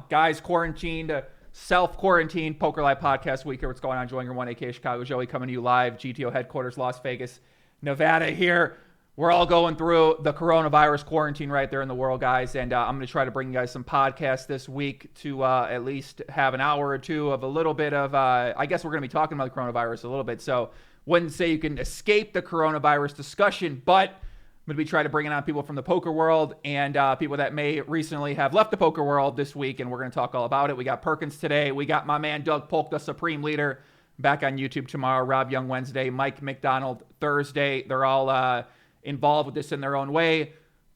Guys, quarantined, self-quarantined, Poker Live Podcast Week here. What's going on? Joining your 1AK Chicago. Joey coming to you live, GTO headquarters, Las Vegas, Nevada here. We're all going through the coronavirus quarantine right there in the world, guys. And I'm going to try to bring you guys some podcasts this week to at least have an hour or two of a little bit of, I guess we're going to be talking about the coronavirus a little bit. So wouldn't say you can escape the coronavirus discussion, but I'm going to be trying to bring on people from the poker world and people that may recently have left the poker world this week, and we're going to talk all about it. We got Perkins today. We got my man Doug Polk, the Supreme Leader, back on YouTube tomorrow. Rob Young Wednesday. Mike Mcdonald Thursday. They're all involved with this in their own way.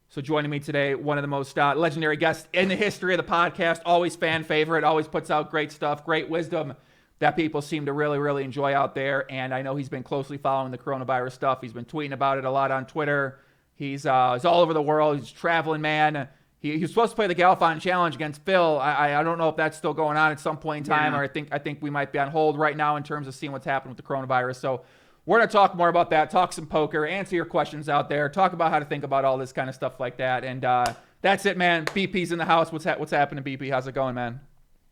So joining me today, one of the most legendary guests in the history of the podcast, always fan favorite, always puts out great stuff, great wisdom that people seem to really, really enjoy out there. And I know he's been closely following the coronavirus stuff. He's been tweeting about it a lot on Twitter. He's all over the world. He's a traveling man. He was supposed to play the Galfond Challenge against Phil. I don't know if that's still going on at some point in time, or I think we might be on hold right now in terms of seeing what's happening with the coronavirus. So we're going to talk more about that, talk some poker, answer your questions out there, talk about how to think about all this kind of stuff like that. And that's it, man. BP's in the house. What's happening, BP? How's it going, man?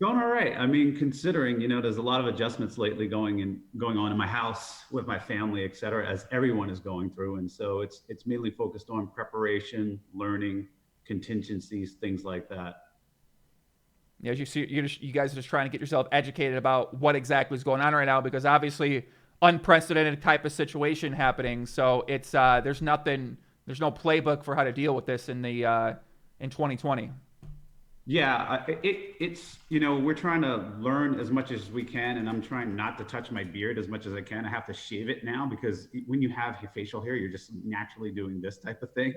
Going all right. I mean, considering, there's a lot of adjustments lately going on in my house with my family, et cetera, as everyone is going through. And so it's mainly focused on preparation, learning, contingencies, things like that. Yeah, as you see, you guys are just trying to get yourself educated about what exactly is going on right now, because obviously unprecedented type of situation happening. So it's there's no playbook for how to deal with this in 2020. Yeah, it's we're trying to learn as much as we can, and I'm trying not to touch my beard as much as I can. I have to shave it now because when you have your facial hair, you're just naturally doing this type of thing.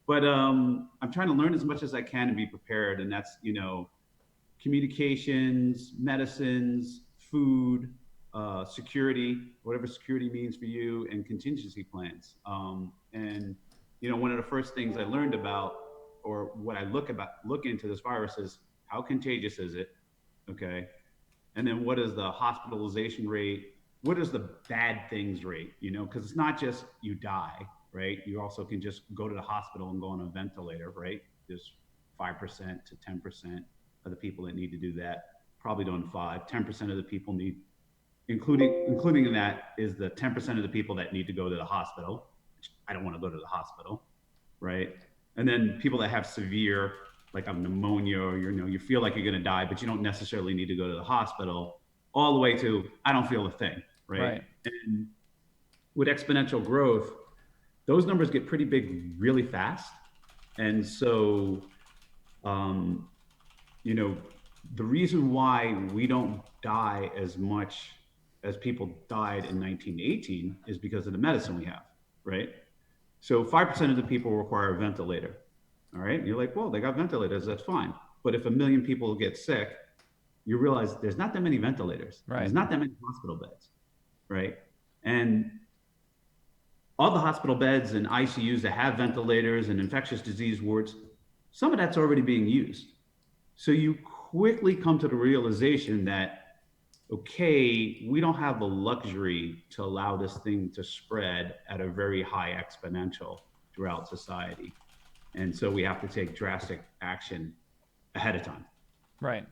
But I'm trying to learn as much as I can and be prepared, and that's communications, medicines, food, security, whatever security means for you, and contingency plans. And one of the first things I learned about, or what I look into this virus is, how contagious is it? Okay. And then what is the hospitalization rate? What is the bad things rate? Because it's not just you die, right? You also can just go to the hospital and go on a ventilator, right? There's 5% to 10% of the people that need to do that. Probably doing 10% of the people need, including in that is the 10% of the people that need to go to the hospital. I don't want to go to the hospital, right? And then people that have severe, like a pneumonia, or you feel like you're going to die, but you don't necessarily need to go to the hospital, all the way to I don't feel a thing, right? And with exponential growth, those numbers get pretty big really fast. And so, the reason why we don't die as much as people died in 1918 is because of the medicine we have, right? So 5% of the people require a ventilator. All right. You're like, well, they got ventilators. That's fine. But if 1 million people get sick, you realize there's not that many ventilators. Right. There's not that many hospital beds. Right. And all the hospital beds and ICUs that have ventilators and infectious disease wards, some of that's already being used. So you quickly come to the realization that, okay, we don't have the luxury to allow this thing to spread at a very high exponential throughout society. And so we have to take drastic action ahead of time. Right.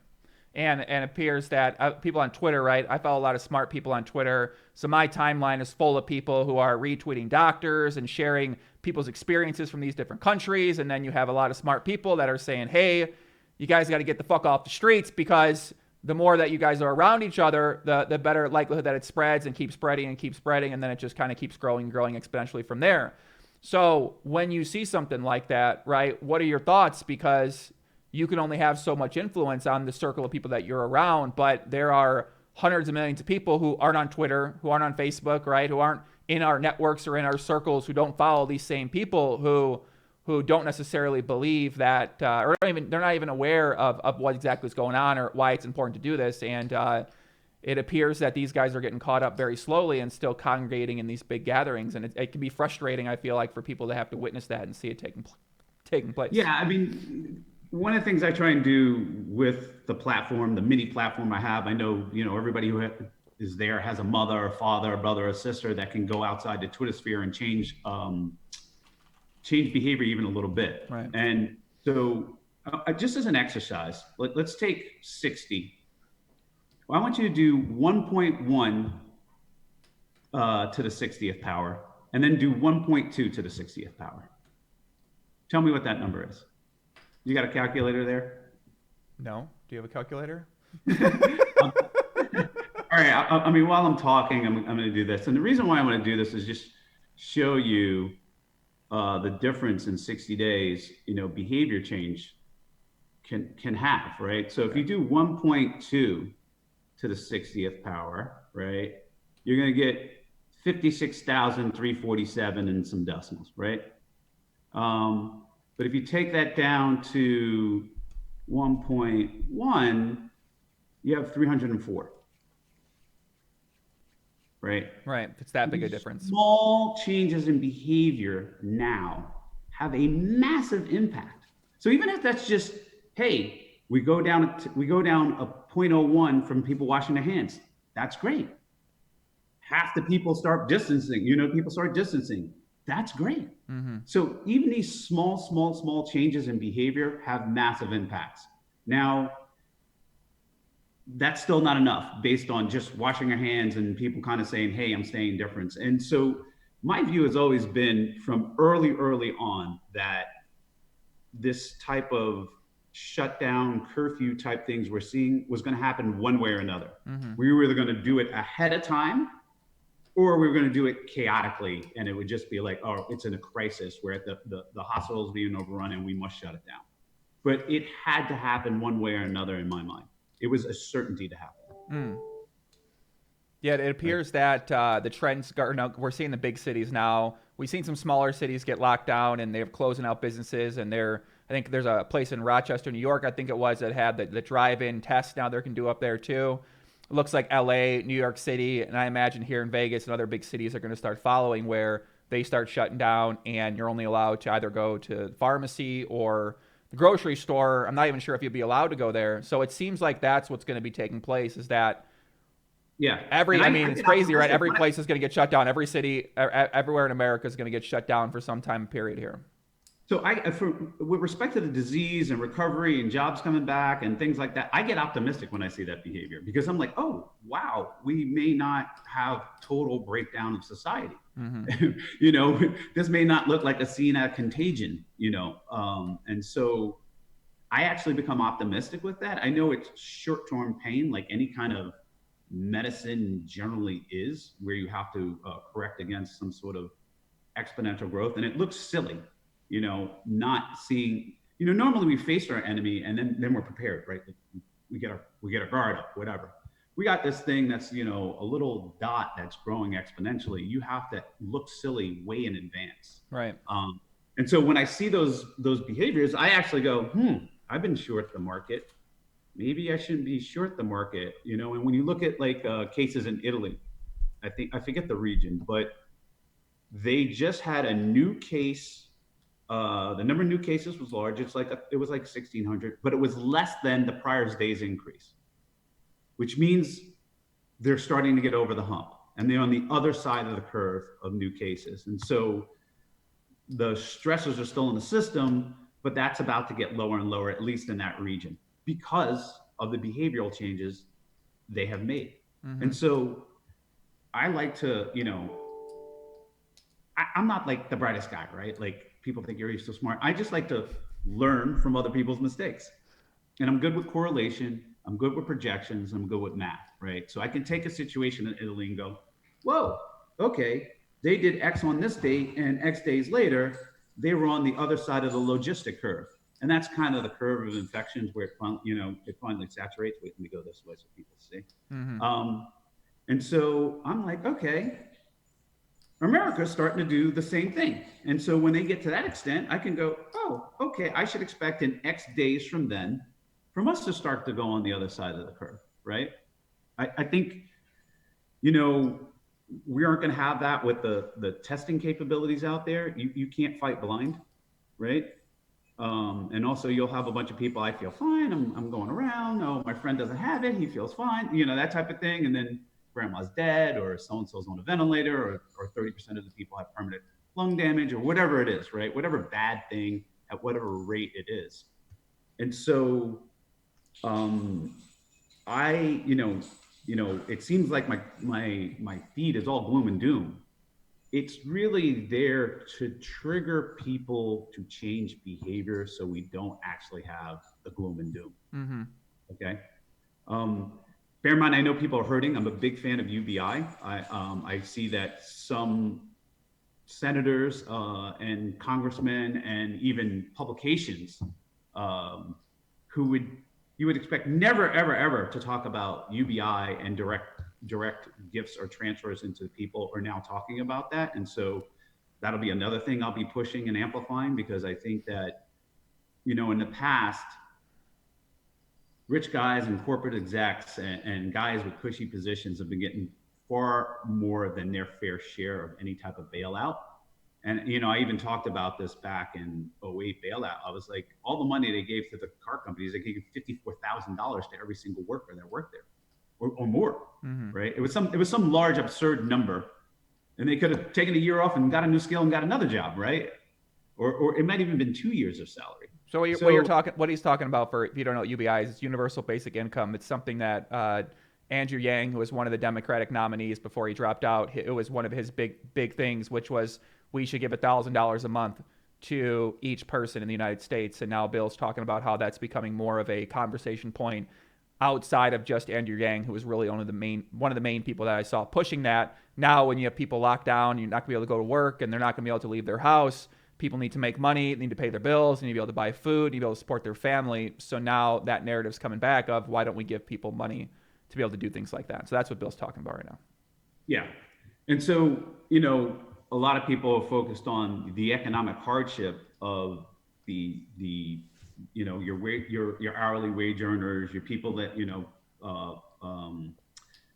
And it appears that people on Twitter, right? I follow a lot of smart people on Twitter. So my timeline is full of people who are retweeting doctors and sharing people's experiences from these different countries. And then you have a lot of smart people that are saying, hey, you guys got to get the fuck off the streets, because the more that you guys are around each other, the better likelihood that it spreads and keeps spreading, and then it just kind of keeps growing exponentially from there. So when you see something like that, right, what are your thoughts? Because you can only have so much influence on the circle of people that you're around, but there are hundreds of millions of people who aren't on Twitter, who aren't on Facebook, right, who aren't in our networks or in our circles, who don't follow these same people, who don't necessarily believe that, or they're not even aware of what exactly is going on or why it's important to do this. And it appears that these guys are getting caught up very slowly and still congregating in these big gatherings. And it can be frustrating, I feel like, for people to have to witness that and see it taking place. Yeah, I mean, one of the things I try and do with the platform, the mini platform I have, I know, everybody who is there has a mother, a father, a brother, or sister that can go outside the Twitter sphere and change behavior even a little bit. Right. And So just as an exercise, let's take 60. Well, I want you to do 1.1 to the 60th power, and then do 1.2 to the 60th power. Tell me what that number is. You got a calculator there? No. Do you have a calculator? All right. I mean, while I'm talking, I'm going to do this. And the reason why I'm going to do this is just show you the difference in 60 days, behavior change can have, right? So if you do 1.2 to the 60th power, right, you're going to get 56,347 and some decimals, right? But if you take that down to 1.1, you have 304, right? Right. It's that big a difference. Small changes in behavior now have a massive impact. So even if that's just, hey, we go down a 0.01 from people washing their hands, that's great. Half the people start distancing. People start distancing. That's great. Mm-hmm. So even these small changes in behavior have massive impacts. Now, that's still not enough based on just washing your hands and people kind of saying, hey, I'm staying different. And so my view has always been from early on that this type of shutdown, curfew type things we're seeing was going to happen one way or another. Mm-hmm. We were either going to do it ahead of time, or we were going to do it chaotically, and it would just be like, oh, it's in a crisis where the hospital is being overrun and we must shut it down. But it had to happen one way or another in my mind. It was a certainty to happen. Yeah, it appears that the trends we're seeing the big cities now. We've seen some smaller cities get locked down and they're closing out businesses. And I think there's a place in Rochester, New York, I think it was, that had the drive-in test now they can do up there too. It looks like LA, New York City, and I imagine here in Vegas and other big cities are going to start following, where they start shutting down and you're only allowed to either go to the pharmacy or the grocery store. I'm not even sure if you'll be allowed to go there. So it seems like that's what's going to be taking place, is that it's crazy, right? Every place is going to get shut down. Every city, everywhere in America is going to get shut down for some time period here. So with respect to the disease and recovery and jobs coming back and things like that, I get optimistic when I see that behavior, because I'm like, oh, wow, we may not have total breakdown of society. Mm-hmm. This may not look like a scene at Contagion, and so I actually become optimistic with that. I know it's short-term pain, like any kind of medicine generally is, where you have to correct against some sort of exponential growth, and it looks silly. Not seeing, normally we face our enemy and then we're prepared, right? We get our guard up, whatever. We got this thing that's, a little dot that's growing exponentially. You have to look silly way in advance. Right. And so when I see those behaviors, I actually go, I've been short the market. Maybe I shouldn't be short the market, and when you look at cases in Italy, I forget the region, but they just had a new case. The number of new cases was large. It was like 1,600, but it was less than the prior day's increase, which means they're starting to get over the hump, and they're on the other side of the curve of new cases. And so the stressors are still in the system, but that's about to get lower and lower, at least in that region, because of the behavioral changes they have made. Mm-hmm. And so I like to, I'm not like the brightest guy, right? Like, people think you're so smart. I just like to learn from other people's mistakes. And I'm good with correlation. I'm good with projections. I'm good with math, right? So I can take a situation in Italy and go, whoa, okay, they did X on this date, and X days later, they were on the other side of the logistic curve. And that's kind of the curve of infections where it finally saturates. Wait, let me go this way so people see. Mm-hmm. And so I'm like, okay, America's starting to do the same thing. And so when they get to that extent, I can go, oh, okay, I should expect in X days from then from us to start to go on the other side of the curve, right? I think, we aren't going to have that with the testing capabilities out there. You can't fight blind, right? And also you'll have a bunch of people, I feel fine, I'm going around, oh, my friend doesn't have it, he feels fine, that type of thing. And then grandma's dead, or so-and-so's on a ventilator, or 30% of the people have permanent lung damage, or whatever it is, right? Whatever bad thing at whatever rate it is. And so, I, it seems like my feed is all gloom and doom. It's really there to trigger people to change behavior so we don't actually have the gloom and doom. Mm-hmm. Okay. Um, Bear in mind, I know people are hurting. I'm a big fan of UBI. I see that some senators and congressmen and even publications um, who would you would expect never ever ever to talk about UBI and direct gifts or transfers into people are now talking about that. And so that'll be another thing I'll be pushing and amplifying, because I think that, in the past, rich guys and corporate execs and guys with cushy positions have been getting far more than their fair share of any type of bailout. And, I even talked about this back in '08 bailout. I was like, all the money they gave to the car companies, they gave $54,000 to every single worker that worked there, or more, Mm-hmm. right? It was some large absurd number, and they could have taken a year off and got a new skill and got another job, right? Or it might even been 2 years of salary. So what he's talking about, for if you don't know what UBI is, it's universal basic income. It's something that Andrew Yang, who was one of the Democratic nominees before he dropped out, it was one of his big things, which was we should give $1,000 a month to each person in the United States. And now Bill's talking about how that's becoming more of a conversation point outside of just Andrew Yang, who was really one of the main people that I saw pushing that. Now, when you have people locked down, you're not gonna be able to go to work, and they're not gonna be able to leave their house. People need to make money, they need to pay their bills, they need to be able to buy food, need to be able to support their family. So now that narrative's coming back of why don't we give people money to be able to do things like that. So that's what Bill's talking about right now. Yeah. And so, a lot of people are focused on the economic hardship of your hourly wage earners, your people that,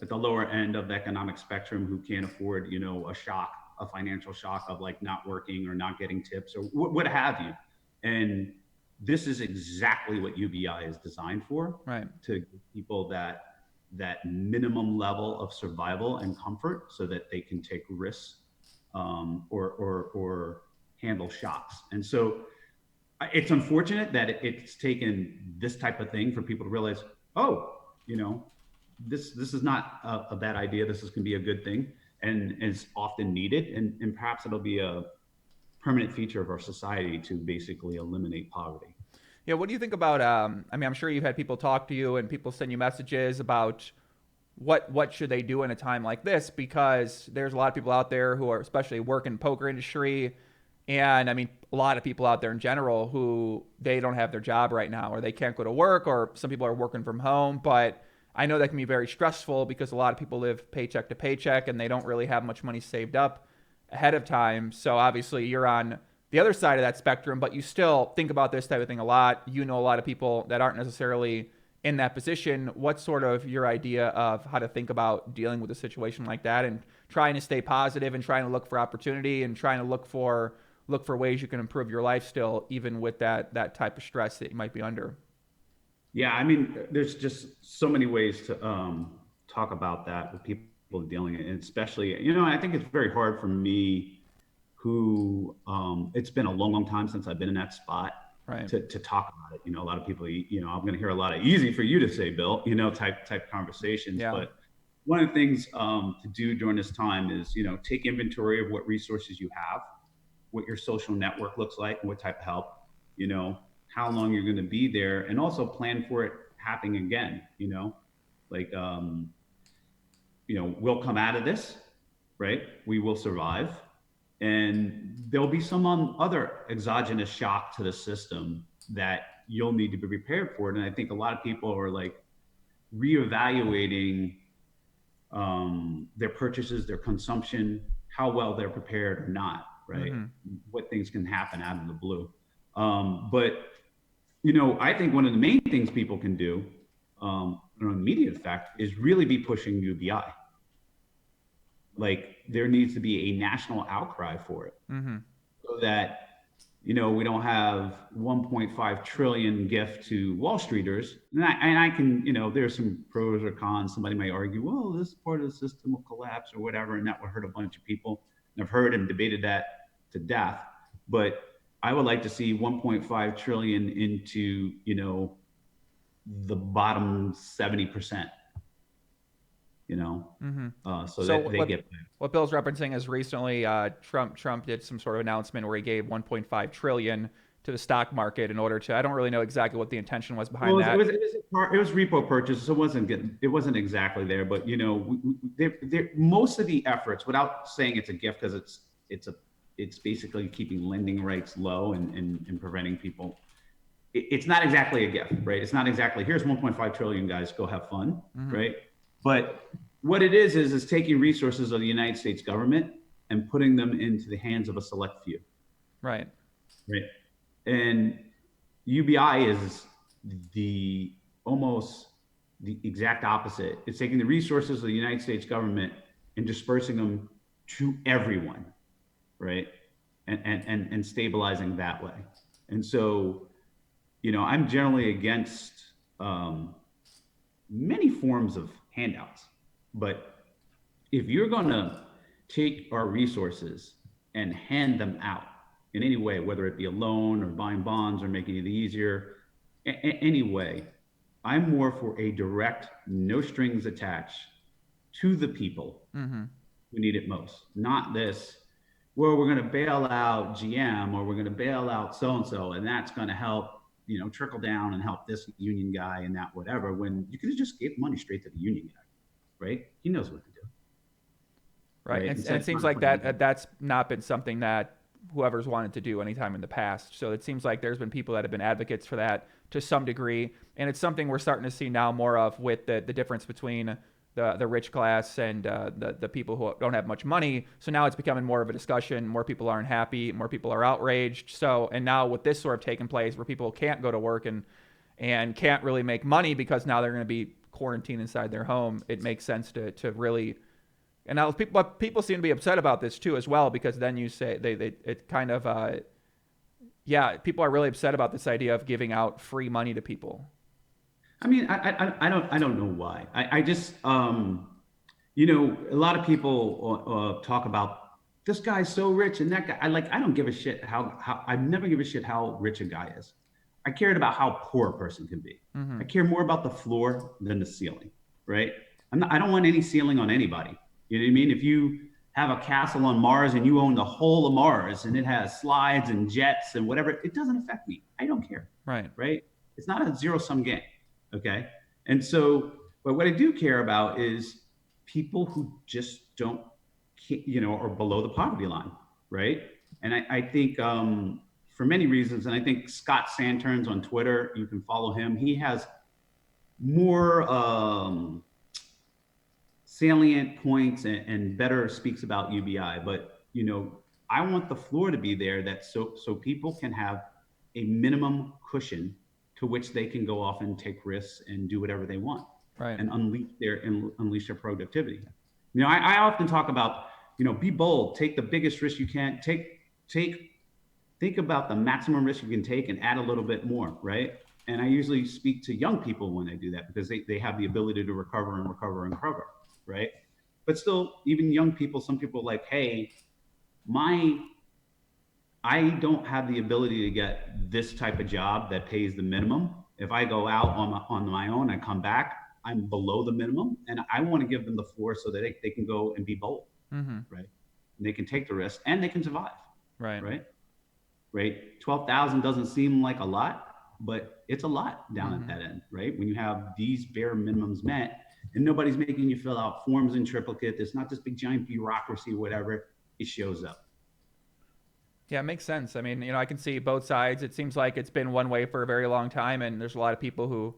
at the lower end of the economic spectrum who can't afford, a financial shock of like not working or not getting tips or what have you. And this is exactly what UBI is designed for, right? To give people that minimum level of survival and comfort so that they can take risks or handle shocks. And so it's unfortunate that it's taken this type of thing for people to realize, this is not a bad idea. This can be a good thing, and is often needed. And perhaps it'll be a permanent feature of our society to basically eliminate poverty. Yeah, what do you think about? I'm sure you've had people talk to you and people send you messages about what should they do in a time like this, because there's a lot of people out there who are especially work in poker industry, and a lot of people out there in general who they don't have their job right now, or they can't go to work, or some people are working from home. But I know that can be very stressful because a lot of people live paycheck to paycheck and they don't really have much money saved up ahead of time. So obviously you're on the other side of that spectrum, but you still think about this type of thing a lot. You know a lot of people that aren't necessarily in that position. What's sort of your idea of how to think about dealing with a situation like that, and trying to stay positive and trying to look for opportunity and trying to look for ways you can improve your life still, even with that type of stress that you might be under? Yeah, there's just so many ways to talk about that with people dealing it, and especially, I think it's very hard for me, who it's been a long time since I've been in that spot, right, to talk about it. A lot of people, I'm going to hear a lot of easy for you to say, Bill, type conversations. Yeah. But one of the things to do during this time is, take inventory of what resources you have, what your social network looks like, and what type of help, how long you're going to be there, and also plan for it happening again. We'll come out of this, right? We will survive, and there'll be some other exogenous shock to the system that you'll need to be prepared for it. And I think a lot of people are like reevaluating their purchases, their consumption, how well they're prepared or not, right? Mm-hmm. What things can happen out of the blue. But I think one of the main things people can do on an immediate effect is really be pushing UBI. Like, there needs to be a national outcry for it, mm-hmm. so that, we don't have 1.5 trillion gift to Wall Streeters. And I can, there's some pros or cons. Somebody might argue, well, this part of the system will collapse or whatever, and that will hurt a bunch of people. And I've heard and debated that to death. But I would like to see 1.5 trillion into, the bottom 70%, so So that they get paid. what Bill's referencing is recently Trump did some sort of announcement where he gave 1.5 trillion to the stock market in order to. I don't really know exactly what the intention was behind Well, that. it was repo purchases. It wasn't exactly there, but most of the efforts, without saying it's a gift, because it's basically keeping lending rates low and preventing people. It's not exactly a gift, right? It's not exactly, here's 1.5 trillion, guys, go have fun, right? But what it is taking resources of the United States government and putting them into the hands of a select few. Right. Right. And UBI is almost the exact opposite. It's taking the resources of the United States government and dispersing them to everyone, right? And stabilizing that way. And so, I'm generally against many forms of handouts, but if you're going to take our resources and hand them out in any way, whether it be a loan or buying bonds or making it easier, any way, I'm more for a direct, no strings attached to the people who need it most. Not this, well, we're going to bail out GM or we're going to bail out so-and-so, and that's going to help, trickle down and help this union guy and that whatever, when you could have just gave money straight to the union guy, right? He knows what to do. Right. And it seems like that's not been something that whoever's wanted to do anytime in the past. So it seems like there's been people that have been advocates for that to some degree. And it's something we're starting to see now more of with the difference between the rich class and the people who don't have much money. So now it's becoming more of a discussion. More people aren't happy. More people are outraged. So, and now with this sort of taking place where people can't go to work and can't really make money because now they're going to be quarantined inside their home, it makes sense to really. And now people seem to be upset about this too as well, because then you say it kind of people are really upset about this idea of giving out free money to people. I mean, I don't know why. I just a lot of people talk about this guy's so rich and that guy. I don't give a shit how I never give a shit how rich a guy is. I cared about how poor a person can be. I care more about the floor than the ceiling, right? I don't want any ceiling on anybody. You know what I mean? If you have a castle on Mars and you own the whole of Mars and it has slides and jets and whatever, it doesn't affect me. I don't care. Right. Right. It's not a zero-sum game. Okay. And so, but what I do care about is people who just don't, are below the poverty line. Right. And I think for many reasons, and I think Scott Santerns on Twitter, you can follow him. He has more salient points and better speaks about UBI. But, I want the floor to be there that so people can have a minimum cushion to which they can go off and take risks and do whatever they want, right? And unleash their productivity. I often talk about, be bold, take the biggest risk you can, think about the maximum risk you can take and add a little bit more, right? And I usually speak to young people when I do that because they have the ability to recover and recover and recover, right? But still, even young people, some people are like, hey, I don't have the ability to get this type of job that pays the minimum. If I go out on my own, I come back, I'm below the minimum, and I want to give them the floor so that they can go and be bold, right? And they can take the risk and they can survive, right? 12,000 doesn't seem like a lot, but it's a lot down at that end, right? When you have these bare minimums met and nobody's making you fill out forms in triplicate, there's not this big giant bureaucracy, whatever, it shows up. Yeah, it makes sense. I mean, I can see both sides. It seems like it's been one way for a very long time, and there's a lot of people who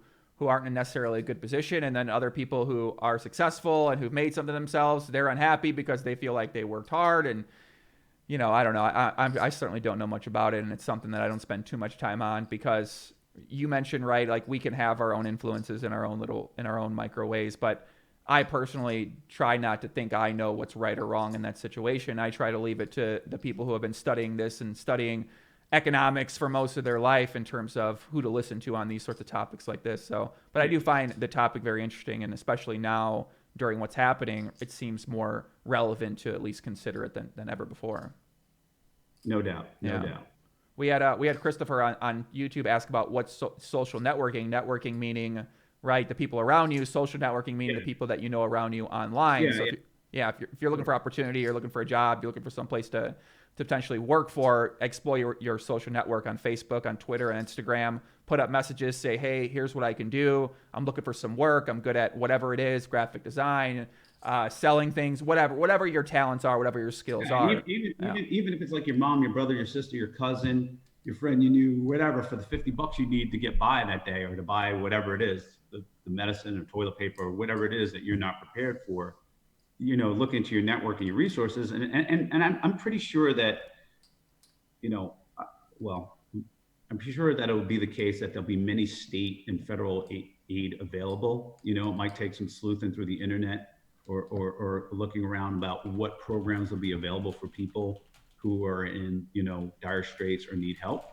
aren't in necessarily a good position, and then other people who are successful and who've made something themselves. They're unhappy because they feel like they worked hard, and I don't know. I certainly don't know much about it, and it's something that I don't spend too much time on because you mentioned, right, like we can have our own influences in our own micro ways, but I personally try not to think I know what's right or wrong in that situation. I try to leave it to the people who have been studying this and studying economics for most of their life in terms of who to listen to on these sorts of topics like this. So, but I do find the topic very interesting, and especially now during what's happening, it seems more relevant to at least consider it than ever before. No doubt. We had Christopher on YouTube ask about what's social networking. Networking meaning, right, the people around you. Social networking meaning Yeah. the people that you know around you online. Yeah, So yeah. if you're looking for opportunity, you're looking for a job, you're looking for some place to potentially work for, explore your social network on Facebook, on Twitter, and Instagram. Put up messages, say, hey, here's what I can do. I'm looking for some work. I'm good at whatever it is, graphic design, selling things, whatever your talents are, whatever your skills Yeah, are. even if it's like your mom, your brother, your sister, your cousin, your friend you knew, whatever, for the $50 you need to get by that day or to buy whatever it is, the medicine or toilet paper or whatever it is that you're not prepared for, look into your network and your resources. And I'm pretty sure that, well, I'm sure that it will be the case that there'll be many state and federal aid available. It might take some sleuthing through the internet or looking around about what programs will be available for people who are in, dire straits or need help.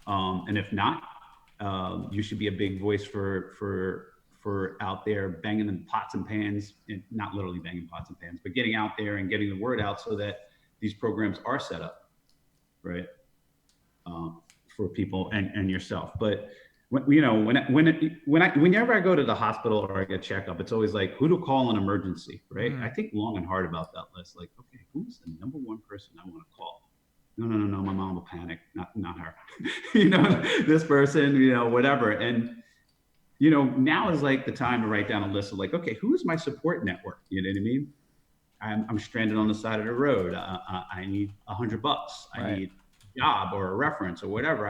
And if not, you should be a big voice for out there banging in pots and pans, and not literally banging pots and pans, but getting out there and getting the word out so that these programs are set up, right, for people and yourself. But whenever I go to the hospital or I get a checkup, it's always like, who to call an emergency, right? I think long and hard about that list. Like, okay, who's the number one person I want to call? No, my mom will panic. Not her. This person, whatever. And now is like the time to write down a list of like, okay, who is my support network? You know what I mean? I'm stranded on the side of the road. I need $100. I Right. need a job or a reference or whatever.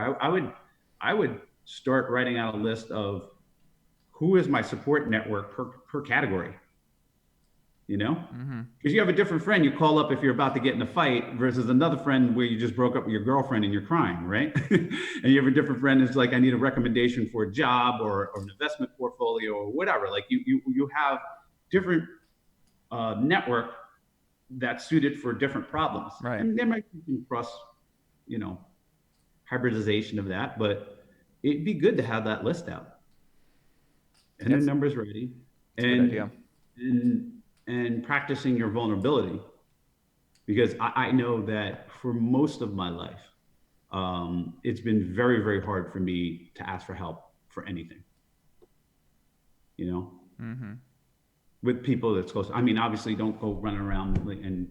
I would start writing out a list of who is my support network per category. Because you have a different friend you call up if you're about to get in a fight versus another friend where you just broke up with your girlfriend and you're crying, right? And you have a different friend that's like, I need a recommendation for a job or an investment portfolio or whatever. Like you have different network that's suited for different problems. Right. And there might be some cross, hybridization of that, but it'd be good to have that list out and the numbers ready, and practicing your vulnerability, because I know that for most of my life, it's been very, very hard for me to ask for help for anything. With people that's close. I mean, obviously, don't go running around and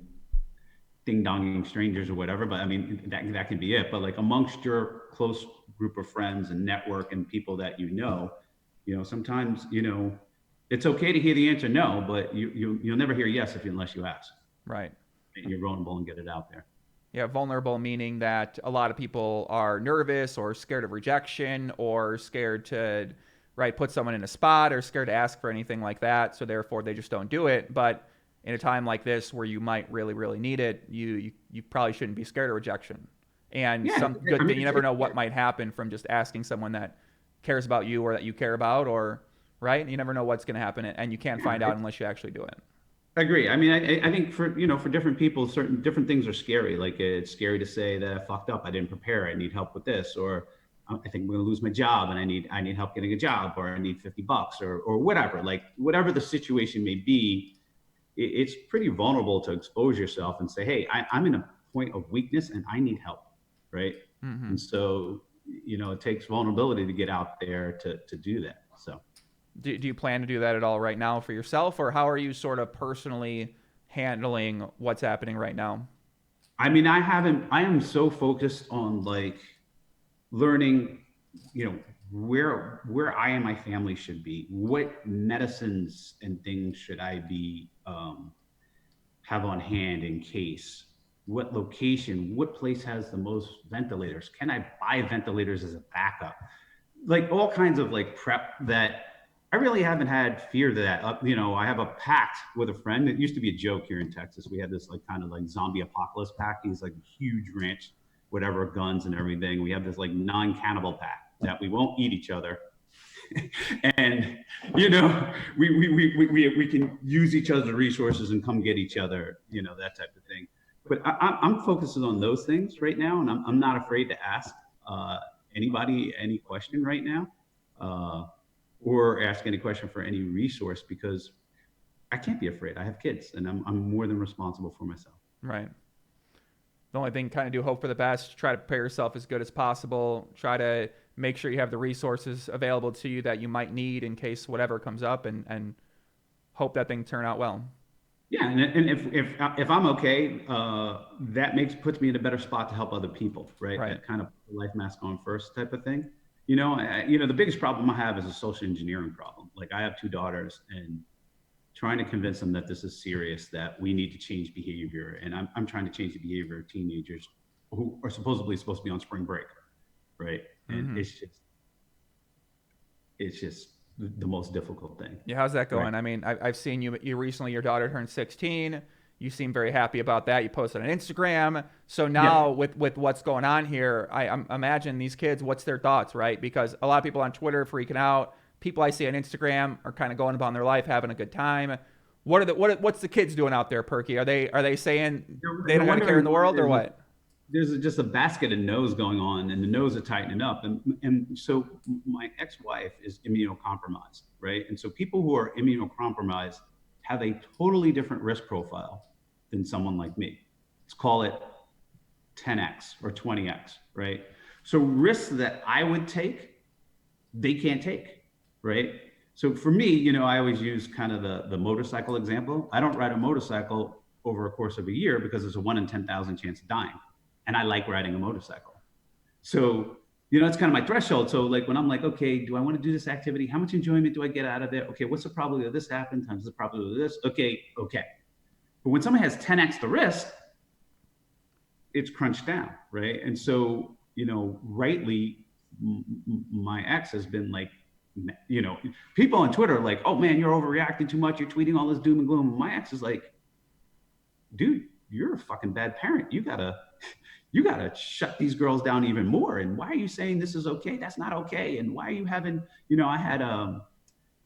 ding-donging strangers or whatever, but I mean, that can be it. But like amongst your close group of friends and network and people that sometimes, it's okay to hear the answer no, but you'll never hear yes unless you ask. Right. And you're vulnerable and get it out there. Yeah, vulnerable meaning that a lot of people are nervous or scared of rejection or scared to, right, put someone in a spot or scared to ask for anything like that. So therefore they just don't do it. But in a time like this where you might really, really need it, you probably shouldn't be scared of rejection. And you never know what might happen from just asking someone that cares about you or that you care about, or right. You never know what's going to happen, and you can't find out unless you actually do it. I agree. I mean, I think for different people, certain different things are scary. Like it's scary to say that I fucked up. I didn't prepare. I need help with this, or I think I'm going to lose my job and I need help getting a job, or I need $50 or whatever. Like whatever the situation may be, it's pretty vulnerable to expose yourself and say, hey, I'm in a point of weakness and I need help, right? Mm-hmm. And so it takes vulnerability to get out there to do that. So. Do you plan to do that at all right now for yourself, or how are you sort of personally handling what's happening right now? I mean, I am so focused on like learning, where I and my family should be, what medicines and things should I be, have on hand in case, what location, what place has the most ventilators? Can I buy ventilators as a backup? Like all kinds of like prep that I really haven't had fear to that. I have a pact with a friend. It used to be a joke here in Texas. We had this like kind of like zombie apocalypse pact. He's like a huge ranch, whatever, guns and everything. We have this like non-cannibal pact that we won't eat each other. And, we can use each other's resources and come get each other, that type of thing. But I'm focusing on those things right now. And I'm not afraid to ask anybody any question right now. Or ask any question for any resource, because I can't be afraid. I have kids and I'm more than responsible for myself. Right. The only thing kind of do hope for the best, try to prepare yourself as good as possible, try to make sure you have the resources available to you that you might need in case whatever comes up, and hope that thing turn out well. Yeah, and if I'm okay, that puts me in a better spot to help other people, right? Right. That kind of life mask on first type of thing. The biggest problem I have is a social engineering problem. Like I have two daughters, and trying to convince them that this is serious, that we need to change behavior, and I'm trying to change the behavior of teenagers who are supposedly supposed to be on spring break, right? And it's just the most difficult thing. Yeah, how's that going? Right. I mean, I've seen you recently, your daughter turned 16. You seem very happy about that. You posted on Instagram. So now Yeah. with what's going on here, I imagine these kids, what's their thoughts, right? Because a lot of people on Twitter are freaking out. People I see on Instagram are kind of going about their life, having a good time. What's the kids doing out there, Perky? Are they saying they don't have a care in the world, or what? There's just a basket of no's going on, and the no's are tightening up. And so my ex-wife is immunocompromised, right? And so people who are immunocompromised have a totally different risk profile than someone like me. Let's call it 10x or 20x, right? So risks that I would take, they can't take, right? So for me, I always use kind of the motorcycle example. I don't ride a motorcycle over a course of a year because there's a 1 in 10,000 chance of dying. And I like riding a motorcycle. So, it's kind of my threshold. So like when I'm like, okay, do I want to do this activity? How much enjoyment do I get out of it? Okay, what's the probability of this happen times the probability of this? Okay. But when someone has 10x the risk, it's crunched down, right? And so, rightly, my ex has been like, people on Twitter are like, oh man, you're overreacting too much. You're tweeting all this doom and gloom. My ex is like, dude, you're a fucking bad parent. You gotta shut these girls down even more. And why are you saying this is okay? That's not okay. And why are you having, I had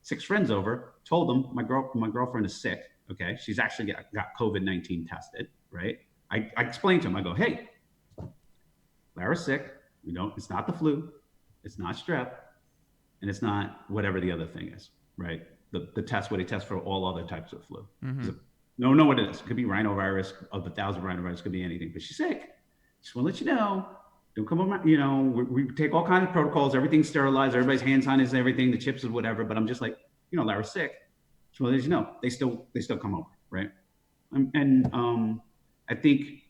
6 friends over, told them my girlfriend is sick. Okay. She's actually got COVID-19 tested, right? I explained to him, I go, hey, Lara's sick. It's not the flu. It's not strep. And it's not whatever the other thing is, right? The test where they test for all other types of flu. So, know what it is. It could be rhinovirus. Of the 1,000 rhinovirus, could be anything. But she's sick. Just want to let you know. Don't come over. We take all kinds of protocols. Everything's sterilized. Everybody's hand sanitized and everything. The chips is whatever. But I'm just like, Lara's sick. Just want to let you know. They still come over, right? And I think,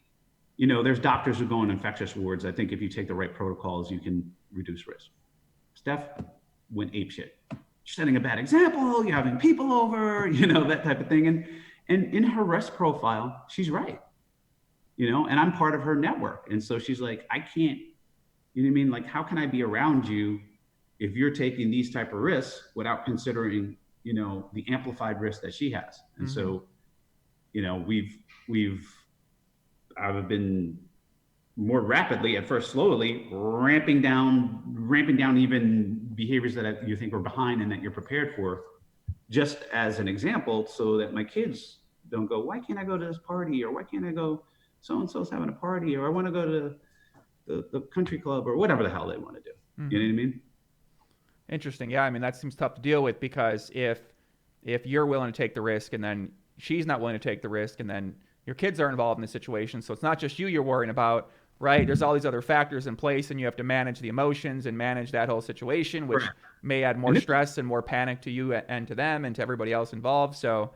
there's doctors who go on infectious wards. I think if you take the right protocols, you can reduce risk. Steph went apeshit. You're setting a bad example. You're having people over. That type of thing. And in her risk profile, she's right. And I'm part of her network. And so she's like, I can't, Like, how can I be around you if you're taking these type of risks without considering, the amplified risk that she has? And so, I've been more rapidly, at first slowly, ramping down even behaviors that you think are behind and that you're prepared for, just as an example, so that my kids don't go, why can't I go to this party? Or why can't I go, so-and-so's having a party, or I want to go to the country club, or whatever the hell they want to do. You know what I mean? Interesting. Yeah, I mean, that seems tough to deal with, because if you're willing to take the risk and then she's not willing to take the risk, and then your kids are involved in the situation, so it's not just you're worrying about, right? There's all these other factors in place, and you have to manage the emotions and manage that whole situation, which may add more stress and more panic to you and to them and to everybody else involved. So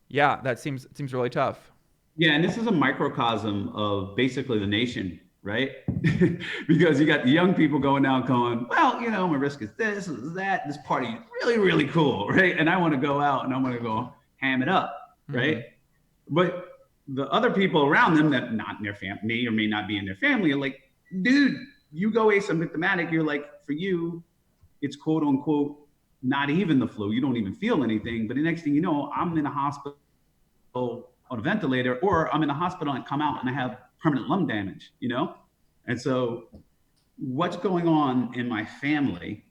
yeah, that seems really tough. Yeah, and this is a microcosm of basically the nation, right? Because you got the young people going out going, well, my risk is this, is that, this party is really, really cool, right? And I want to go out and I want to go ham it up, right? But the other people around them that not in their family, may or may not be in their family, are like, dude, you go asymptomatic, you're like, for you, it's quote unquote, not even the flu. You don't even feel anything. But the next thing you know, I'm in a hospital on a ventilator, or I'm in the hospital and come out and I have permanent lung damage, And so what's going on in my family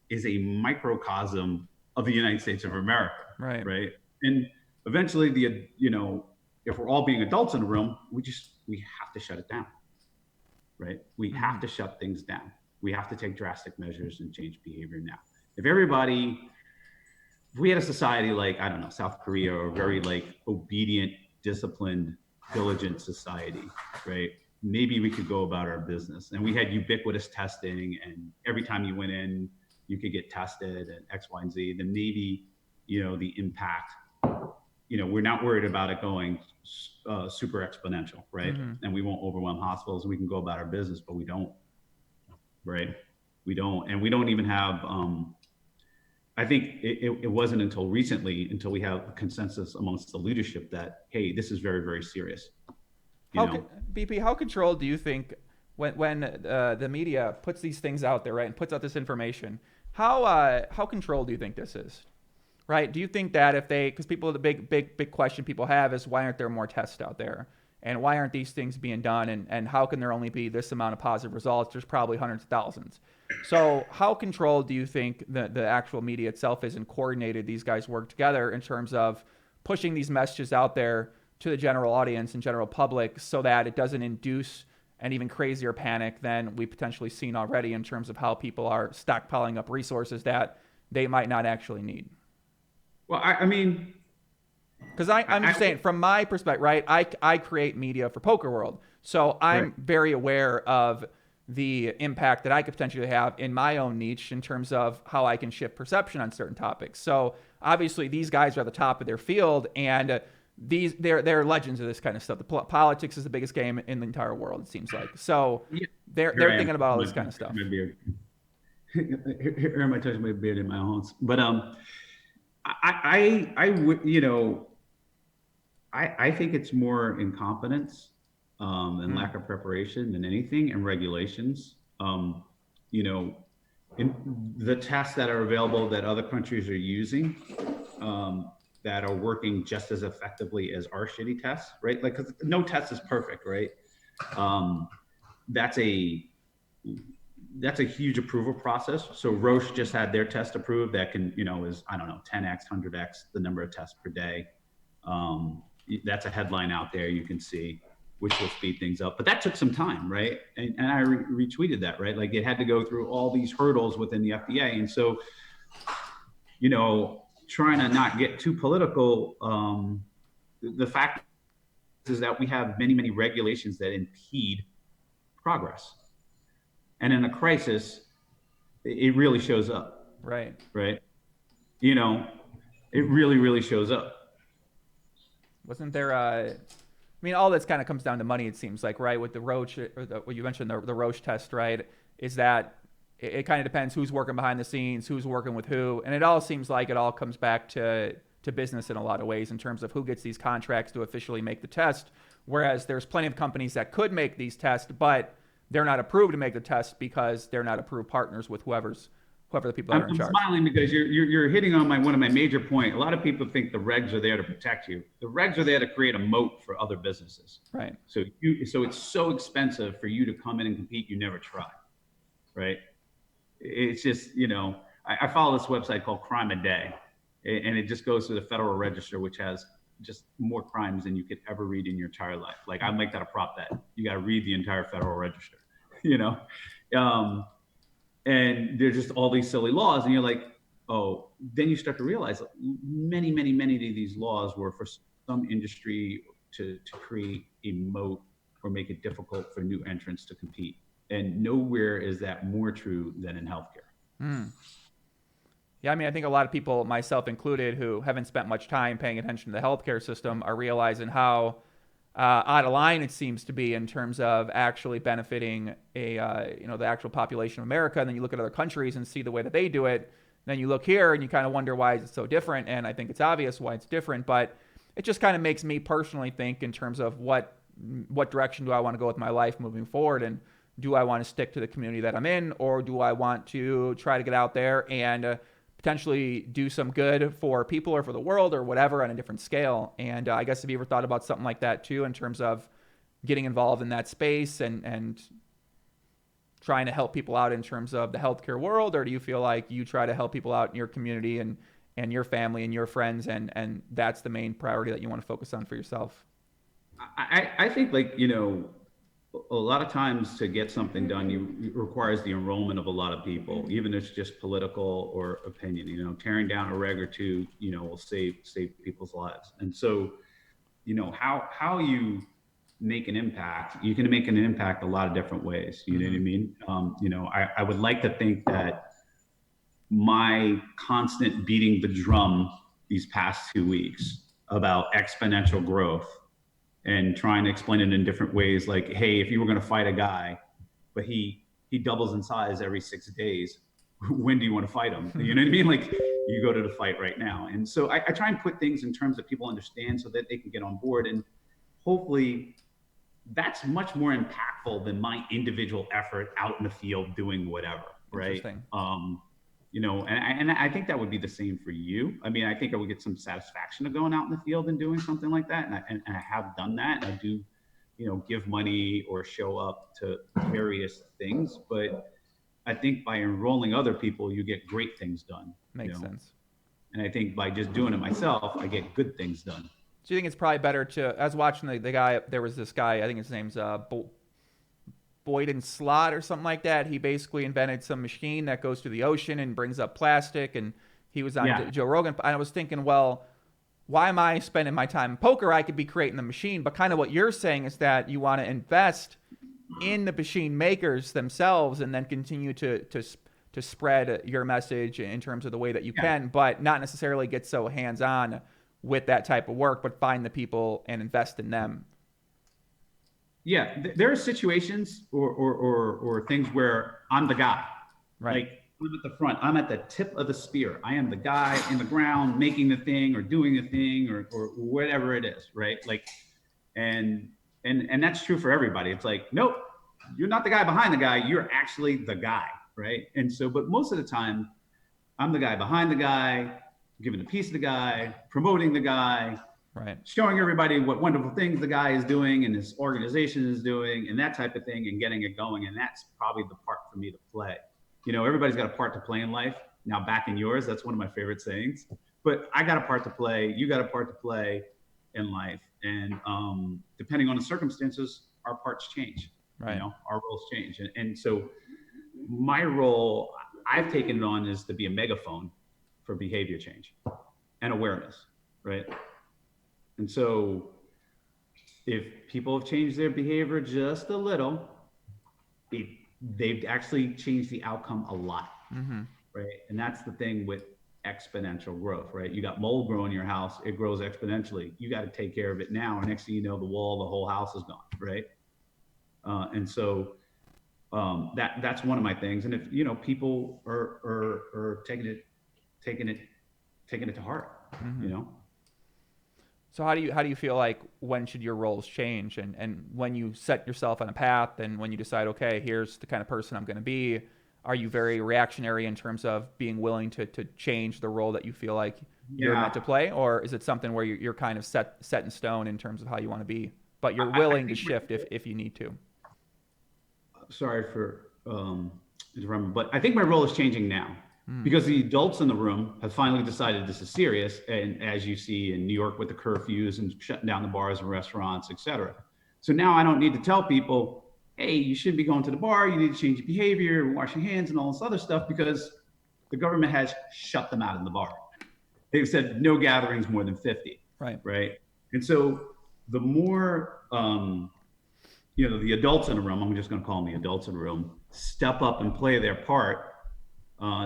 is a microcosm of the United States of America. Right. And eventually if we're all being adults in a room, we have to shut it down. Right. We have to shut things down. We have to take drastic measures and change behavior now. If we had a society like, I don't know, South Korea, or very like obedient, disciplined, diligent society, right? maybe we could go about our business. And we had ubiquitous testing, and every time you went in, you could get tested and X, Y, and Z. Then maybe, the impact, we're not worried about it going super exponential, right? Mm-hmm. And we won't overwhelm hospitals. We can go about our business, but we don't, right? We don't, and we don't even have. I think it wasn't until recently, until we have consensus amongst the leadership that, hey, this is very, very serious. BP, how controlled do you think when the media puts these things out there, right, and puts out this information, how controlled do you think this is, right? Do you think that if because the big question people have is, why aren't there more tests out there, and why aren't these things being done, and how can there only be this amount of positive results? There's probably hundreds of thousands. So how controlled do you think the actual media itself is, and coordinated these guys work together in terms of pushing these messages out there to the general audience and general public, so that it doesn't induce an even crazier panic than we've potentially seen already in terms of how people are stockpiling up resources that they might not actually need? Well, I mean, because I'm just saying, from my perspective, right, I create media for Poker World, so I'm right. very aware of the impact that I could potentially have in my own niche in terms of how I can shift perception on certain topics. So obviously these guys are at the top of their field, and they're legends of this kind of stuff. The politics is the biggest game in the entire world, it seems like. So they're thinking about all this kind of stuff. My beard. Here am I touching my beard in my house. But I would, I think it's more incompetence and lack of preparation than anything, and regulations. In the tests that are available that other countries are using, that are working just as effectively as our shitty tests, right? Like, because no test is perfect, right? That's a huge approval process. So Roche just had their test approved that can, is, I don't know, 10x, 100x the number of tests per day. That's a headline out there you can see, which will speed things up. But that took some time, right? And I retweeted that, right? Like, it had to go through all these hurdles within the FDA. And so, trying to not get too political, the fact is that we have many, many regulations that impede progress. And in a crisis, it really shows up. Right. Right. It really, really shows up. Wasn't there all this kind of comes down to money, it seems like, right? With the Roche, or what you mentioned, the Roche test, right? Is that it kind of depends who's working behind the scenes, who's working with who. And it all seems like it all comes back to business in a lot of ways, in terms of who gets these contracts to officially make the test. Whereas there's plenty of companies that could make these tests, but they're not approved to make the test because they're not approved partners with whoever the people that are in charge. I'm smiling because you're hitting on one of my major points. A lot of people think the regs are there to protect you. The regs are there to create a moat for other businesses. Right. So it's so expensive for you to come in and compete, you never try. Right. It's just, I follow this website called Crime a Day, and it just goes to the Federal Register, which has just more crimes than you could ever read in your entire life. Like, I make that a prop bet. You got to read the entire Federal Register, and there's just all these silly laws, and you're like, oh, then you start to realize many, many, many of these laws were for some industry to create a moat or make it difficult for new entrants to compete. And nowhere is that more true than in healthcare. Yeah, I think a lot of people, myself included, who haven't spent much time paying attention to the healthcare system are realizing how out of line it seems to be in terms of actually benefiting the actual population of America. And then you look at other countries and see the way that they do it. Then you look here and you kind of wonder, why is it so different? And I think it's obvious why it's different, but it just kind of makes me personally think in terms of what direction do I want to go with my life moving forward, and do I want to stick to the community that I'm in, or do I want to try to get out there and potentially do some good for people or for the world or whatever on a different scale? And I guess, have you ever thought about something like that too, in terms of getting involved in that space and trying to help people out in terms of the healthcare world? Or do you feel like you try to help people out in your community and your family and your friends, and that's the main priority that you want to focus on for yourself? I think, a lot of times to get something done, it requires the enrollment of a lot of people, even if it's just political or opinion. Tearing down a reg or two, will save people's lives. And so, how you make an impact, you can make an impact a lot of different ways. You know what I mean? I would like to think that my constant beating the drum these past 2 weeks about exponential growth and trying to explain it in different ways, like, hey, if you were going to fight a guy, but he doubles in size every 6 days, when do you want to fight him? You know what I mean? Like, you go to the fight right now. And so I try and put things in terms that people understand so that they can get on board. And hopefully that's much more impactful than my individual effort out in the field doing whatever, right? And I think that would be the same for you. I mean, I think I would get some satisfaction of going out in the field and doing something like that. And I have done that. And I do, give money or show up to various things. But I think by enrolling other people, you get great things done. Makes sense. And I think by just doing it myself, I get good things done. So you think it's probably better to, I was watching the guy, there was this guy, I think his name's Boyden Slot or something like that. He basically invented some machine that goes to the ocean and brings up plastic, and he was on Joe Rogan. And I was thinking, well, why am I spending my time in poker? I could be creating the machine. But kind of what you're saying is that you want to invest in the machine makers themselves and then continue to spread your message in terms of the way that you can, but not necessarily get so hands-on with that type of work, but find the people and invest in them. Yeah, there are situations or things where I'm the guy. Right. Like, I'm at the front. I'm at the tip of the spear. I am the guy in the ground making the thing or doing the thing or whatever it is, right? Like, and that's true for everybody. It's like, nope, you're not the guy behind the guy. You're actually the guy, right? And so, but most of the time, I'm the guy behind the guy, giving a piece of the guy, promoting the guy, right, showing everybody what wonderful things the guy is doing and his organization is doing and that type of thing and getting it going. And that's probably the part for me to play. Everybody's got a part to play in life. Now back in yours, that's one of my favorite sayings. But I got a part to play. You got a part to play in life. And depending on the circumstances, our parts change. Right. Our roles change. And so my role I've taken it on is to be a megaphone for behavior change and awareness, right? And so if people have changed their behavior just a little, they've actually changed the outcome a lot, right? And that's the thing with exponential growth, right? You got mold growing in your house, it grows exponentially. You got to take care of it now, or next thing you know, the whole house is gone, right? And so that's one of my things. And if people are taking it to heart, So how do you feel like when should your roles change and when you set yourself on a path and when you decide, okay, here's the kind of person I'm going to be, are you very reactionary in terms of being willing to change the role that you feel like you're meant to play? Or is it something where you're kind of set in stone in terms of how you want to be, but you're willing to shift if you need to? Sorry for interrupting, but I think my role is changing now. Because the adults in the room have finally decided this is serious. And as you see in New York with the curfews and shutting down the bars and restaurants, et cetera. So now I don't need to tell people, hey, you shouldn't be going to the bar. You need to change your behavior, wash your hands and all this other stuff because the government has shut them out of the bar. They've said no gatherings more than 50. Right. And so the more, the adults in the room, I'm just going to call them the adults in the room, step up and play their part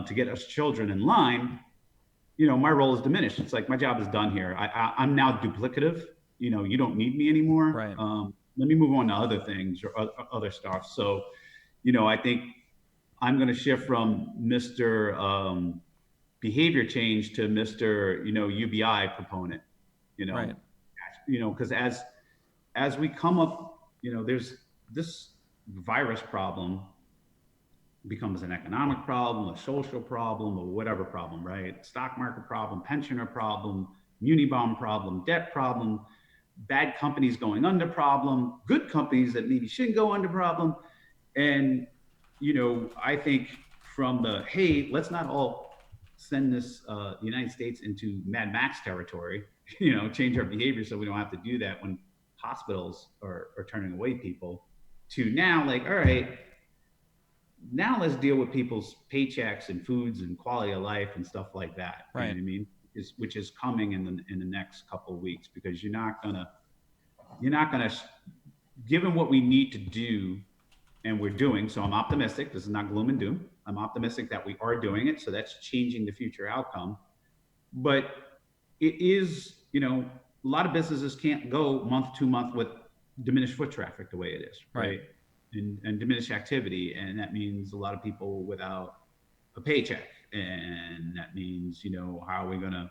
to get us children in line, my role is diminished. It's like my job is done here. I'm now duplicative. You don't need me anymore. Right. Let me move on to other things or other stuff. So, I think I'm going to shift from Mr. Behavior change to Mr. UBI proponent. Right. Because as we come up, there's this virus problem becomes an economic problem, a social problem, or whatever problem, right? Stock market problem, pensioner problem, muni bond problem, debt problem, bad companies going under problem, good companies that maybe shouldn't go under problem. And, I think from the, hey, let's not all send this United States into Mad Max territory, change our behavior so we don't have to do that when hospitals are turning away people, to now like, all right, now let's deal with people's paychecks and foods and quality of life and stuff like that. Right. You know what I mean? Which is coming in the next couple of weeks, because you're not gonna given what we need to do and we're doing, so I'm optimistic. This is not gloom and doom. I'm optimistic that we are doing it. So that's changing the future outcome. But it is, a lot of businesses can't go month to month with diminished foot traffic the way it is, right? And diminished activity. And that means a lot of people without a paycheck. And that means, how are we going to,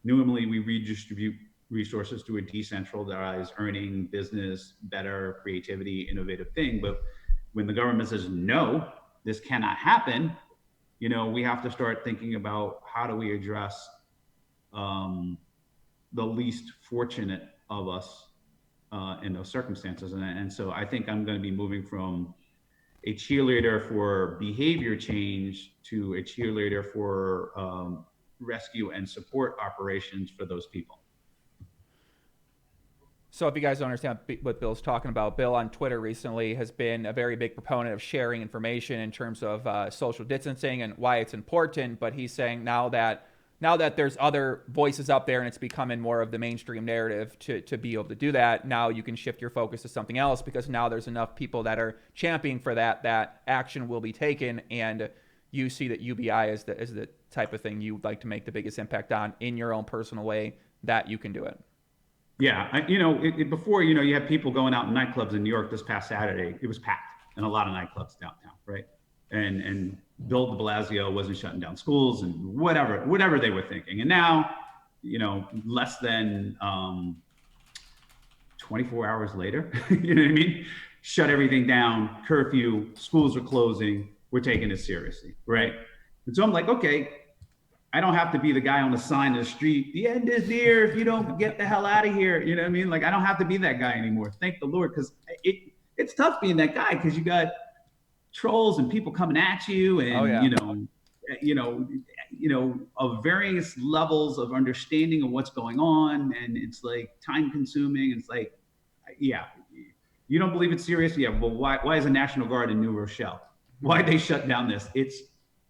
normally we redistribute resources to a decentralized earning business, better creativity, innovative thing. But when the government says, no, this cannot happen, we have to start thinking about how do we address the least fortunate of us in those circumstances. And so I think I'm going to be moving from a cheerleader for behavior change to a cheerleader for rescue and support operations for those people. So if you guys don't understand what Bill's talking about, Bill on Twitter recently has been a very big proponent of sharing information in terms of social distancing and why it's important. But he's saying now that there's other voices up there and it's becoming more of the mainstream narrative to be able to do that, now you can shift your focus to something else because now there's enough people that are championing for that action will be taken, and you see that UBI is the type of thing you'd like to make the biggest impact on in your own personal way that you can do it. Yeah, before, you had people going out in nightclubs in New York this past Saturday. It was packed in a lot of nightclubs downtown, right? And Bill de Blasio wasn't shutting down schools and whatever they were thinking. And now, less than 24 hours later, you know what I mean? Shut everything down, curfew, schools are closing, we're taking it seriously, right? And so I'm like, okay, I don't have to be the guy on the sign in the street. The end is near if you don't get the hell out of here. You know what I mean? Like, I don't have to be that guy anymore. Thank the Lord, because it's tough being that guy because you got trolls and people coming at you, and of various levels of understanding of what's going on, and it's like time consuming. It's like, yeah, you don't believe it's serious? Yeah, well, why is the National Guard in New Rochelle? Why'd they shut down this? It's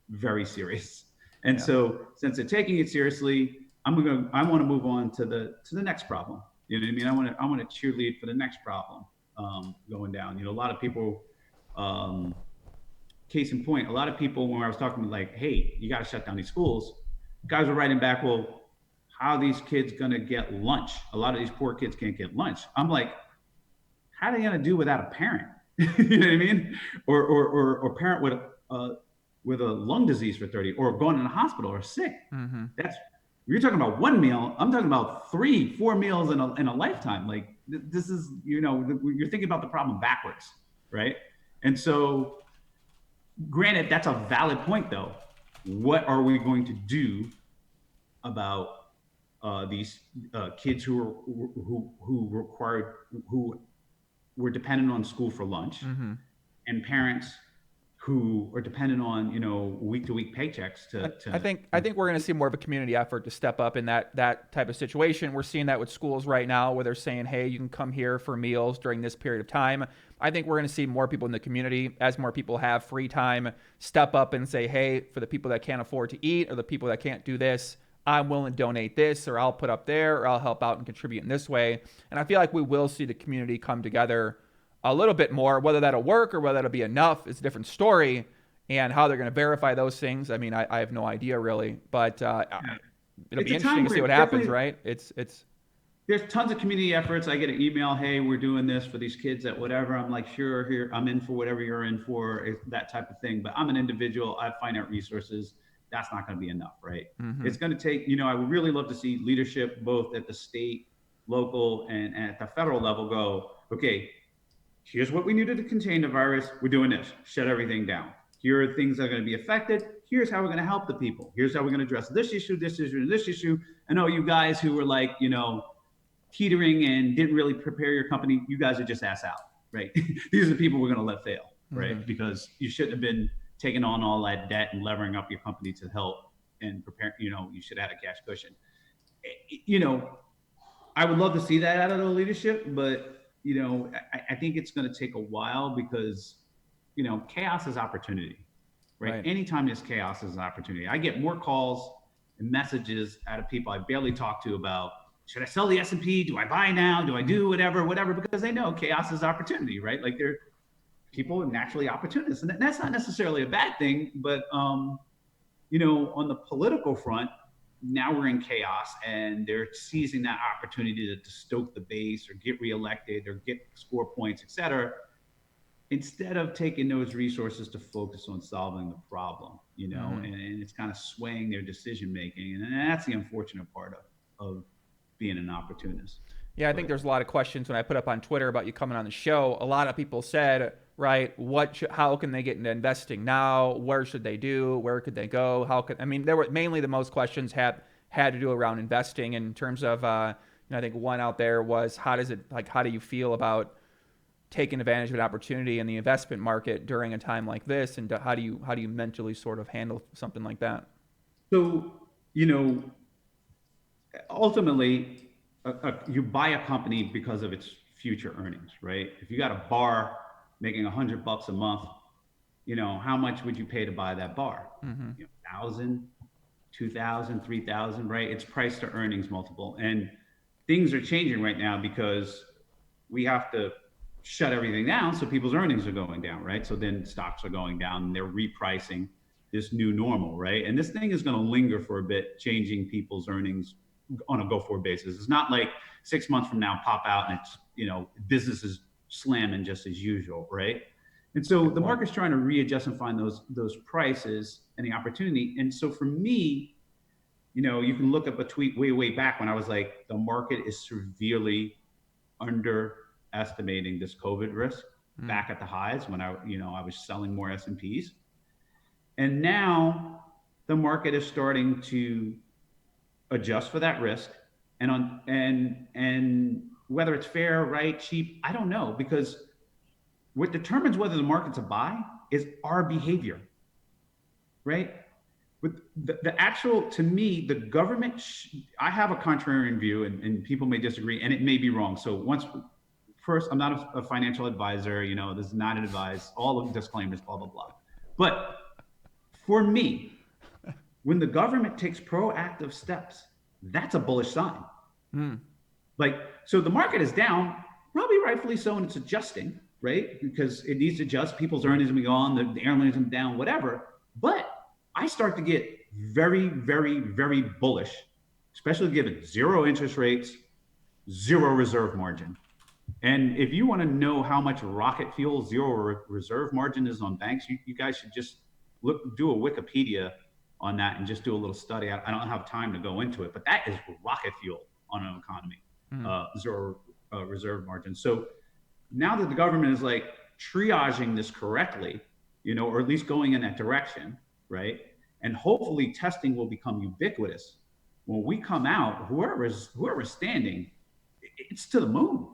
very serious. And so, since they're taking it seriously, I want to move on to the next problem. You know what I mean? I want to cheerlead for the next problem going down. A lot of people, case in point, a lot of people, when I was talking like, hey, you got to shut down these schools, guys were writing back, well, how are these kids going to get lunch? A lot of these poor kids can't get lunch. I'm like, how are they going to do without a parent? You know what I mean? Or parent with a lung disease for 30, or going in the hospital or sick. Mm-hmm. You're talking about one meal. I'm talking about 3-4 meals in a lifetime. Like, this is, you're thinking about the problem backwards, right? And so, granted, that's a valid point though. What are we going to do about these kids who were dependent on school for lunch, mm-hmm. and parents who are dependent on, week-to-week paychecks I think we're going to see more of a community effort to step up in that type of situation. We're seeing that with schools right now where they're saying, hey, you can come here for meals during this period of time. I think we're going to see more people in the community, as more people have free time, step up and say, hey, for the people that can't afford to eat or the people that can't do this, I'm willing to donate this, or I'll put up there, or I'll help out and contribute in this way. And I feel like we will see the community come together a little bit more. Whether that'll work or whether that'll be enough is a different story, and how they're going to verify those things, I mean, I have no idea really, but it'll be interesting to see what happens, right? There's tons of community efforts. I get an email, hey, we're doing this for these kids at whatever. I'm like, sure, here, I'm in for whatever you're in for, that type of thing. But I'm an individual, I have finite resources. That's not going to be enough, right? Mm-hmm. It's going to take, I would really love to see leadership both at the state, local, and at the federal level go, okay, here's what we need to contain the virus. We're doing this. Shut everything down. Here are things that are going to be affected. Here's how we're going to help the people. Here's how we're going to address this issue, and this issue. I know you guys who were like, teetering and didn't really prepare your company. You guys are just ass out, right? These are the people we're going to let fail, right? Mm-hmm. Because you shouldn't have been taking on all that debt and levering up your company to help and prepare. You should have had a cash cushion. I would love to see that out of the leadership, but I think it's going to take a while because, chaos is opportunity, right? Anytime there's chaos is an opportunity. I get more calls and messages out of people I barely talk to about should I sell the S&P? Do I buy now? Do I do whatever? Because they know chaos is opportunity, right? Like people are naturally opportunists, and that's not necessarily a bad thing. But on the political front, now we're in chaos, and they're seizing that opportunity to stoke the base or get reelected or get score points, et cetera, instead of taking those resources to focus on solving the problem, and it's kind of swaying their decision making, and that's the unfortunate part of being an opportunist. Yeah, I think there's a lot of questions when I put up on Twitter about you coming on the show. A lot of people said, right, how can they get into investing now? Where should they do? Where could they go? There were mainly the most questions had to do around investing in terms of, I think one out there was how do you feel about taking advantage of an opportunity in the investment market during a time like this, and how do you mentally sort of handle something like that? So, ultimately, you buy a company because of its future earnings, right? If you got a bar making $100 a month, how much would you pay to buy that bar? Mm-hmm. 1,000, 2,000, 3,000, right? It's price to earnings multiple, and things are changing right now because we have to shut everything down, so people's earnings are going down, right? So then stocks are going down, and they're repricing this new normal, right? And this thing is going to linger for a bit, changing people's earnings on a go-forward basis. It's not like 6 months from now pop out and it's business is slamming just as usual, right? And so the market's trying to readjust and find those prices and the opportunity. And so for me, you can look up a tweet way back when I was like, the market is severely underestimating this COVID risk back at the highs when I was selling more S&Ps. And now the market is starting to adjust for that risk, and whether it's fair, right, cheap, I don't know, because what determines whether the market's a buy is our behavior, right? But the actual, to me, the government, I have a contrarian view, and people may disagree, and it may be wrong. So first, I'm not a financial advisor, this is not an advice, all the disclaimers, blah, blah, blah. But for me, when the government takes proactive steps, that's a bullish sign. So the market is down, probably rightfully so, and it's adjusting, right? Because it needs to adjust. People's earnings will be gone, the airlines are down, whatever. But I start to get very, very, very bullish, especially given zero interest rates, zero reserve margin. And if you want to know how much rocket fuel zero reserve margin is on banks, you guys should just do a Wikipedia on that and just do a little study. I don't have time to go into it, but that is rocket fuel on an economy, zero reserve margin. So now that the government is like triaging this correctly, or at least going in that direction, right? And hopefully testing will become ubiquitous. When we come out, whoever's standing, it's to the moon,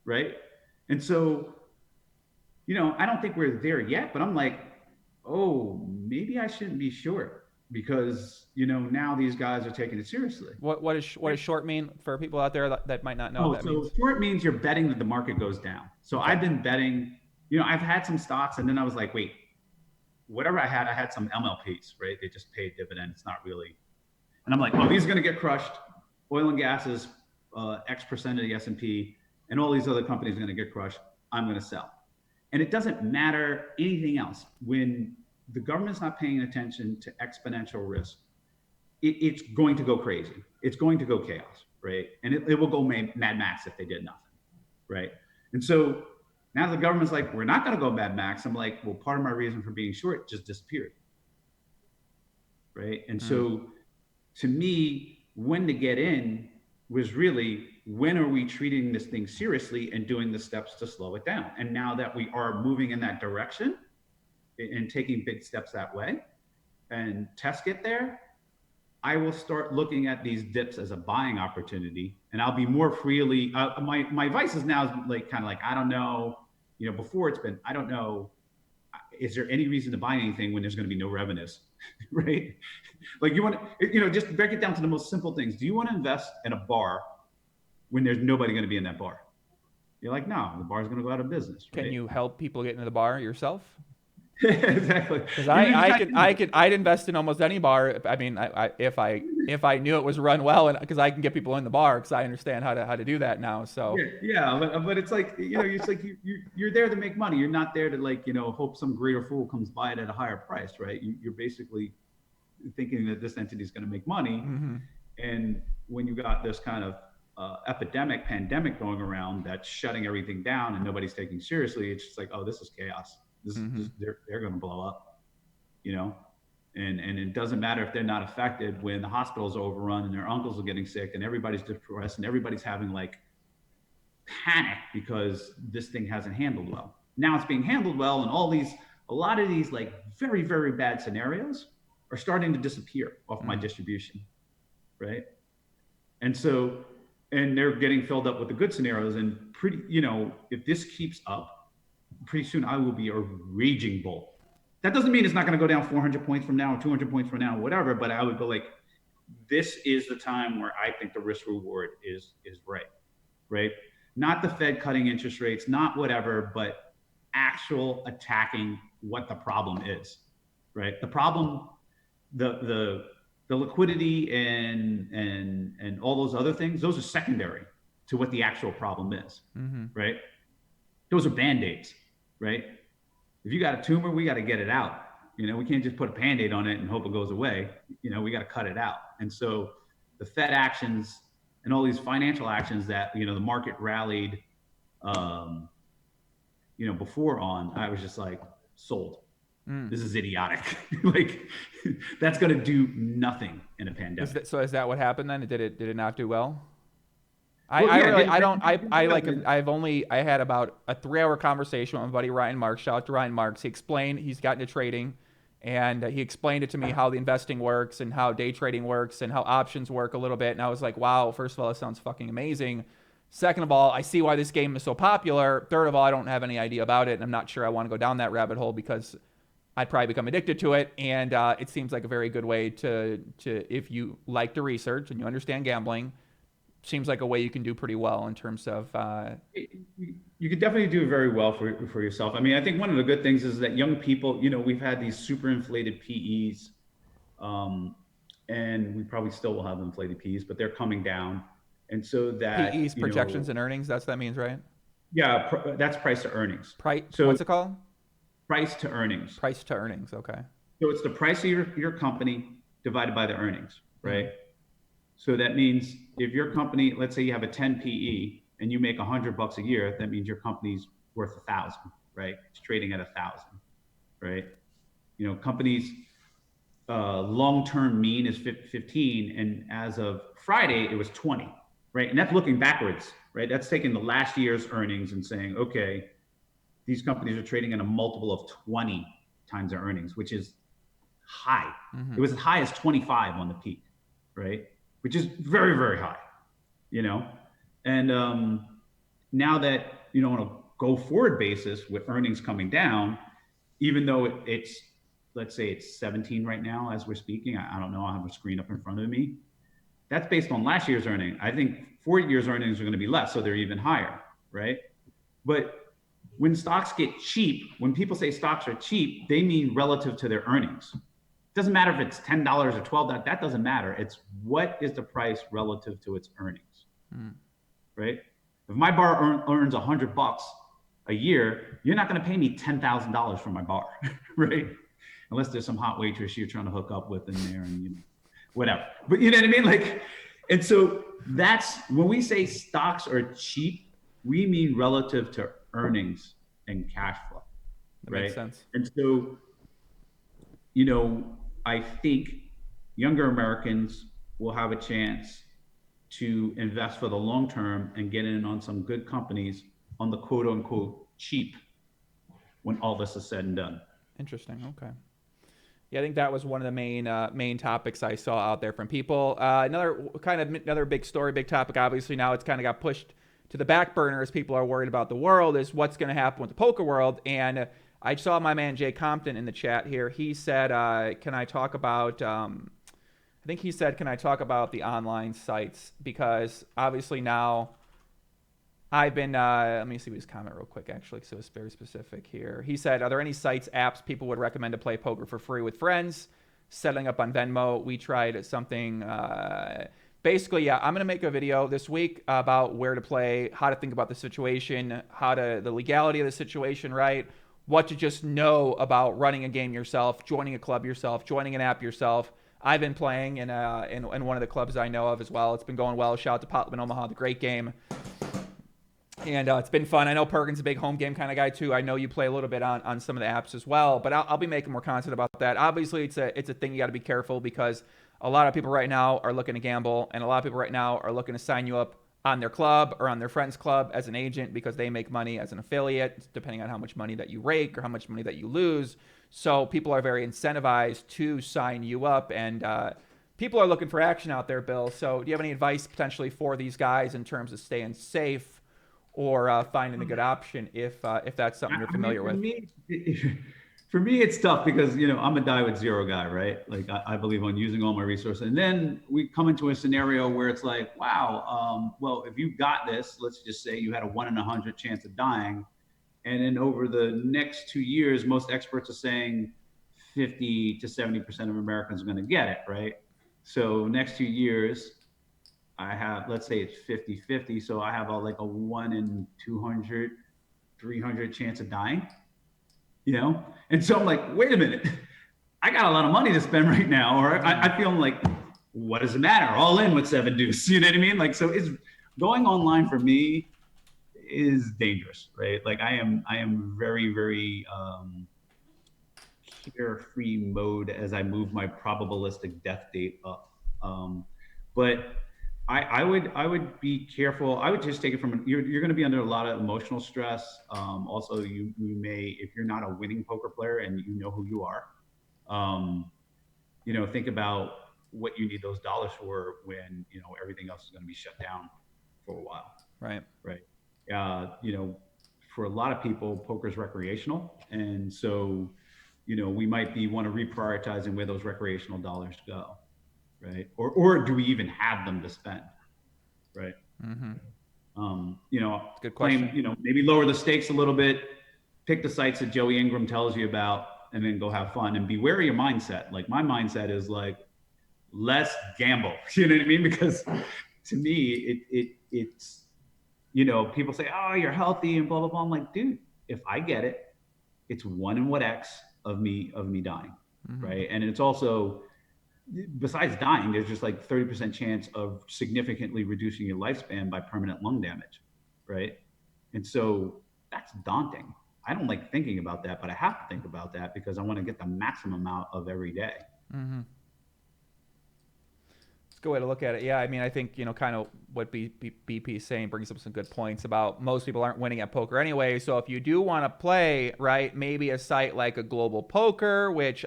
right? And so, I don't think we're there yet, but I'm like, oh, maybe I shouldn't be short, because now these guys are taking it seriously. What does short mean for people out there that might not know what that means? Short means you're betting that the market goes down. So I've been betting, I've had some stocks, and then I was like, wait, whatever I had some MLPs, right? They just pay a dividend. It's not really, and I'm like, oh, these are going to get crushed. Oil and gas is X% of the S&P, and all these other companies are going to get crushed. I'm going to sell. And it doesn't matter anything else. When the government's not paying attention to exponential risk, it's going to go crazy. It's going to go chaos, right? And it will go Mad Max if they did nothing, right? And so now the government's like, we're not going to go Mad Max. I'm like, well, part of my reason for being short just disappeared, right? And so to me, when to get in was really, when are we treating this thing seriously and doing the steps to slow it down? And now that we are moving in that direction and taking big steps that way, and tests get there, I will start looking at these dips as a buying opportunity, and I'll be more freely. My advice is now kind of like, I don't know, before it's been, I don't know, is there any reason to buy anything when there's going to be no revenues, right? Like, you want to, just break it down to the most simple things. Do you want to invest in a bar when there's nobody going to be in that bar? You're like, no, the bar's going to go out of business. Right? Can you help people get into the bar yourself? Exactly. Because You know, you I'd invest in almost any bar. I mean, if I knew it was run well, and because I can get people in the bar because I understand how to do that now. So yeah, yeah, but it's like, you know, it's like you're there to make money. You're not there to, like, you know, hope some greater fool comes by it at a higher price, right? You're basically thinking that this entity is going to make money. hmm And when you got this kind of epidemic, pandemic going around that's shutting everything down and nobody's taking seriously, it's just like, oh, this is chaos. hmm They're going to blow up, you know. And it doesn't matter if they're not affected when the hospital's overrun and their uncles are getting sick and everybody's depressed and everybody's having like panic because this thing hasn't handled well. Now it's being handled well, and a lot of these like very, very bad scenarios are starting to disappear off my distribution, right? And so, and they're getting filled up with the good scenarios. And pretty, you know, if this keeps up, pretty soon I will be a raging bull. That doesn't mean it's not going to go down 400 points from now or 200 points from now, or whatever. But I would go like, this is the time where I think the risk reward is right, right? Not the Fed cutting interest rates, not whatever, but actual attacking what the problem is, right? The problem, the liquidity and all those other things, those are secondary to what the actual problem is, right? Those are band-aids, right? If you got a tumor, we got to get it out. You know, we can't just put a Band-Aid on it and hope it goes away. You know, we got to cut it out. And so the Fed actions and all these financial actions that, you know, the market rallied, you know, before on, I was just like, sold. This is idiotic. Like, that's going to do nothing in a pandemic. so is that what happened then? Did it not do well? Well, I yeah, really, didn't- I don't, I like, didn't- I had about a 3 hour conversation with my buddy Ryan Marks. Shout out to Ryan Marks. He explained, he's got into trading, and he explained it to me how the investing works and how day trading works and how options work a little bit. And I was like, wow, first of all, that sounds fucking amazing. Second of all, I see why this game is so popular. Third of all, I don't have any idea about it, and I'm not sure I want to go down that rabbit hole because I'd probably become addicted to it. And it seems like a very good way to if you like to research and you understand gambling, seems like a way you can do pretty well in terms of You could definitely do very well for yourself. I mean, I think one of the good things is that young people, you know, we've had these super inflated PEs, and we probably still will have inflated PEs, but they're coming down. And so that PE's, projections and earnings. That's what that means, right? Yeah, that's price to earnings. So What's it called? Price to earnings. Price to earnings. Okay. So it's the price of your company divided by the earnings, right? So that means if your company, let's say you have a 10 PE and you make $100 a year, that means your company's worth 1,000, right? It's trading at 1,000, right? You know, companies' long-term mean is 15, and as of Friday, it was 20, right? And that's looking backwards, right? That's taking the last year's earnings and saying, okay, these companies are trading at a multiple of 20 times their earnings, which is high. It was as high as 25 on the peak, right? Which is very, very high, you know? And now that, you know, on a go forward basis with earnings coming down, even though it's, let's say it's 17 right now as we're speaking, I don't know, I have a screen up in front of me. That's based on last year's earnings. I think 4 years earnings are going to be less, so they're even higher, right? But when stocks get cheap, when people say stocks are cheap, they mean relative to their earnings. It doesn't matter if it's $10 or $12, that doesn't matter. It's what is the price relative to its earnings, right? If my bar earns $100 a year, you're not going to pay me $10,000 for my bar, right? Unless there's some hot waitress you're trying to hook up with in there and, you know, whatever. But you know what I mean? Like, and so that's when we say stocks are cheap, we mean relative to earnings and cash flow, right? Makes sense. And so, you know, I think younger Americans will have a chance to invest for the long term and get in on some good companies on the quote unquote cheap when all this is said and done. Interesting. Okay. Yeah, I think that was one of the main topics I saw out there from people. Another big story, big topic. Obviously now it's kind of got pushed to the back burner as people are worried about the world, is what's going to happen with the poker world. And I saw my man Jay Compton in the chat here. He said, can I talk about, I think he said, can I talk about the online sites? Because obviously now I've been, let me see his comment real quick, actually, because it was very specific here. He said, are there any sites, apps people would recommend to play poker for free with friends? Setting up on Venmo. We tried something. Basically, yeah, I'm going to make a video this week about where to play, how to think about the situation, the legality of the situation, right? What to just know about running a game yourself, joining a club yourself, joining an app yourself. I've been playing in one of the clubs I know of as well. It's been going well. Shout out to Potman Omaha, the great game. And it's been fun. I know Perkins is a big home game kind of guy too. I know you play a little bit on some of the apps as well, but I'll be making more content about that. Obviously, it's a thing you got to be careful because a lot of people right now are looking to gamble, and a lot of people right now are looking to sign you up on their club or on their friend's club as an agent because they make money as an affiliate, depending on how much money that you rake or how much money that you lose. So people are very incentivized to sign you up, and people are looking for action out there, Bill. So do you have any advice potentially for these guys in terms of staying safe or finding a good option if that's something you're familiar with? For me, it's tough because, I'm a die with zero guy, right? Like I believe on using all my resources. And then we come into a scenario where it's like, wow, well, if you got this, let's just say you had a 1 in 100 chance of dying. And then over the next 2 years, most experts are saying 50 to 70% of Americans are going to get it, right? So next 2 years, I have, let's say it's 50-50. So I have like a 1 in 200, 300 chance of dying, And so I'm like, wait a minute, I got a lot of money to spend right now. Or I feel like, what does it matter? All in with 7 deuce, you know what I mean? Like, so it's going online for me is dangerous, right? Like I am very, very carefree mode as I move my probabilistic death date up. But I would be careful. I would just take it from you're going to be under a lot of emotional stress. Also, you may, if you're not a winning poker player and you know who you are, think about what you need those dollars for when everything else is going to be shut down for a while. Right. For a lot of people, poker is recreational, and so we might want to reprioritizing where those recreational dollars go. Right. Or do we even have them to spend? Right. Mm-hmm. Good question. Maybe lower the stakes a little bit, pick the sites that Joey Ingram tells you about, and then go have fun and beware of your mindset. Like my mindset is like, let's gamble. You know what I mean? Because to me, it's, people say, oh, you're healthy and blah, blah, blah. I'm like, dude, if I get it, it's 1 in what X of me dying. Mm-hmm. Right. And it's also, besides dying, there's just like 30% chance of significantly reducing your lifespan by permanent lung damage, right? And so that's daunting. I don't like thinking about that, but I have to think about that because I want to get the maximum out of every day. Mm-hmm. It's a good way to look at it. Yeah, I mean, I think, kind of what BP is saying brings up some good points about most people aren't winning at poker anyway. So if you do want to play, right, maybe a site like a Global Poker, which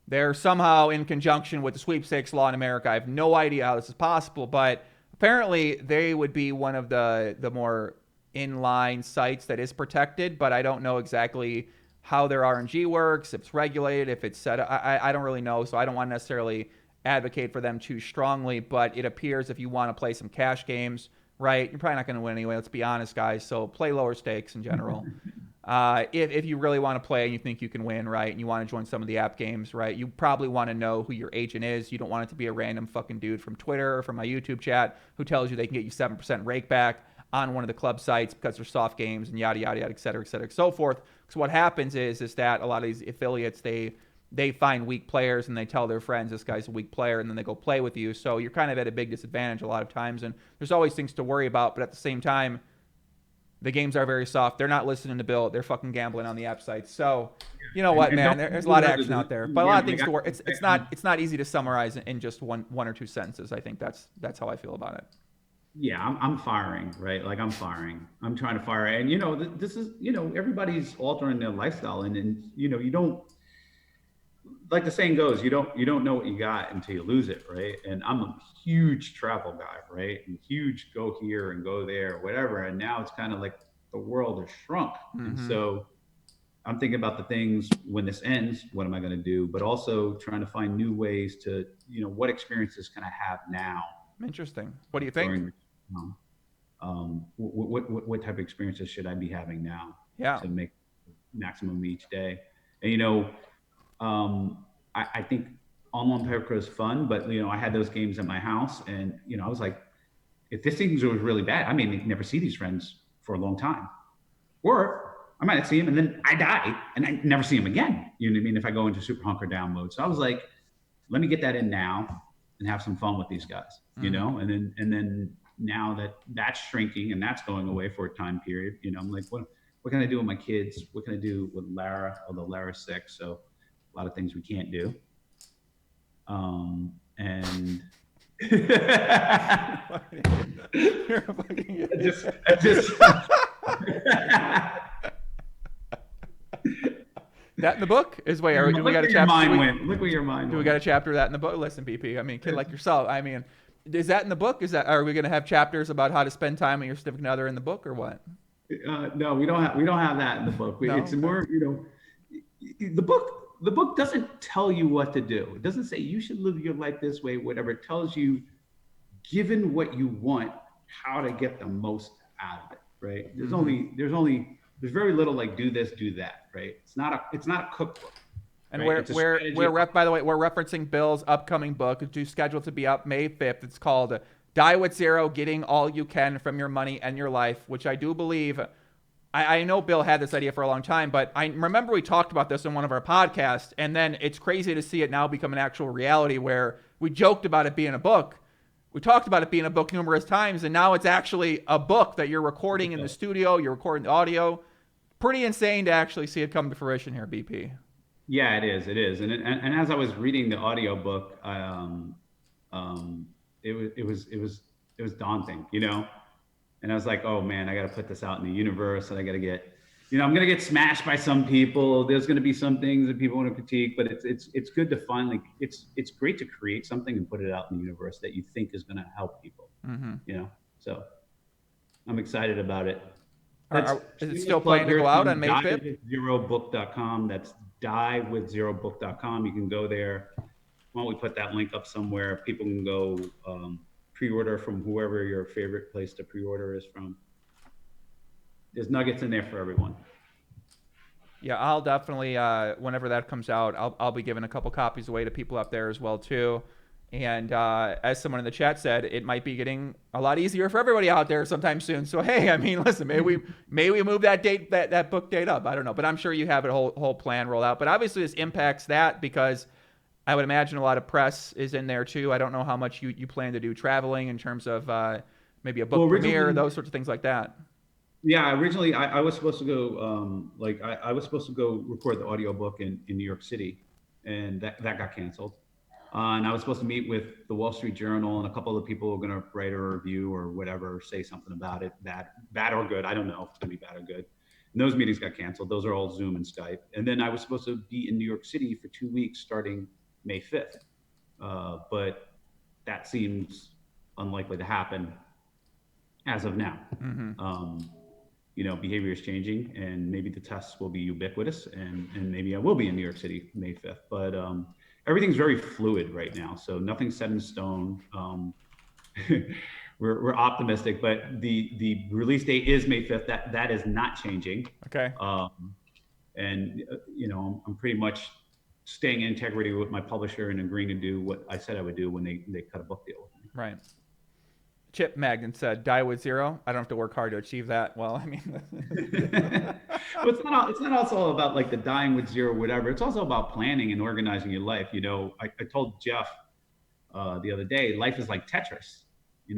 they're somehow in conjunction with the sweepstakes law in America. I have no idea how this is possible, but apparently they would be one of the more inline sites that is protected, but I don't know exactly how their RNG works, if it's regulated, if it's set up. I don't really know, so I don't want to necessarily advocate for them too strongly, but it appears if you want to play some cash games, right, you're probably not going to win anyway, let's be honest, guys, so play lower stakes in general. If you really want to play and you think you can win, right, and you want to join some of the app games, right, you probably want to know who your agent is. You don't want it to be a random fucking dude from Twitter or from my YouTube chat who tells you they can get you 7% rake back on one of the club sites because they're soft games and yada, yada, yada, et cetera, so forth. Because what happens is that a lot of these affiliates, they find weak players and they tell their friends this guy's a weak player and then they go play with you. So you're kind of at a big disadvantage a lot of times. And there's always things to worry about, but at the same time, the games are very soft. They're not listening to Bill. They're fucking gambling on the app sites. So, you know what, man? There's a lot of action out there, but a lot of things to work. It's not easy to summarize in just one or two sentences. I think that's how I feel about it. Yeah, I'm firing, right? Like I'm firing. I'm trying to fire, and this is everybody's altering their lifestyle, and you don't, like the saying goes, you don't know what you got until you lose it, right? And I'm a huge travel guy, right? And huge go here and go there, whatever. And now it's kind of like the world has shrunk. Mm-hmm. And so I'm thinking about the things when this ends, what am I going to do? But also trying to find new ways to, what experiences can I have now? Interesting. What do you think? what type of experiences should I be having now Yeah. to make maximum each day? And I think online poker is fun, but I had those games at my house, and I was like, if this thing was really bad, I may never see these friends for a long time, or I might not see him and then I die and I never see him again. You know what I mean? If I go into super hunker down mode. So I was like, let me get that in now and have some fun with these guys, and then now that that's shrinking and that's going away for a time period, I'm like, what can I do with my kids? What can I do with Lara? Although Lara's sick, so a lot of things we can't do. And You're a fucking I just that in the book is way. Look We got a where your chapter. mind went. Look where your mind Do we went. got a chapter of that in the book? Listen, BP. I mean, kid like yourself. I mean, is that in the book? Are we going to have chapters about how to spend time with your significant other in the book, or what? No, we don't have that in the book. No? It's more, the book doesn't tell you what to do. It doesn't say you should live your life this way, whatever. It tells you, given what you want, how to get the most out of it, right? There's very little like do this, do that, right? It's not a cookbook. And right? by the way, we're referencing Bill's upcoming book. It's scheduled to be up May 5th. It's called Die with Zero, Getting All You Can from Your Money and Your Life, which I do believe, I know Bill had this idea for a long time, but I remember we talked about this in one of our podcasts, and then it's crazy to see it now become an actual reality where we joked about it being a book. We talked about it being a book numerous times, and now it's actually a book that you're recording in the studio, you're recording the audio. Pretty insane to actually see it come to fruition here, BP. Yeah, it is. And as I was reading the audio book, it was daunting, and I was like, oh man, I got to put this out in the universe, and I got to get, I'm going to get smashed by some people. There's going to be some things that people want to critique, but it's good to finally, it's great to create something and put it out in the universe that you think is going to help people, so I'm excited about it. Is it still planning to go out on May 5th? diewithzerobook.com. That's diewithzerobook.com. You can go there. Why don't we put that link up somewhere? People can go pre-order from whoever your favorite place to pre-order is from. There's nuggets in there for everyone. Yeah, I'll definitely, whenever that comes out, I'll be giving a couple copies away to people up there as well, too. And as someone in the chat said, it might be getting a lot easier for everybody out there sometime soon. So, hey, I mean, listen, maybe we move that date, that book date up. I don't know. But I'm sure you have a whole plan rolled out. But obviously this impacts that because I would imagine a lot of press is in there, too. I don't know how much you plan to do traveling in terms of maybe a book premiere, those sorts of things like that. Yeah, originally I was supposed to go, I was supposed to go record the audiobook in New York City, and that got canceled. And I was supposed to meet with the Wall Street Journal and a couple of people who are going to write a review or whatever, say something about it, bad or good. I don't know if it's going to be bad or good. And those meetings got canceled. Those are all Zoom and Skype. And then I was supposed to be in New York City for 2 weeks starting May 5th. But that seems unlikely to happen as of now. Behavior is changing, and maybe the tests will be ubiquitous, and maybe I will be in New York City May 5th. But everything's very fluid right now, so nothing's set in stone. We're optimistic, but the release date is May 5th. That is not changing. Okay. And I'm pretty much staying in integrity with my publisher and agreeing to do what I said I would do when they cut a book deal with me. Right. Chip Magnan said, "Die with zero. I don't have to work hard to achieve that." Well, I mean, well, it's not also about like the dying with zero, whatever. It's also about planning and organizing your life. I told Jeff the other day, life is like Tetris. You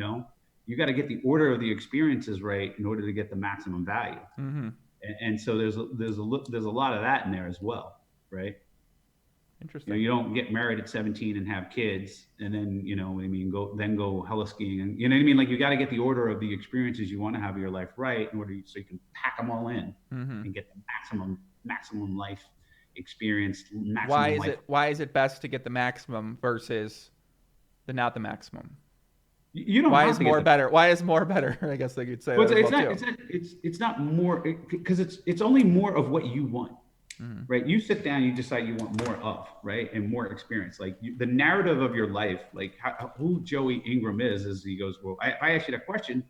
got to get the order of the experiences right in order to get the maximum value. And so there's a lot of that in there as well, right? Interesting. You don't get married at 17 and have kids, and then go hella skiing, and you know what I mean. Like you got to get the order of the experiences you want to have in your life right in order so you can pack them all in and get the maximum life experience. Why is it best to get the maximum versus not the maximum? You don't. Why is more better? Why is more better? I guess they could say. Well, it's not more because it's only more of what you want. Right, you sit down, you decide you want more of, right, and more experience. Like the narrative of your life, like who Joey Ingram is he goes, well, I asked you that question,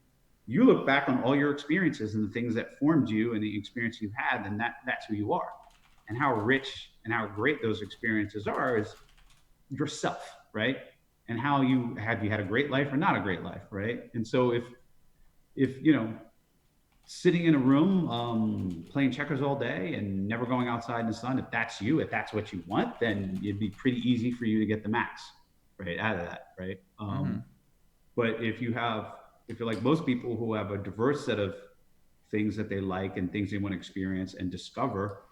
you look back on all your experiences and the things that formed you and the experience you've had, then that's who you are. And how rich and how great those experiences are is yourself, right? And how you had a great life or not a great life, right? And so if sitting in a room playing checkers all day and never going outside in the sun, if that's you, if that's what you want, then it'd be pretty easy for you to get the max right out of that, right? But if you're like most people who have a diverse set of things that they like and things they want to experience and discover,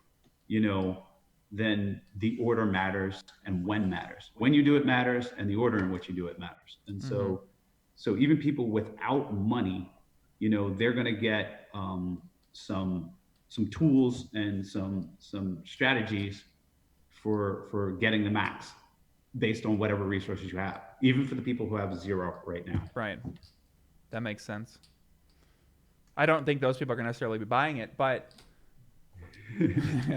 then the order matters and when matters. When you do it matters, and the order in which you do it matters. And so even people without money, they're going to get some tools and some strategies for getting the max based on whatever resources you have, even for the people who have zero right now. Right. That makes sense. I don't think those people are going to necessarily be buying it, but I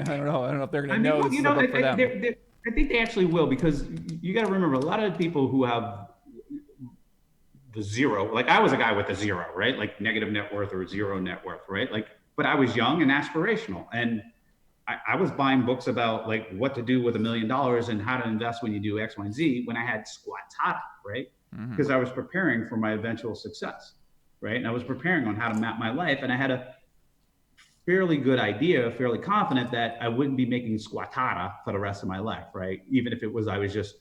don't know if they're going to know this is a book for them. I think they actually will, because you got to remember, a lot of people who have the zero, like I was a guy with a zero, right? Like negative net worth or zero net worth, right? Like, but I was young and aspirational, and I was buying books about like what to do with $1 million and how to invest when you do X, Y, and Z when I had squat-tada, right? Because I was preparing for my eventual success, right? And I was preparing on how to map my life, and I had a fairly good idea, fairly confident that I wouldn't be making squat-tada for the rest of my life, right? Even if I was just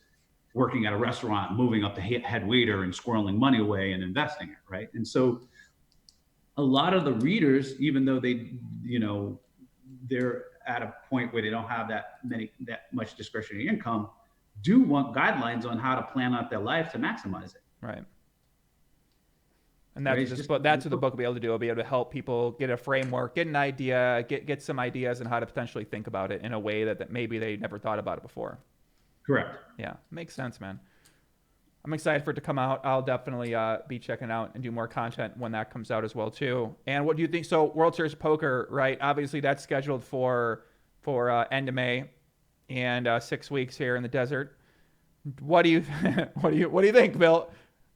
working at a restaurant, moving up to head waiter and squirreling money away and investing it, right? And so a lot of the readers, even though they're at a point where they don't have that much discretionary income, do want guidelines on how to plan out their life to maximize it. Right. And that's what the book will be able to do. It'll be able to help people get a framework, get an idea, get some ideas on how to potentially think about it in a way that maybe they never thought about it before. Correct. Yeah, makes sense, man. I'm excited for it to come out. I'll definitely be checking out and do more content when that comes out as well too. And what do you think? So World Series Poker, right? Obviously that's scheduled for end of May, and 6 weeks here in the desert. What do you think, Bill?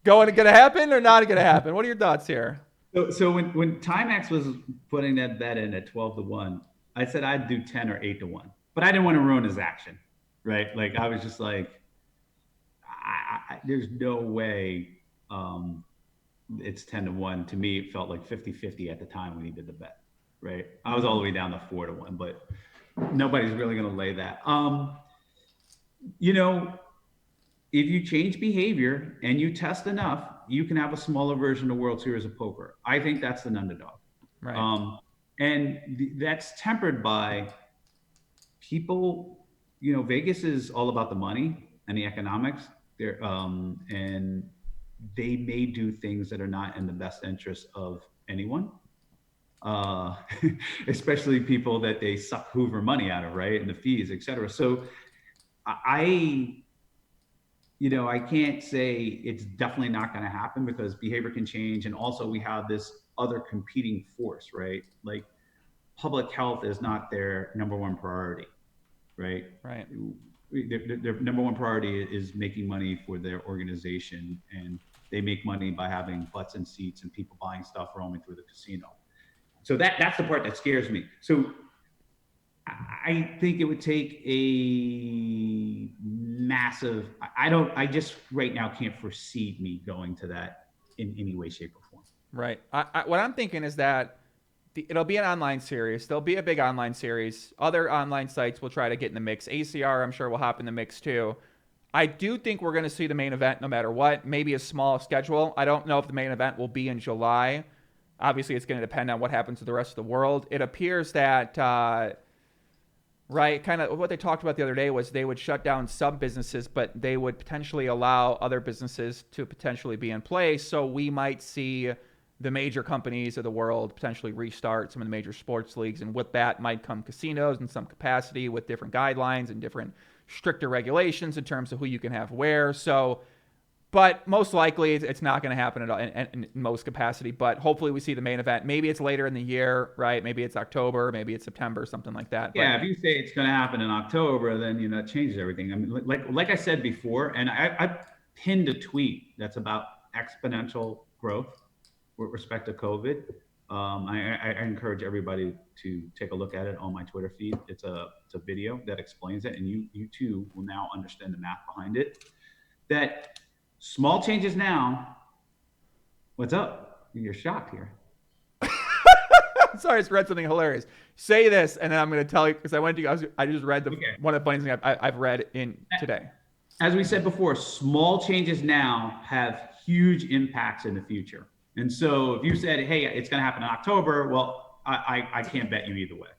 Going to happen or not going to happen? What are your thoughts here? So when Timex was putting that bet in at 12-1, I said I'd do 10 or 8-1, but I didn't want to ruin his action, right? Like I was just like, there's no way it's 10-1. To me, it felt like 50-50 at the time when he did the bet, right? I was all the way down to 4-1, but nobody's really going to lay that. If you change behavior and you test enough, you can have a smaller version of World Series of Poker. I think that's an underdog. Right. And that's tempered by people, Vegas is all about the money and the economics. And they may do things that are not in the best interest of anyone, especially people that they suck Hoover money out of, right? And the fees, et cetera. So I can't say it's definitely not going to happen, because behavior can change. And also we have this other competing force, right? Like public health is not their number one priority, right? Right. Their number one priority is making money for their organization, and they make money by having butts and seats and people buying stuff roaming through the casino. So that's the part that scares me. So I think it would take a massive, I just right now can't foresee me going to that in any way, shape, or form. Right. What I'm thinking is that it'll be an online series. There'll be a big online series. Other online sites will try to get in the mix. ACR, I'm sure, will hop in the mix too. I do think we're going to see the main event no matter what. Maybe a small schedule. I don't know if the main event will be in July. Obviously, it's going to depend on what happens to the rest of the world. It appears that, right, kind of what they talked about the other day was they would shut down some businesses, but they would potentially allow other businesses to potentially be in place. So we might see the major companies of the world potentially restart some of the major sports leagues. And with that might come casinos in some capacity with different guidelines and different stricter regulations in terms of who you can have where. So, but most likely it's not going to happen at all in most capacity. But hopefully we see the main event. Maybe it's later in the year, right? Maybe it's October, maybe it's September, something like that. Yeah, if you say it's going to happen in October, then it changes everything. I mean, like I said before, and I pinned a tweet that's about exponential growth. with respect to COVID. I encourage everybody to take a look at it on my Twitter feed. It's a video that explains it, and you too will now understand the math behind it. That small changes now. What's up? You're shocked here. Sorry, I just read something hilarious. Say this, and then I'm going to tell you because I just read one of the funniest things I've read in today. As we said before, small changes now have huge impacts in the future. And so if you said, hey, it's going to happen in October, well, I can't bet you either way.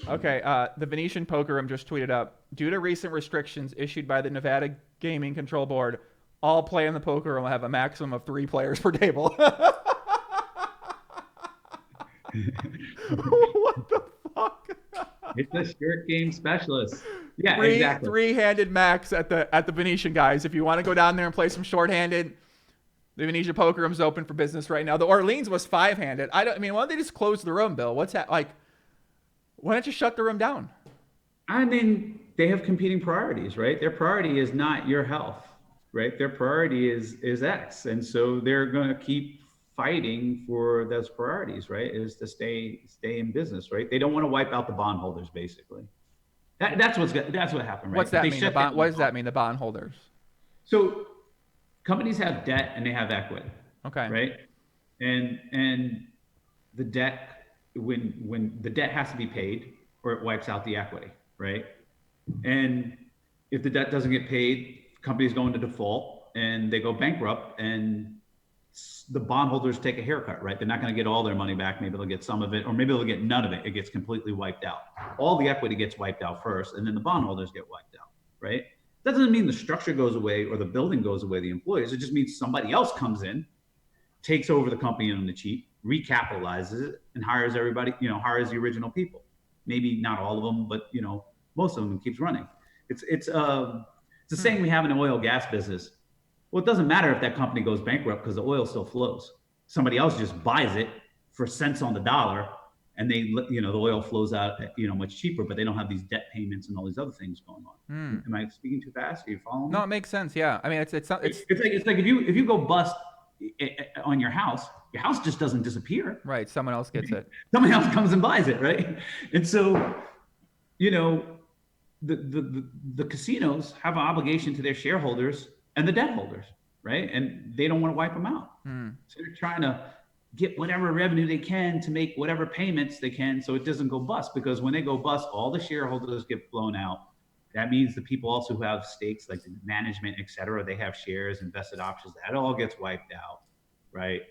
Okay, the Venetian Poker Room just tweeted up, due to recent restrictions issued by the Nevada Gaming Control Board, all play in the poker room will have a maximum of 3 players per table. What the fuck? It's a short game specialist. Yeah, exactly. 3-handed max at the Venetian, guys. If you want to go down there and play some short-handed, the Venetian Poker Room's open for business right now. The Orleans was 5-handed. I mean, why don't they just close the room, Bill? What's that like? Why don't you shut the room down? I mean, they have competing priorities, right? Their priority is not your health, right? Their priority is X, and so they're going to keep fighting for those priorities, right? Is to stay in business, right? They don't want to wipe out the bondholders, basically. That's what happened, right? What's that mean? What does that mean? The bondholders? So companies have debt and they have equity. Okay. Right. And the debt, when the debt has to be paid, or it wipes out the equity, right? And if the debt doesn't get paid, companies go into default and they go bankrupt, and the bondholders take a haircut, right? They're not going to get all their money back. Maybe they'll get some of it, or maybe they'll get none of it. It gets completely wiped out. All the equity gets wiped out first, and then the bondholders get wiped out, right? That doesn't mean the structure goes away or the building goes away, the employees. It just means somebody else comes in, takes over the company on the cheap, recapitalizes it, and hires everybody, hires the original people. Maybe not all of them, but most of them, and keeps running. It's the saying we have in the oil gas business. Well, it doesn't matter if that company goes bankrupt because the oil still flows. Somebody else just buys it for cents on the dollar, and the oil flows out, much cheaper, but they don't have these debt payments and all these other things going on. Am I speaking too fast? Are you following me? No, it makes sense. Yeah, I mean, it's like if you go bust on your house just doesn't disappear. Right. Someone else gets it. Somebody else comes and buys it, right? And so, the casinos have an obligation to their shareholders and the debt holders, right? And they don't want to wipe them out. So they're trying to get whatever revenue they can to make whatever payments they can so it doesn't go bust. Because when they go bust, all the shareholders get blown out. That means the people also who have stakes, like the management, et cetera, they have shares, invested options, that all gets wiped out, right?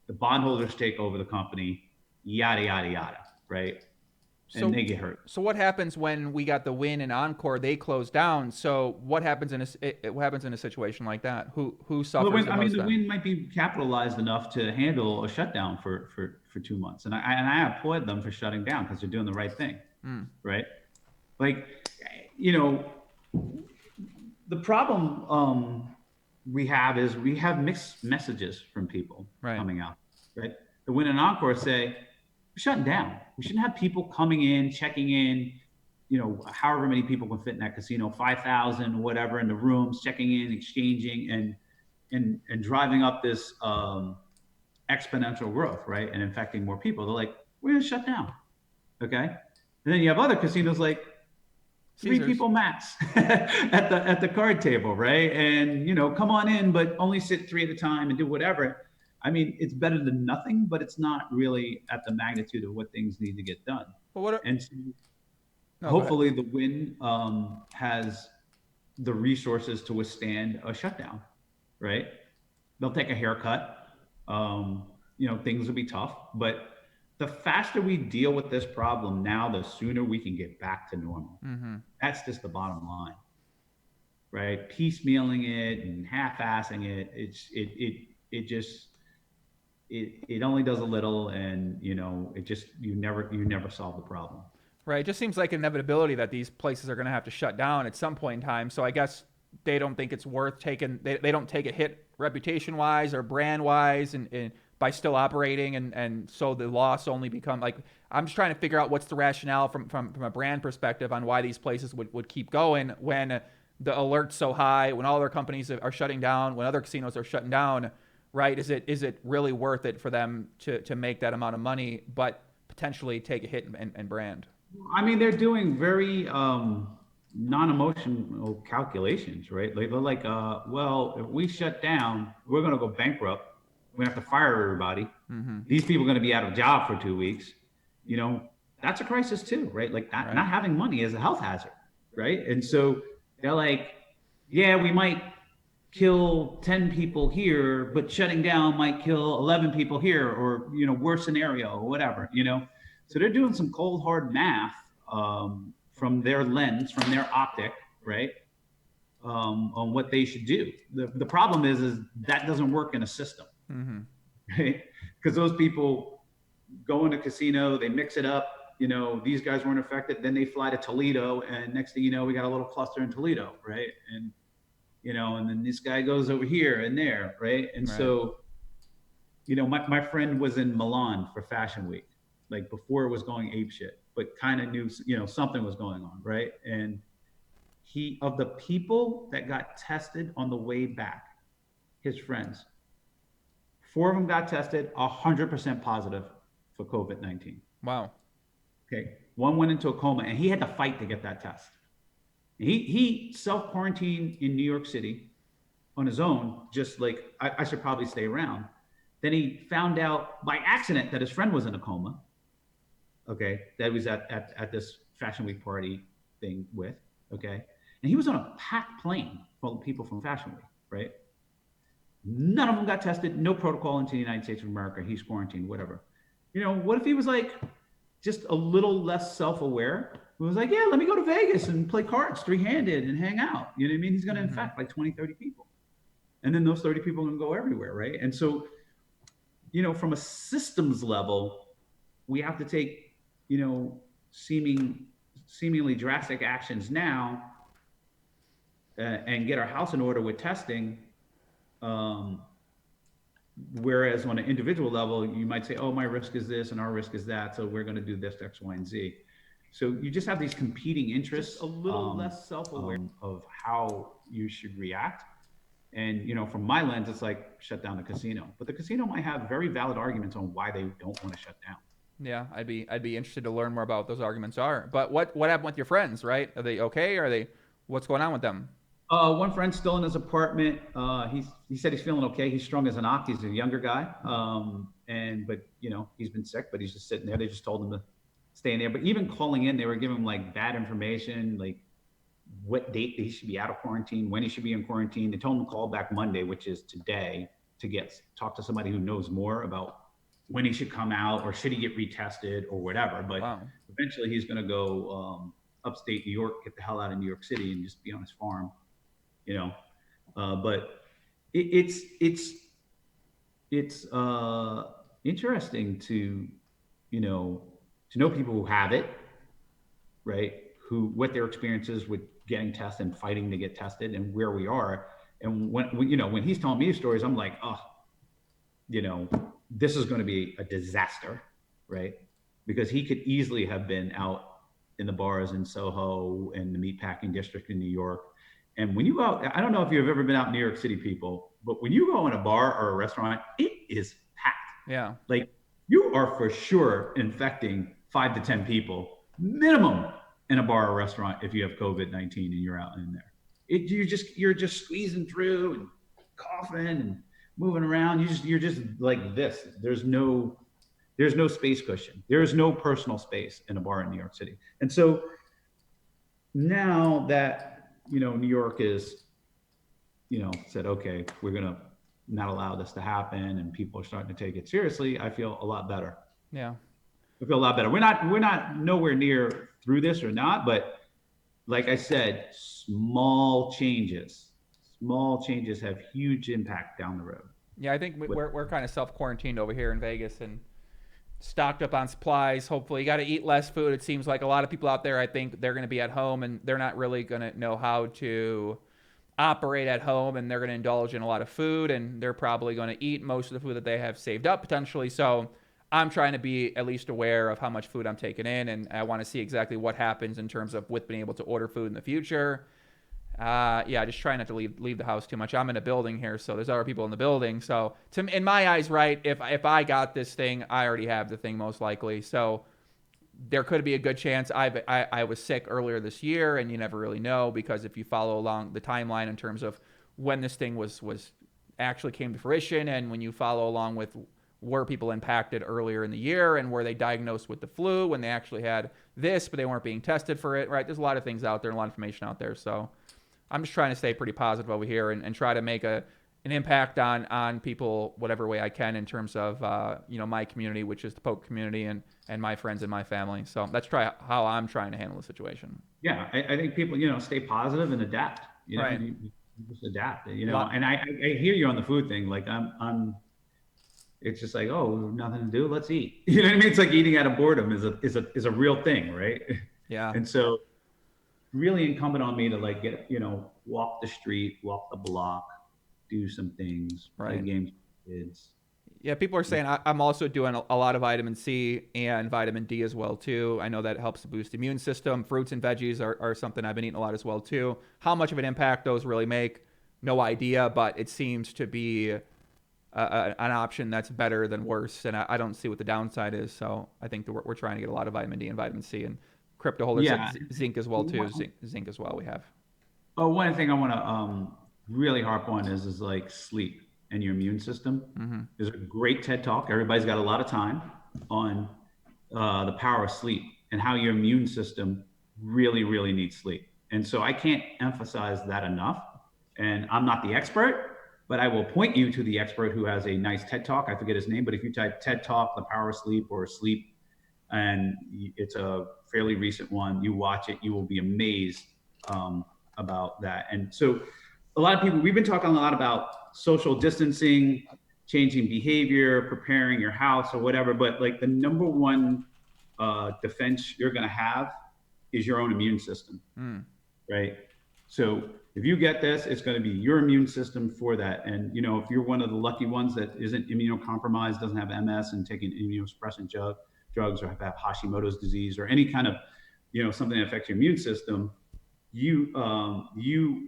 The bondholders take over the company, yada, yada, yada, right? And they get hurt. So what happens when we got the Wynn and Encore? They close down. So what happens in a situation like that? Who suffers the most? The Wynn might be capitalized enough to handle a shutdown for 2 months, and I applaud them for shutting down because they're doing the right thing, right? Like, the problem we have is we have mixed messages from people coming out, right? The Wynn and Encore say, we're shutting down. We shouldn't have people coming in, checking in, however many people can fit in that casino, 5,000, whatever, in the rooms, checking in, exchanging, and driving up this exponential growth, right? And infecting more people. They're like, we're going to shut down. Okay. And then you have other casinos like Caesars. 3 people max at the card table, right? And, come on in, but only sit 3 at a time and do whatever. I mean, it's better than nothing, but it's not really at the magnitude of what things need to get done. And so hopefully the Wynn has the resources to withstand a shutdown, right? They'll take a haircut. Things will be tough, but the faster we deal with this problem now, the sooner we can get back to normal. That's just the bottom line, right? Piecemealing it and half-assing it, it only does a little, and you never solve the problem. Right. It just seems like inevitability that these places are going to have to shut down at some point in time. So I guess they don't think it's worth taking. They don't take a hit reputation wise or brand wise, and by still operating, and so the loss only become like. I'm just trying to figure out what's the rationale from a brand perspective on why these places would keep going when the alert's so high, when all their companies are shutting down, when other casinos are shutting down. right? Is it really worth it for them to make that amount of money, but potentially take a hit and brand? I mean, they're doing very non-emotional calculations, right? Like they're like, well, if we shut down, we're going to go bankrupt. We're going to have to fire everybody. Mm-hmm. These people are going to be out of job for 2 weeks. You know, that's a crisis too, right? Like not, Right. not having money is a health hazard, right? And so they're like, yeah, we might kill 10 people here, but shutting down might kill 11 people here, or, worst scenario or whatever. So they're doing some cold hard math from their lens, from their optic, right? On what they should do. The problem is that doesn't work in a system, Mm-hmm. right? Because those people go in a casino, they mix it up. These guys weren't affected. Then they fly to Toledo, and next thing you know, we got a little cluster in Toledo, right? And then this guy goes over here and there, right? And Right. so, my friend was in Milan for Fashion Week, like before it was going ape shit, but kind of knew, something was going on, right? And of the people that got tested on the way back, his friends, 4 of them got tested 100% positive for COVID-19. Wow. Okay. One went into a coma, and he had to fight to get that test. He self-quarantined in New York City on his own, just like, I should probably stay around. Then he found out by accident that his friend was in a coma. Okay. That was at this Fashion Week party thing with. Okay. And he was on a packed plane full of people from Fashion Week, right? None of them got tested, no protocol into the United States of America. He's quarantined, whatever. What if he was like just a little less self-aware? He was like, yeah, let me go to Vegas and play cards 3-handed and hang out. You know what I mean? He's going to infect like 20, 30 people. And then those 30 people are going to go everywhere, right? And so, from a systems level, we have to take, seemingly drastic actions now and get our house in order with testing. Whereas on an individual level, you might say, oh, my risk is this and our risk is that, so we're going to do this, X, Y, and Z. So you just have these competing interests, just a little less self-aware of how you should react. And, from my lens, it's like shut down the casino. But the casino might have very valid arguments on why they don't want to shut down. Yeah, I'd be interested to learn more about what those arguments are. But what happened with your friends, right? Are they okay? What's going on with them? One friend's still in his apartment. He said he's feeling okay. He's strong as an ox. He's a younger guy. But he's been sick, but he's just sitting there. They just told him to stay in there. But even calling in, they were giving him like bad information, like what date he should be out of quarantine, when he should be in quarantine. They told him to call back Monday, which is today, to talk to somebody who knows more about when he should come out, or should he get retested or whatever. But Wow. Eventually he's going to go upstate New York, get the hell out of New York City and just be on his farm. But it's interesting to know people who have it, right? What their experiences with getting tested and fighting to get tested, and where we are. And when he's telling me stories, I'm like, oh, this is going to be a disaster, right? Because he could easily have been out in the bars in Soho and the meatpacking district in New York. And when you go out, I don't know if you've ever been out in New York City, people, but when you go in a bar or a restaurant, it is packed. Yeah. Like, you are for sure infecting 5 to 10 people minimum in a bar or restaurant if you have COVID-19 and you're out in there. You're just squeezing through and coughing and moving around. You're just like this. There's no space cushion. There's no personal space in a bar in New York City. And so now that New York is, said, okay, we're going to not allow this to happen, and people are starting to take it seriously, I feel a lot better. Yeah. I feel a lot better. We're not nowhere near through this or not, but like I said, small changes have huge impact down the road. Yeah, I think we're kind of self-quarantined over here in Vegas and stocked up on supplies. Hopefully, you got to eat less food. It seems like a lot of people out there, I think they're going to be at home and they're not really going to know how to operate at home, and they're going to indulge in a lot of food, and they're probably going to eat most of the food that they have saved up potentially. So I'm trying to be at least aware of how much food I'm taking in, and I want to see exactly what happens in terms of with being able to order food in the future. Yeah, just try not to leave the house too much. I'm in a building here, so there's other people in the building. So in my eyes, right, if I got this thing, I already have the thing most likely. So there could be a good chance I was sick earlier this year, and you never really know, because if you follow along the timeline in terms of when this thing was actually came to fruition, and when you follow along with were people impacted earlier in the year, and were they diagnosed with the flu when they actually had this, but they weren't being tested for it, right? There's a lot of things out there, and a lot of information out there. So I'm just trying to stay pretty positive over here and try to make an impact on people whatever way I can in terms of my community, which is the poker community, and my friends and my family. So that's how I'm trying to handle the situation. Yeah, I think people stay positive and adapt. Right. You just adapt. And I hear you on the food thing. Like I'm. It's just like, oh, nothing to do, let's eat. You know what I mean? It's like eating out of boredom is a real thing, right? Yeah. And so really incumbent on me to like get, walk the street, walk the block, do some things, play games with kids. Yeah, people are saying I'm also doing a lot of vitamin C and vitamin D as well too. I know that helps to boost the immune system. Fruits and veggies are something I've been eating a lot as well too. How much of an impact those really make, no idea, but it seems to be an option that's better than worse, and I don't see what the downside is. So I think that we're trying to get a lot of vitamin D and vitamin C, and crypto holders zinc as well too. Zinc as well we have. Oh, one thing I want to really harp on is like sleep and your immune system. Mm-hmm. There's a great TED talk. Everybody's got a lot of time on the power of sleep and how your immune system really, really needs sleep. And so I can't emphasize that enough. And I'm not the expert, but I will point you to the expert who has a nice TED talk. I forget his name, but if you type TED talk, the power of sleep, or sleep, and it's a fairly recent one, you watch it, you will be amazed about that. And so a lot of people, we've been talking a lot about social distancing, changing behavior, preparing your house or whatever, but like the number one defense you're going to have is your own immune system, right? So if you get this, it's going to be your immune system for that. And, if you're one of the lucky ones that isn't immunocompromised, doesn't have MS and taking immunosuppressant drugs, or have Hashimoto's disease or any kind of, something that affects your immune system, you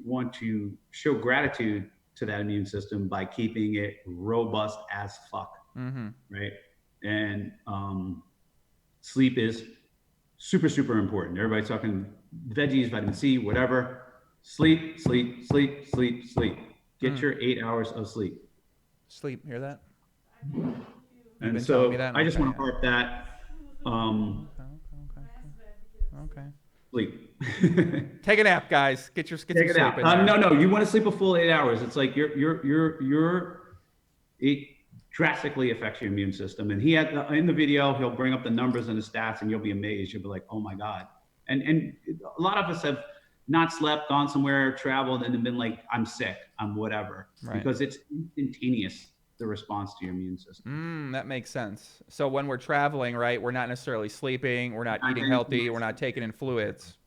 want to show gratitude to that immune system by keeping it robust as fuck, right? And sleep is super, super important. Everybody's talking veggies, vitamin C, whatever. Sleep, sleep, sleep, sleep, sleep. Get your 8 hours of sleep. Sleep, hear that? And so I just want to harp that. Okay. Sleep. Take a nap, guys. Get some sleep in there. No. You want to sleep a full 8 hours. It's like it drastically affects your immune system. And he had in the video, he'll bring up the numbers and the stats, and you'll be amazed. You'll be like, oh my God. And a lot of us have not slept, gone somewhere, traveled, and then been like, I'm sick, I'm whatever. Right. Because it's instantaneous, the response to your immune system. That makes sense. So when we're traveling, right, we're not necessarily sleeping, we're not eating healthy, we're not taking in fluids.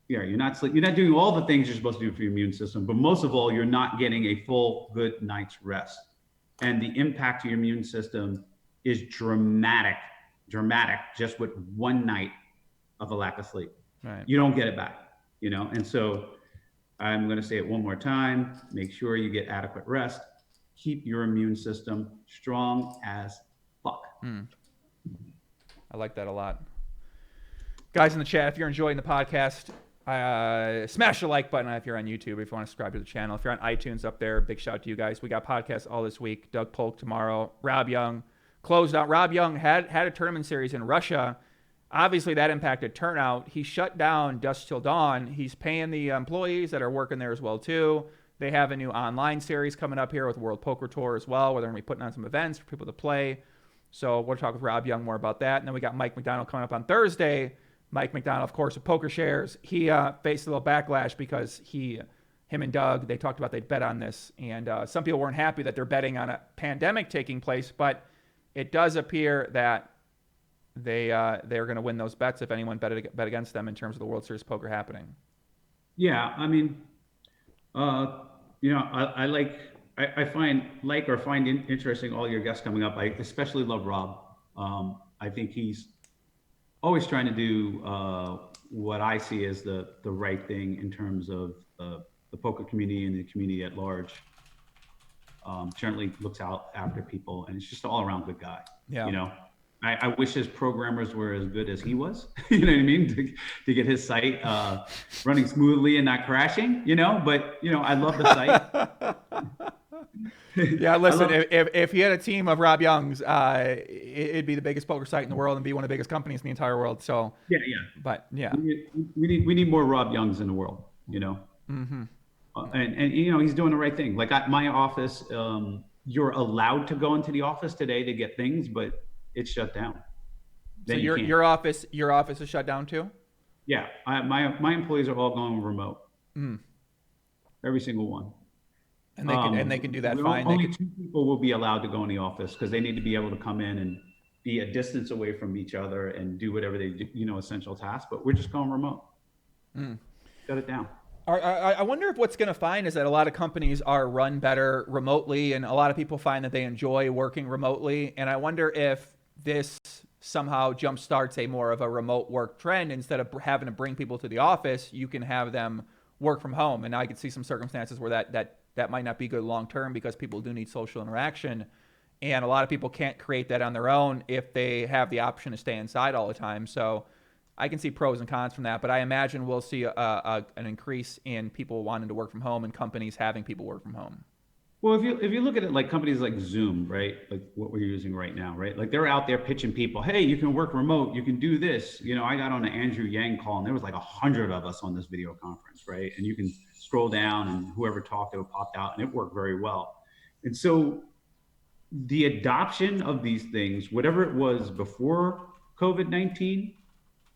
Yeah, you're not doing all the things you're supposed to do for your immune system, but most of all, you're not getting a full good night's rest. And the impact to your immune system is dramatic, just with one night of a lack of sleep. Right. You don't get it back. And so I'm going to say it one more time. Make sure you get adequate rest. Keep your immune system strong as fuck. I like that a lot. Guys in the chat, if you're enjoying the podcast, smash the like button if you're on YouTube, if you want to subscribe to the channel. If you're on iTunes up there, big shout out to you guys. We got podcasts all this week. Doug Polk tomorrow. Rob Young closed out. Rob Young had a tournament series in Russia. Obviously, that impacted turnout. He shut down Dusk Till Dawn. He's paying the employees that are working there as well, too. They have a new online series coming up here with World Poker Tour as well, where they're going to be putting on some events for people to play. So we'll talk with Rob Young more about that. And then we got Mike Mcdonald coming up on Thursday. Mike Mcdonald, of course, with Poker Shares. He faced a little backlash because him and Doug, they talked about they'd bet on this. And some people weren't happy that they're betting on a pandemic taking place, but it does appear that they're going to win those bets if anyone bet against them in terms of the World Series of Poker happening. Yeah, I mean, I find interesting all your guests coming up. I especially love Rob. I think he's always trying to do what I see as the right thing in terms of the poker community and the community at large. Certainly looks out after people, and it's just all around good guy. Yeah. You know, I wish his programmers were as good as he was. You know what I mean? To get his site running smoothly and not crashing. You know, but you know, I love the site. Yeah, listen, if he had a team of Rob Youngs, it'd be the biggest poker site in the world and be one of the biggest companies in the entire world. So yeah. But yeah, we need more Rob Youngs in the world. You know. Mm-hmm. And you know, he's doing the right thing. Like my office, you're allowed to go into the office today to get things, but it's shut down. So your office is shut down too? Yeah, my employees are all going remote. Every single one. And they can do that fine. Only 2 people will be allowed to go in the office because they need to be able to come in and be a distance away from each other and do whatever they do, you know, essential tasks. But we're just going remote. Shut it down. I wonder if what's going to find is that a lot of companies are run better remotely, and a lot of people find that they enjoy working remotely. And I wonder if this somehow jumpstarts a more of a remote work trend. Instead of having to bring people to the office, you can have them work from home. And I could see some circumstances where that might not be good long term because people do need social interaction. And a lot of people can't create that on their own if they have the option to stay inside all the time. So I can see pros and cons from that, but I imagine we'll see an increase in people wanting to work from home and companies having people work from home. Well, if you look at it like companies like Zoom, right? Like what we're using right now, right? Like they're out there pitching people, hey, you can work remote, you can do this. You know, I got on an Andrew Yang call and there was like 100 of us on this video conference, right? And you can scroll down and whoever talked, it popped out and it worked very well. And so the adoption of these things, whatever it was before COVID-19,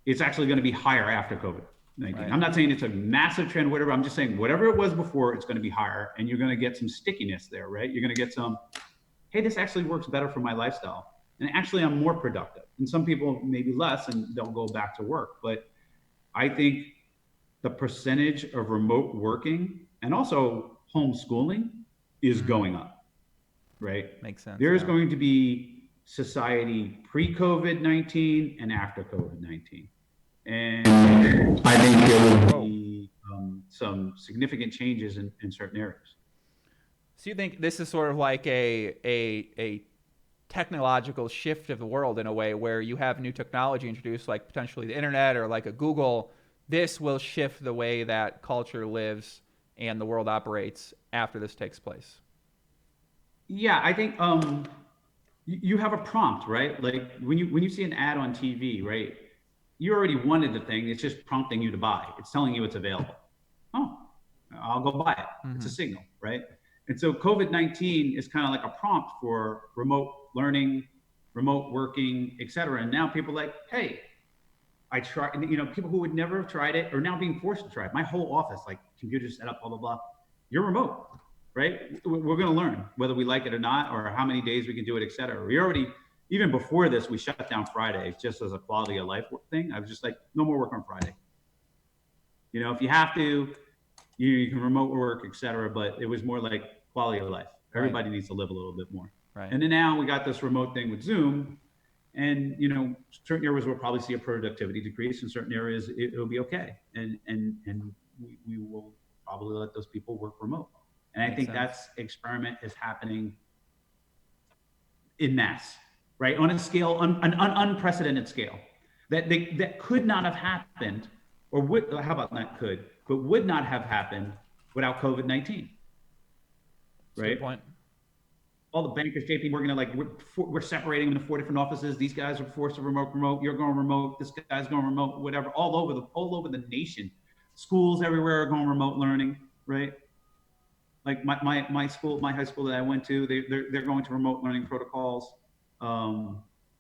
it's actually going to be higher after COVID-19. Right. I'm not saying it's a massive trend, whatever. I'm just saying whatever it was before, it's going to be higher, and you're going to get some stickiness there, right? You're going to get some, hey, this actually works better for my lifestyle, and actually I'm more productive. And some people maybe less, and they'll go back to work. But I think the percentage of remote working and also homeschooling is going up, right? Makes sense. There's going to be society pre-COVID-19 and after COVID-19. And I think there will be some significant changes in certain areas. So you think this is sort of like a technological shift of the world in a way where you have new technology introduced, like potentially the internet or like a Google. This will shift the way that culture lives and the world operates after this takes place. Yeah, I think you have a prompt, right? Like when you see an ad on TV, right? You already wanted the thing. It's just prompting you to buy. It's telling you it's available. Oh, I'll go buy it. It's a signal, right? And so COVID-19 is kind of like a prompt for remote learning, remote working, et cetera. And now people are like, hey, I tried, you know, people who would never have tried it are now being forced to try it. My whole office, like computers set up, blah, blah, blah. You're remote, right? We're going to learn whether we like it or not, or how many days we can do it, et cetera. We already, even before this, we shut down Friday just as a quality of life thing. I was just like, no more work on Friday. You know, if you have to, you can remote work, et cetera, but it was more like quality of life. Everybody needs to live a little bit more. Right. And then now we got this remote thing with Zoom, and, you know, certain areas will probably see a productivity decrease. In certain areas, it'll be okay. And we will probably let those people work remote. And I think that's experiment is happening in mass. Right, on a scale, an unprecedented scale, that could not have happened, or would, how about not could, but would not have happened without COVID-19. Right. Good point. All the bankers, JP Morgan, are like, we're separating them into 4 different offices. These guys are forced to remote. You're going remote. This guy's going remote. Whatever. All over the nation, schools everywhere are going remote learning. Right. Like my school, my high school that I went to, they're going to remote learning protocols. A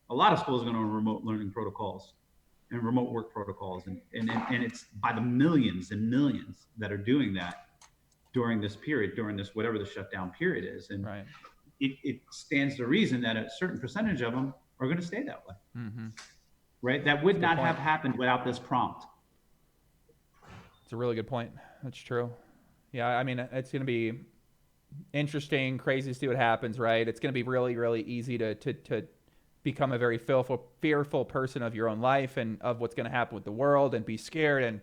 lot of schools are going to remote learning protocols and remote work protocols, and it's by the millions and millions that are doing that during this period, during this whatever the shutdown period is, and it stands to reason that a certain percentage of them are going to stay that way. Right? That would not have happened without this prompt. It's a really good point. That's true. Yeah, I mean, it's going to be interesting, crazy to see what happens, right? It's going to be really, really easy to become a very fearful person of your own life and of what's going to happen with the world and be scared. And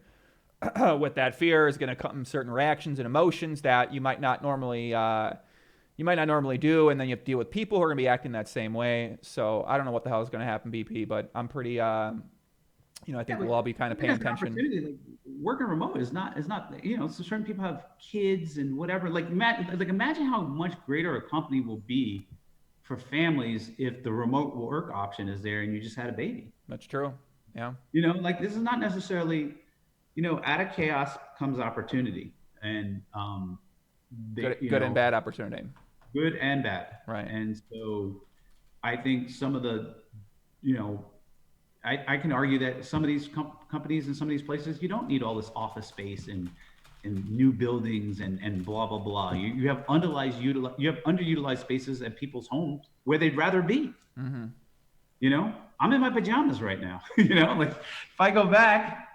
with that fear is going to come certain reactions and emotions that you might not normally do, and then you have to deal with people who are going to be acting that same way. So I don't know what the hell is going to happen, BP, but I'm pretty I think we'll all be kind of paying attention. Like, working remote is not, so certain people have kids and whatever. Like imagine how much greater a company will be for families if the remote work option is there and you just had a baby. That's true. Yeah. Like this is not necessarily, out of chaos comes opportunity, and good and bad opportunity. Good and bad. Right. And so I think some of the, I can argue that some of these companies and some of these places, you don't need all this office space and new buildings and blah, blah, blah. You have underutilized spaces at people's homes where they'd rather be. Mm-hmm. I'm in my pajamas right now. Like if I go back,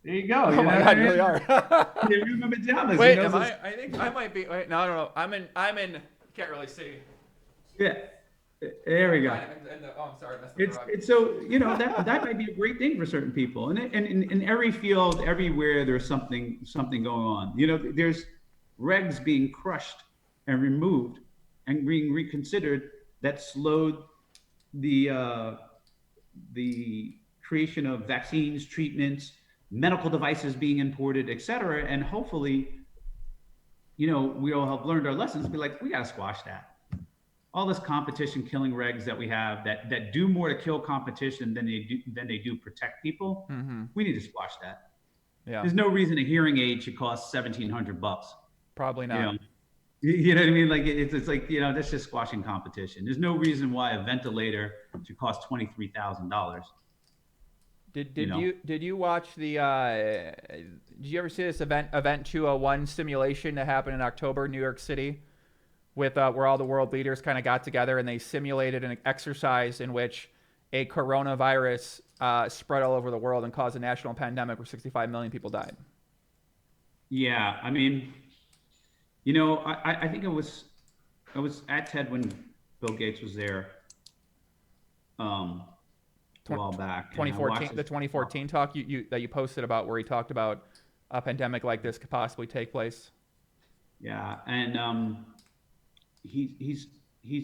there you go. Oh my God, you really are. You're in my pajamas. Wait, I think I might be. Wait, no, I don't know. I'm in. Can't really see. Yeah. There we go. I'm sorry. It's so that might be a great thing for certain people, and in every field, everywhere there's something going on. There's regs being crushed and removed and being reconsidered that slowed the creation of vaccines, treatments, medical devices being imported, etc. And hopefully, we all have learned our lessons. Be like, we gotta squash that. All this competition killing regs that we have that do more to kill competition than they do protect people. Mm-hmm. We need to squash that. Yeah. There's no reason a hearing aid should cost $1,700. Probably not. You know what I mean? Like it's like, that's just squashing competition. There's no reason why a ventilator should cost $23,000. Did you watch the did you ever see this event 201 simulation that happened in October in New York City? With where all the world leaders kind of got together and they simulated an exercise in which a coronavirus spread all over the world and caused a national pandemic where 65 million people died. Yeah, I mean, I think I was at TED when Bill Gates was there a while back. 2014, the 2014 talk that you posted about where he talked about a pandemic like this could possibly take place. Yeah, and he's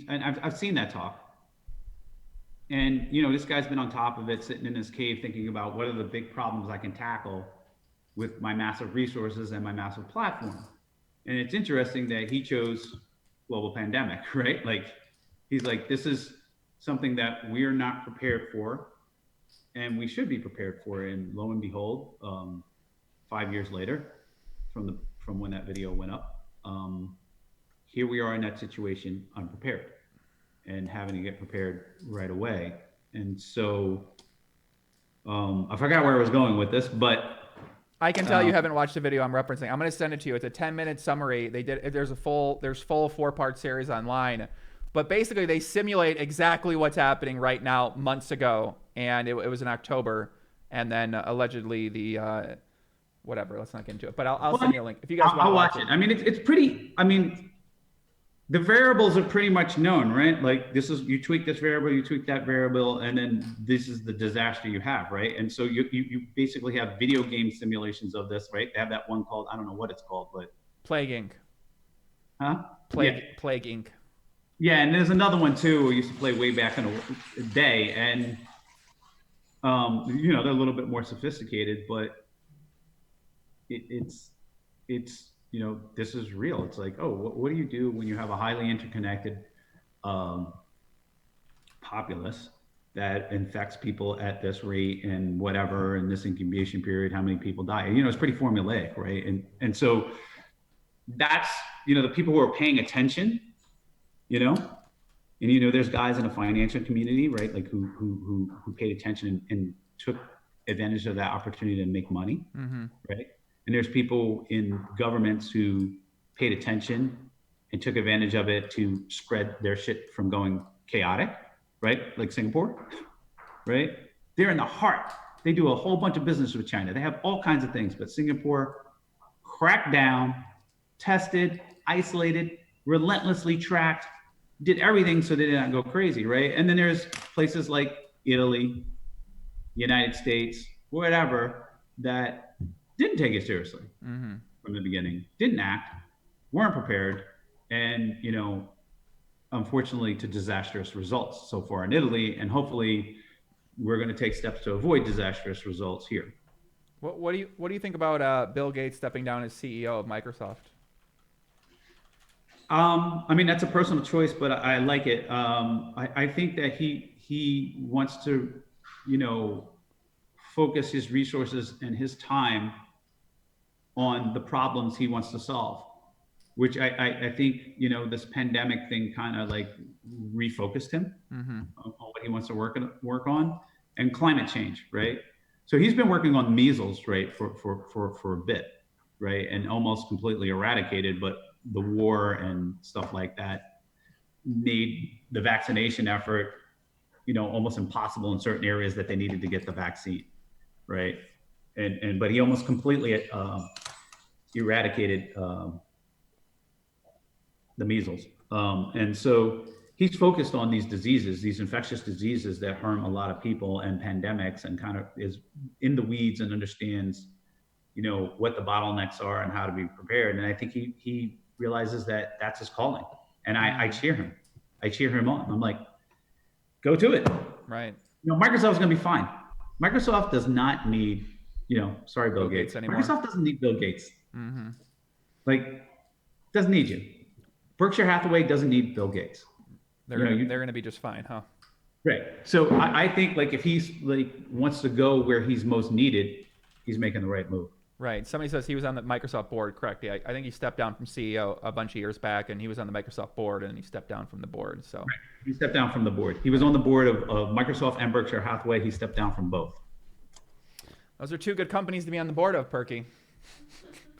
and I've seen that talk, and this guy's been on top of it, sitting in his cave thinking about what are the big problems I can tackle with my massive resources and my massive platform. And it's interesting that he chose global pandemic, right? Like he's like, this is something that we're not prepared for and we should be prepared for. And lo and behold, 5 years later from when that video went up, here we are in that situation, unprepared, and having to get prepared right away. And so I forgot where I was going with this, but I can tell you haven't watched the video I'm referencing. I'm going to send it to you. It's a 10-minute summary. There's full 4-part series online, but basically they simulate exactly what's happening right now months ago, and it was in October, and then allegedly the whatever. Let's not get into it, but I'll send you a link if you guys want to watch it. I mean, it's pretty. I mean, the variables are pretty much known, right? Like you tweak this variable, you tweak that variable, and then this is the disaster you have, right? And so you basically have video game simulations of this, right? They have that one called, I don't know what it's called, but Plague Inc. Huh? Plague Inc. Yeah, and there's another one too we used to play way back in the day, and they're a little bit more sophisticated, but it's this is real. It's like, oh, what do you do when you have a highly interconnected populace that infects people at this rate and whatever, in this incubation period, how many people die? It's pretty formulaic, right? And so that's, the people who are paying attention, and there's guys in the financial community, right? Like who paid attention and took advantage of that opportunity to make money, mm-hmm. right? And there's people in governments who paid attention and took advantage of it to spread their shit from going chaotic, right? Like Singapore, right? They're in the heart. They do a whole bunch of business with China. They have all kinds of things, but Singapore cracked down, tested, isolated, relentlessly tracked, did everything so they didn't go crazy, right? And then there's places like Italy, United States, whatever, that didn't take it seriously from the beginning, didn't act, weren't prepared, and unfortunately, to disastrous results so far in Italy, and hopefully we're going to take steps to avoid disastrous results here. What do you think about Bill Gates stepping down as CEO of Microsoft? I mean, that's a personal choice, but I like it. I think that he wants to, focus his resources and his time on the problems he wants to solve, which I think, this pandemic thing kind of like refocused him on what he wants to work on, and climate change, right? So he's been working on measles, right, for a bit, right, and almost completely eradicated, but the war and stuff like that made the vaccination effort, almost impossible in certain areas that they needed to get the vaccine, right? But he almost completely eradicated the measles. And so he's focused on these diseases, these infectious diseases that harm a lot of people, and pandemics, and kind of is in the weeds and understands, what the bottlenecks are and how to be prepared. And I think he realizes that that's his calling. And I cheer him. I cheer him on. I'm like, go to it. Right. Microsoft's going to be fine. Microsoft does not need, sorry, Bill Gates anymore. Microsoft doesn't need Bill Gates. Like, doesn't need you. Berkshire Hathaway doesn't need Bill Gates. They're going to be just fine, huh? Right. So I think, like, if he's like wants to go where he's most needed, he's making the right move. Right. Somebody says he was on the Microsoft board, correct? I think he stepped down from CEO a bunch of years back, and he was on the Microsoft board, and he stepped down from the board. So right. He stepped down from the board. He was on the board of Microsoft and Berkshire Hathaway. He stepped down from both. Those are two good companies to be on the board of, Perky.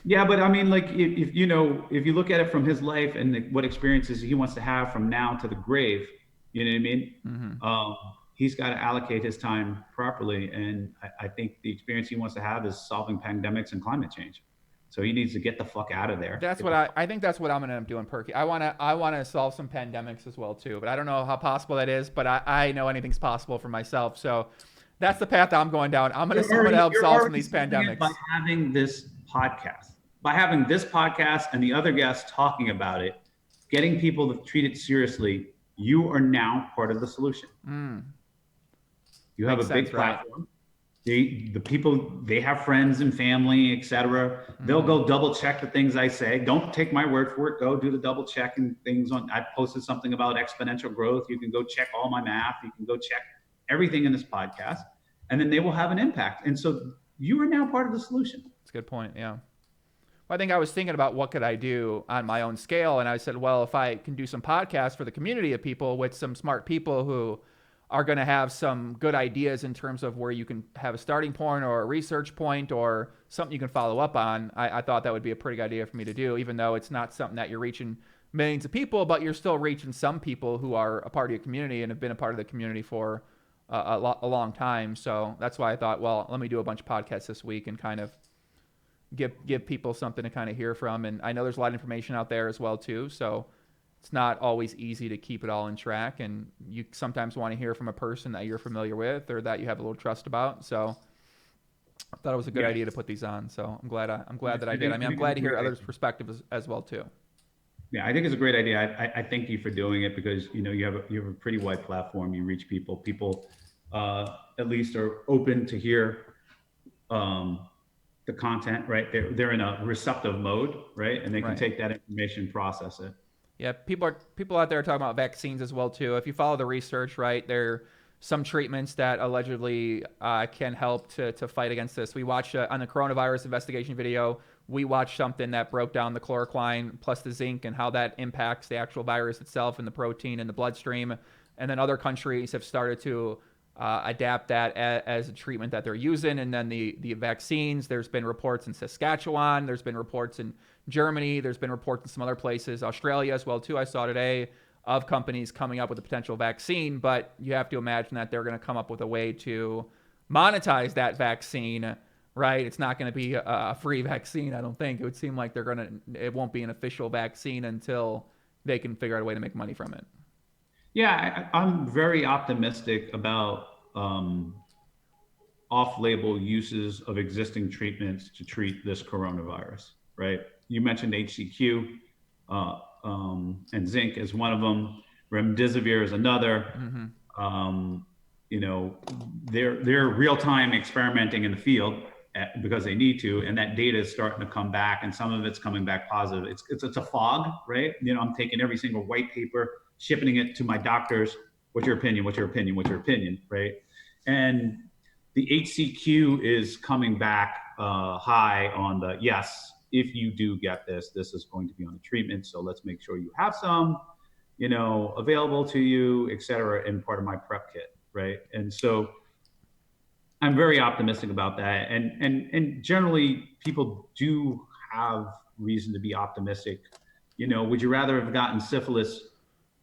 Yeah, but I mean, like, if you look at it from his life and what experiences he wants to have from now to the grave, you know what I mean? He's got to allocate his time properly. And I think the experience he wants to have is solving pandemics and climate change. So he needs to get the fuck out of there. That's what I think that's what I'm going to end up doing, Perky. I want to solve some pandemics as well, too. But I don't know how possible that is, but I know anything's possible for myself. So that's the path I'm going down. I'm going to help solve some of these pandemics. By having this podcast and the other guests talking about it, getting people to treat it seriously, you are now part of the solution. You have a big platform. Right? The people, they have friends and family, etc. They'll go double check the things I say. Don't take my word for it. Go do the double check and things on. I posted something about exponential growth. You can go check all my math. You can go check everything in this podcast, and then they will have an impact. And so you are now part of the solution. That's a good point. Yeah. Well, I think I was thinking about what could I do on my own scale. And I said, well, if I can do some podcasts for the community of people with some smart people who are going to have some good ideas in terms of where you can have a starting point or a research point or something you can follow up on, I thought that would be a pretty good idea for me to do, even though it's not something that you're reaching millions of people, but you're still reaching some people who are a part of your community and have been a part of the community for a long time. So that's why I thought, well, let me do a bunch of podcasts this week and kind of give people something to kind of hear from. And I know there's a lot of information out there as well, too. So it's not always easy to keep it all in track. And you sometimes want to hear from a person that you're familiar with or that you have a little trust about. So I thought it was a good idea to put these on. So I'm glad that I did. I mean, I'm glad to hear others' perspectives as well, too. Yeah, I think it's a great idea. I thank you for doing it because, you have a pretty wide platform. You reach people. People at least are open to hear the content, right? They're in a receptive mode, right? And they can take that information, process it. Yeah, people out there are talking about vaccines as well too. If you follow the research, right, there are some treatments that allegedly can help to fight against this. We watched on the coronavirus investigation video, we watched something that broke down the chloroquine plus the zinc and how that impacts the actual virus itself and the protein in the bloodstream. And then other countries have started to adapt that as a treatment that they're using. And then the vaccines, there's been reports in Saskatchewan, there's been reports in Germany, there's been reports in some other places, Australia as well too, I saw today, of companies coming up with a potential vaccine. But you have to imagine that they're going to come up with a way to monetize that vaccine, right? It's not going to be a free vaccine, I don't think. It would seem like it won't be an official vaccine until they can figure out a way to make money from it. Yeah, I'm very optimistic about off-label uses of existing treatments to treat this coronavirus, right? You mentioned HCQ and zinc as one of them. Remdesivir is another. You know, they're real-time experimenting in the field because they need to, and that data is starting to come back, and some of it's coming back positive. It's a fog, right? You know, I'm taking every single white paper, shipping it to my doctors. What's your opinion? What's your opinion? What's your opinion? Right? And the HCQ is coming back high on the yes. If you do get this, this is going to be on the treatment. So let's make sure you have some, you know, available to you, et cetera, in part of my prep kit, right? And so I'm very optimistic about that. And generally people do have reason to be optimistic. You know, would you rather have gotten syphilis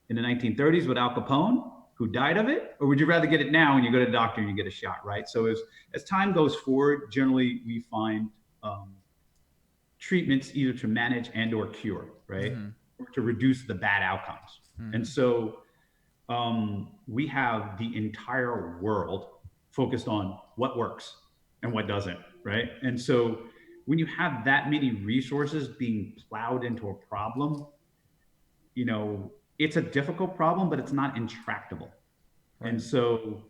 in the 1930s with Al Capone, who died of it? Or would you rather get it now when you go to the doctor and you get a shot, right? So as time goes forward, generally we find treatments either to manage and or cure, right? Or to reduce the bad outcomes. And so we have the entire world focused on what works and what doesn't, right? And so when you have that many resources being plowed into a problem, you know, it's a difficult problem, but it's not intractable. Right. And so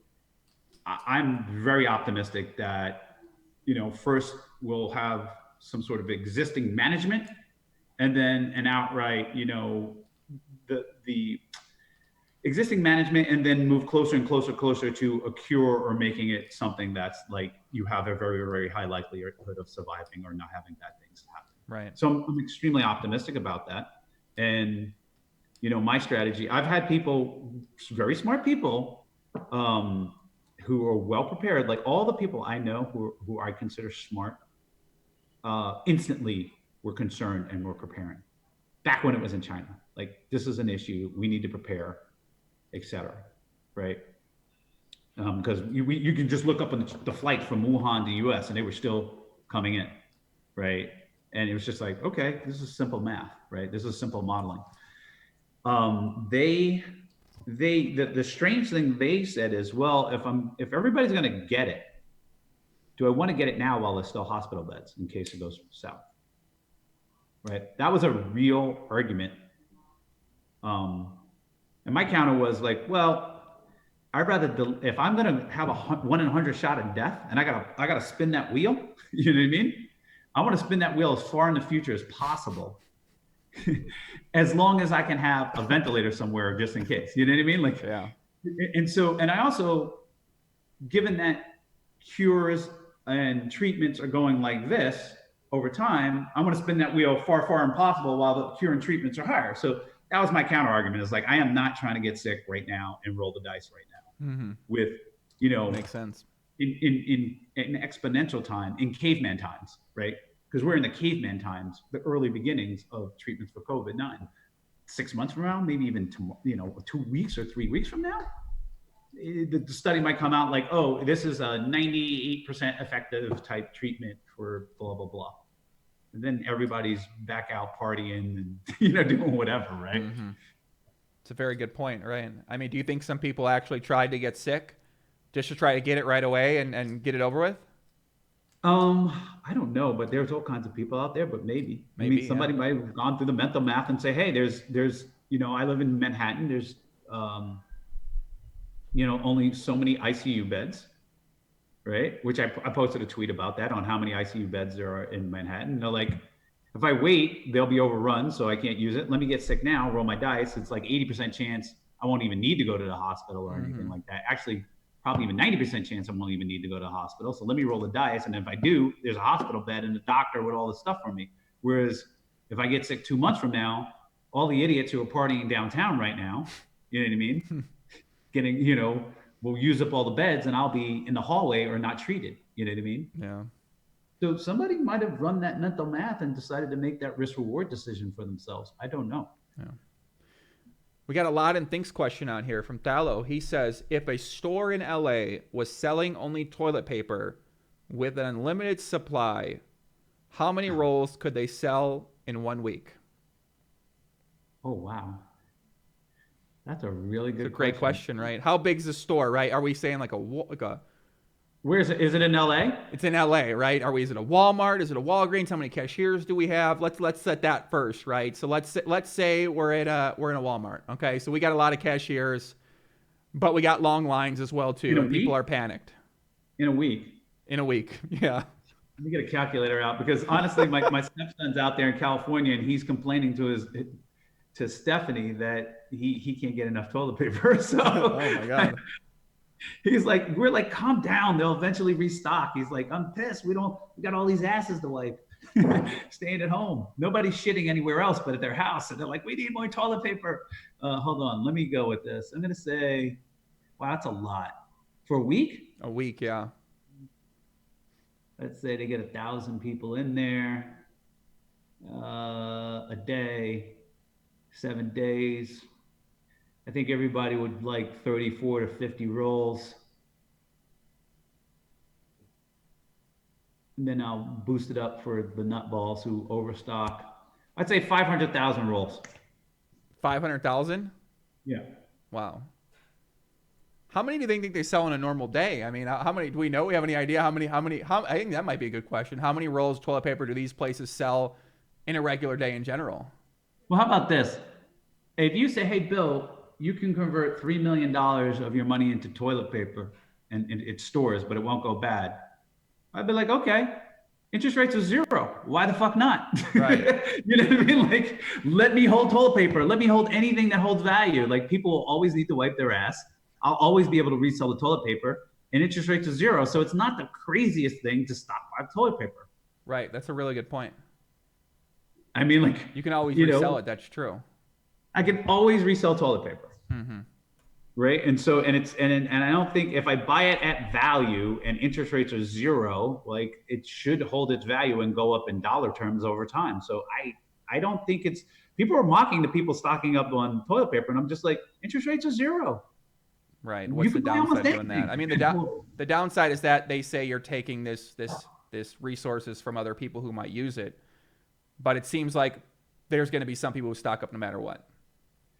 I'm very optimistic that, you know, first we'll have some sort of existing management and then an outright, you know, the existing management, and then move closer and closer to a cure, or making it something that's like you have a very, very high likelihood of surviving or not having bad things happen. Right. So I'm extremely optimistic about that. And, you know, my strategy, I've had people, very smart people, who are well prepared, like all the people I know who I consider smart, instantly were concerned and were preparing. Back when it was in China, like, this is an issue, we need to prepare, etc. Right? Because you can just look up on the flight from Wuhan to US, and they were still coming in, right? And it was just like, okay, this is simple math, right? This is simple modeling. The strange thing they said is, well, if everybody's going to get it, do I want to get it now while there's still hospital beds in case it goes south? Right? That was a real argument. And my counter was like, well, I'd rather, if I'm going to have a 1 in 100 shot of death, and I gotta spin that wheel, you know what I mean? I want to spin that wheel as far in the future as possible, as long as I can have a ventilator somewhere just in case, you know what I mean? Like, yeah. And I also, given that cures and treatments are going like this over time, I want to spin that wheel far, far impossible while the cure and treatments are higher. So that was my counter argument, is like, I am not trying to get sick right now and roll the dice right now with, you know, makes sense. In exponential time, in caveman times, right? Because we're in the caveman times, the early beginnings of treatments for COVID-19. 6 months from now, maybe even 2 weeks or 3 weeks from now, the study might come out like, oh, this is a 98% effective type treatment for blah, blah, blah. And then everybody's back out partying and, you know, doing whatever, right? It's a very good point, right? I mean, do you think some people actually tried to get sick just to try to get it right away and get it over with? I don't know, but there's all kinds of people out there, but maybe I mean, somebody might have gone through the mental math and say, hey, there's, you know, I live in Manhattan. There's, you know, only so many ICU beds, right? Which I posted a tweet about that, on how many ICU beds there are in Manhattan. They're like, if I wait, they'll be overrun, so I can't use it. Let me get sick now, roll my dice. It's like 80% chance I won't even need to go to the hospital or anything like that. Actually, probably even 90% chance I won't even need to go to the hospital. So let me roll the dice. And if I do, there's a hospital bed and a doctor with all this stuff for me. Whereas if I get sick 2 months from now, all the idiots who are partying downtown right now, you know what I mean? Getting, you know, will use up all the beds and I'll be in the hallway or not treated. You know what I mean? Yeah. So somebody might have run that mental math and decided to make that risk reward decision for themselves. I don't know. Yeah. We got a lot in Thinks question on here from Thalo. He says, if a store in LA was selling only toilet paper with an unlimited supply, how many rolls could they sell in 1 week? Oh, wow. That's a really good It's a great question, right? How big's the store, right? Are we saying like a Where is it? Is it in LA? It's in LA, right? Is it a Walmart? Is it a Walgreens? How many cashiers do we have? Let's set that first, right? So let's say we're in a Walmart. Okay, so we got a lot of cashiers, but we got long lines as well too, and people are panicked. In a week. In a week, yeah. Let me get a calculator out, because honestly, my stepson's out there in California, and he's complaining to Stephanie that he can't get enough toilet paper. So Oh my God. he's like, we're like, calm down. They'll eventually restock. He's like, I'm pissed. We got all these asses to wipe. Staying at home. Nobody's shitting anywhere else but at their house. And they're like, we need more toilet paper. Hold on. Let me go with this. I'm going to say, wow, that's a lot. For a week? A week, yeah. Let's say they get 1,000 people in there. A day, 7 days. I think everybody would like 34 to 50 rolls. And then I'll boost it up for the nutballs who overstock. I'd say 500,000 rolls. 500,000? Yeah. Wow. How many do they think they sell in a normal day? I mean, how many do we know? We have any idea how many? I think that might be a good question. How many rolls of toilet paper do these places sell in a regular day in general? Well, how about this? If you say, hey, Bill, you can convert $3 million of your money into toilet paper and it stores, but it won't go bad. I'd be like, okay, interest rates are 0. Why the fuck not? Right. You know what I mean? Like, let me hold toilet paper. Let me hold anything that holds value. Like, people will always need to wipe their ass. I'll always be able to resell the toilet paper, and interest rates are 0. So it's not the craziest thing to stockpile toilet paper. Right. That's a really good point. I mean, like, you can always resell it. That's true. I can always resell toilet paper. Mm-hmm. Right. And so, and I don't think if I buy it at value and interest rates are 0, like, it should hold its value and go up in dollar terms over time. So I don't think people are mocking the people stocking up on toilet paper. And I'm just like, interest rates are 0. Right. What's the downside doing that? I mean, the downside is that they say you're taking this resources from other people who might use it, but it seems like there's going to be some people who stock up no matter what.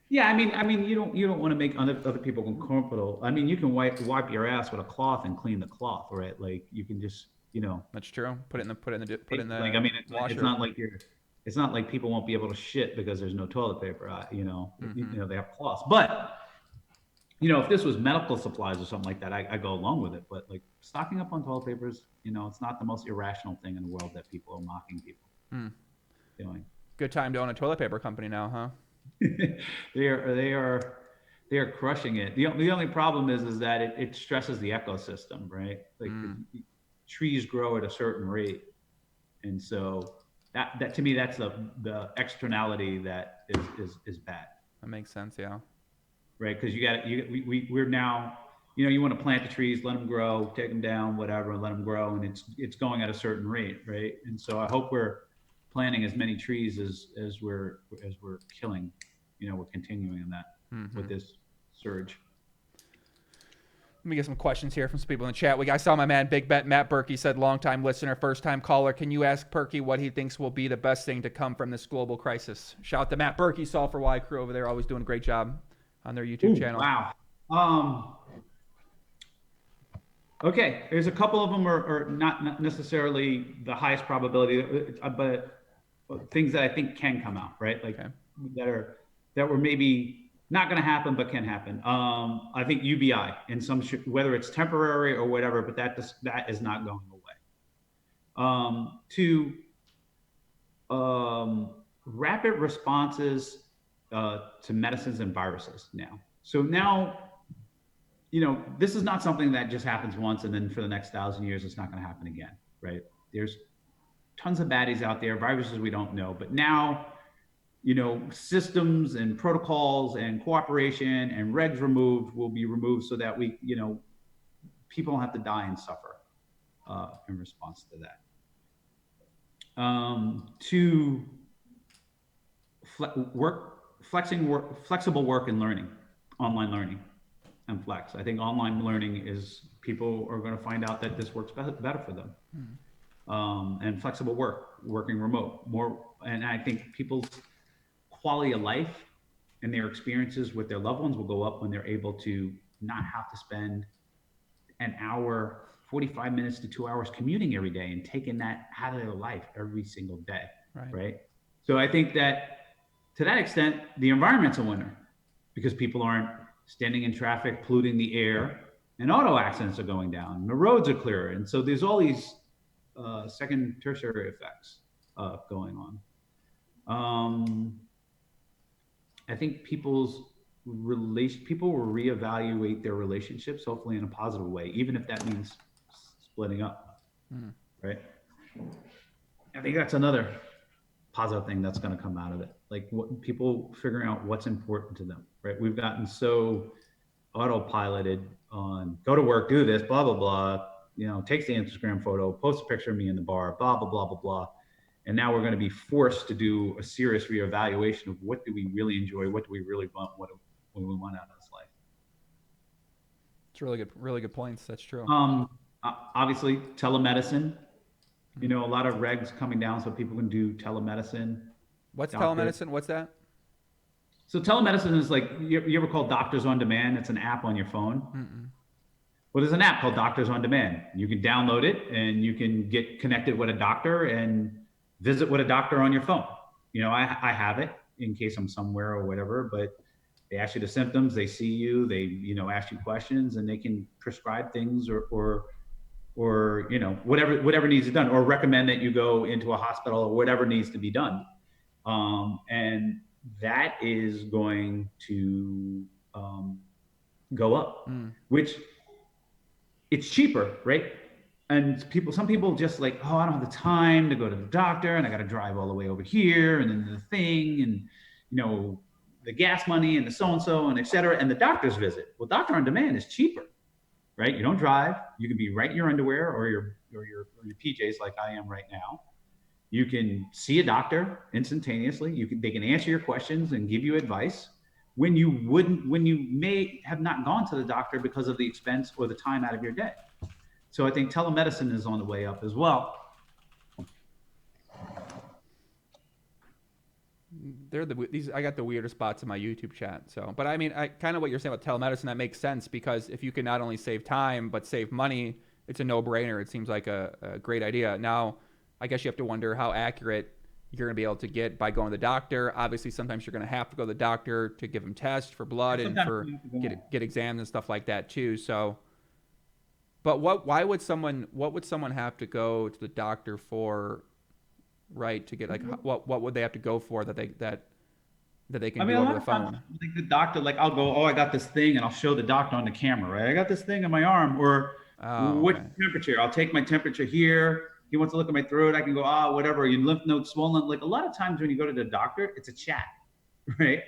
Yeah, I mean, you don't want to make other people uncomfortable. I mean, you can wipe your ass with a cloth and clean the cloth, right? Like, you can just, That's true. Put in the like, I mean, washer. It's not like people won't be able to shit because there's no toilet paper. Mm-hmm. They have cloths, but if this was medical supplies or something like that, I go along with it. But like, stocking up on toilet papers, it's not the most irrational thing in the world that people are mocking people doing. Good time to own a toilet paper company now, huh? They are crushing it. The only problem is that it stresses the ecosystem, right? Like, trees grow at a certain rate, and so that to me, that's the externality that is bad. That makes sense, yeah. Right, because we're now, you want to plant the trees, let them grow, take them down, whatever, let them grow, and it's going at a certain rate, right? And so I hope we're planting as many trees as we're killing. We're continuing in that with this surge. Let me get some questions here from some people in the chat. I saw my man Big Bet Matt Berkey said, long-time listener, first-time caller. Can you ask Perky what he thinks will be the best thing to come from this global crisis? Shout out to Matt Berkey, Solve for Why crew over there, always doing a great job on their YouTube channel. Wow. Okay, there's a couple of them are not necessarily the highest probability, but things that I think can come out, right? Like, that were maybe not going to happen, but can happen. I think UBI in whether it's temporary or whatever, but that is not going away. Rapid responses to medicines and viruses now. So now, this is not something that just happens once and then for the next 1,000 years, it's not going to happen again, right? There's tons of baddies out there, viruses we don't know, but now, systems and protocols and cooperation and regs will be removed so that people don't have to die and suffer in response to that. Flexible work and learning, online learning and flex. I think online learning people are going to find out that this works better for them. And flexible working remote more. And I think people's quality of life and their experiences with their loved ones will go up when they're able to not have to spend an hour 45 minutes to 2 hours commuting every day and taking that out of their life every single day. Right. So I think that to that extent, the environment's a winner because people aren't standing in traffic, polluting the air, and auto accidents are going down. And the roads are clearer. And so there's all these second, tertiary effects going on. I think people will reevaluate their relationships, hopefully in a positive way, even if that means splitting up, right? I think that's another positive thing that's going to come out of it. Like what people figuring out what's important to them, right? We've gotten so autopiloted on go to work, do this, blah, blah, blah, takes the Instagram photo, posts a picture of me in the bar, blah, blah, blah, blah, blah. And now we're going to be forced to do a serious reevaluation of what do we really enjoy? What do we really want? What do we want out of this life? It's really good points. That's true. Obviously telemedicine, a lot of regs coming down so people can do telemedicine. What's telemedicine? What's that? So telemedicine is like, you ever call Doctors on Demand? It's an app on your phone. Well, there's an app called Doctors on Demand. You can download it and you can get connected with a doctor and visit with a doctor on your phone. I have it in case I'm somewhere or whatever, but they ask you the symptoms, they see you, they, ask you questions, and they can prescribe things or whatever needs to be done, or recommend that you go into a hospital or whatever needs to be done. And that is going to go up, which it's cheaper, right? And some people just like, oh, I don't have the time to go to the doctor and I got to drive all the way over here. And then the thing and, the gas money and the so-and-so and et cetera. And the doctor's visit. Well, Doctor on Demand is cheaper, right? You don't drive. You can be right in your underwear or your PJs like I am right now. You can see a doctor instantaneously. They can answer your questions and give you advice when you may have not gone to the doctor because of the expense or the time out of your day. So I think telemedicine is on the way up as well. I got the weirdest spots in my YouTube chat. So, but I mean, I kind of what you're saying about telemedicine, that makes sense because if you can not only save time but save money, it's a no-brainer. It seems like a great idea. Now, I guess you have to wonder how accurate you're going to be able to get by going to the doctor. Obviously, sometimes you're going to have to go to the doctor to give them tests for blood and for get exams and stuff like that too. So, but what would someone have to go to the doctor for, right? To get like what would they have to go for that they can do over the phone? I think the doctor, like I'll go, I got this thing, and I'll show the doctor on the camera, right? I got this thing in my arm, or what temperature? I'll take my temperature here. He wants to look at my throat. I can go, whatever. Your lymph nodes swollen. Like a lot of times when you go to the doctor, it's a chat, right?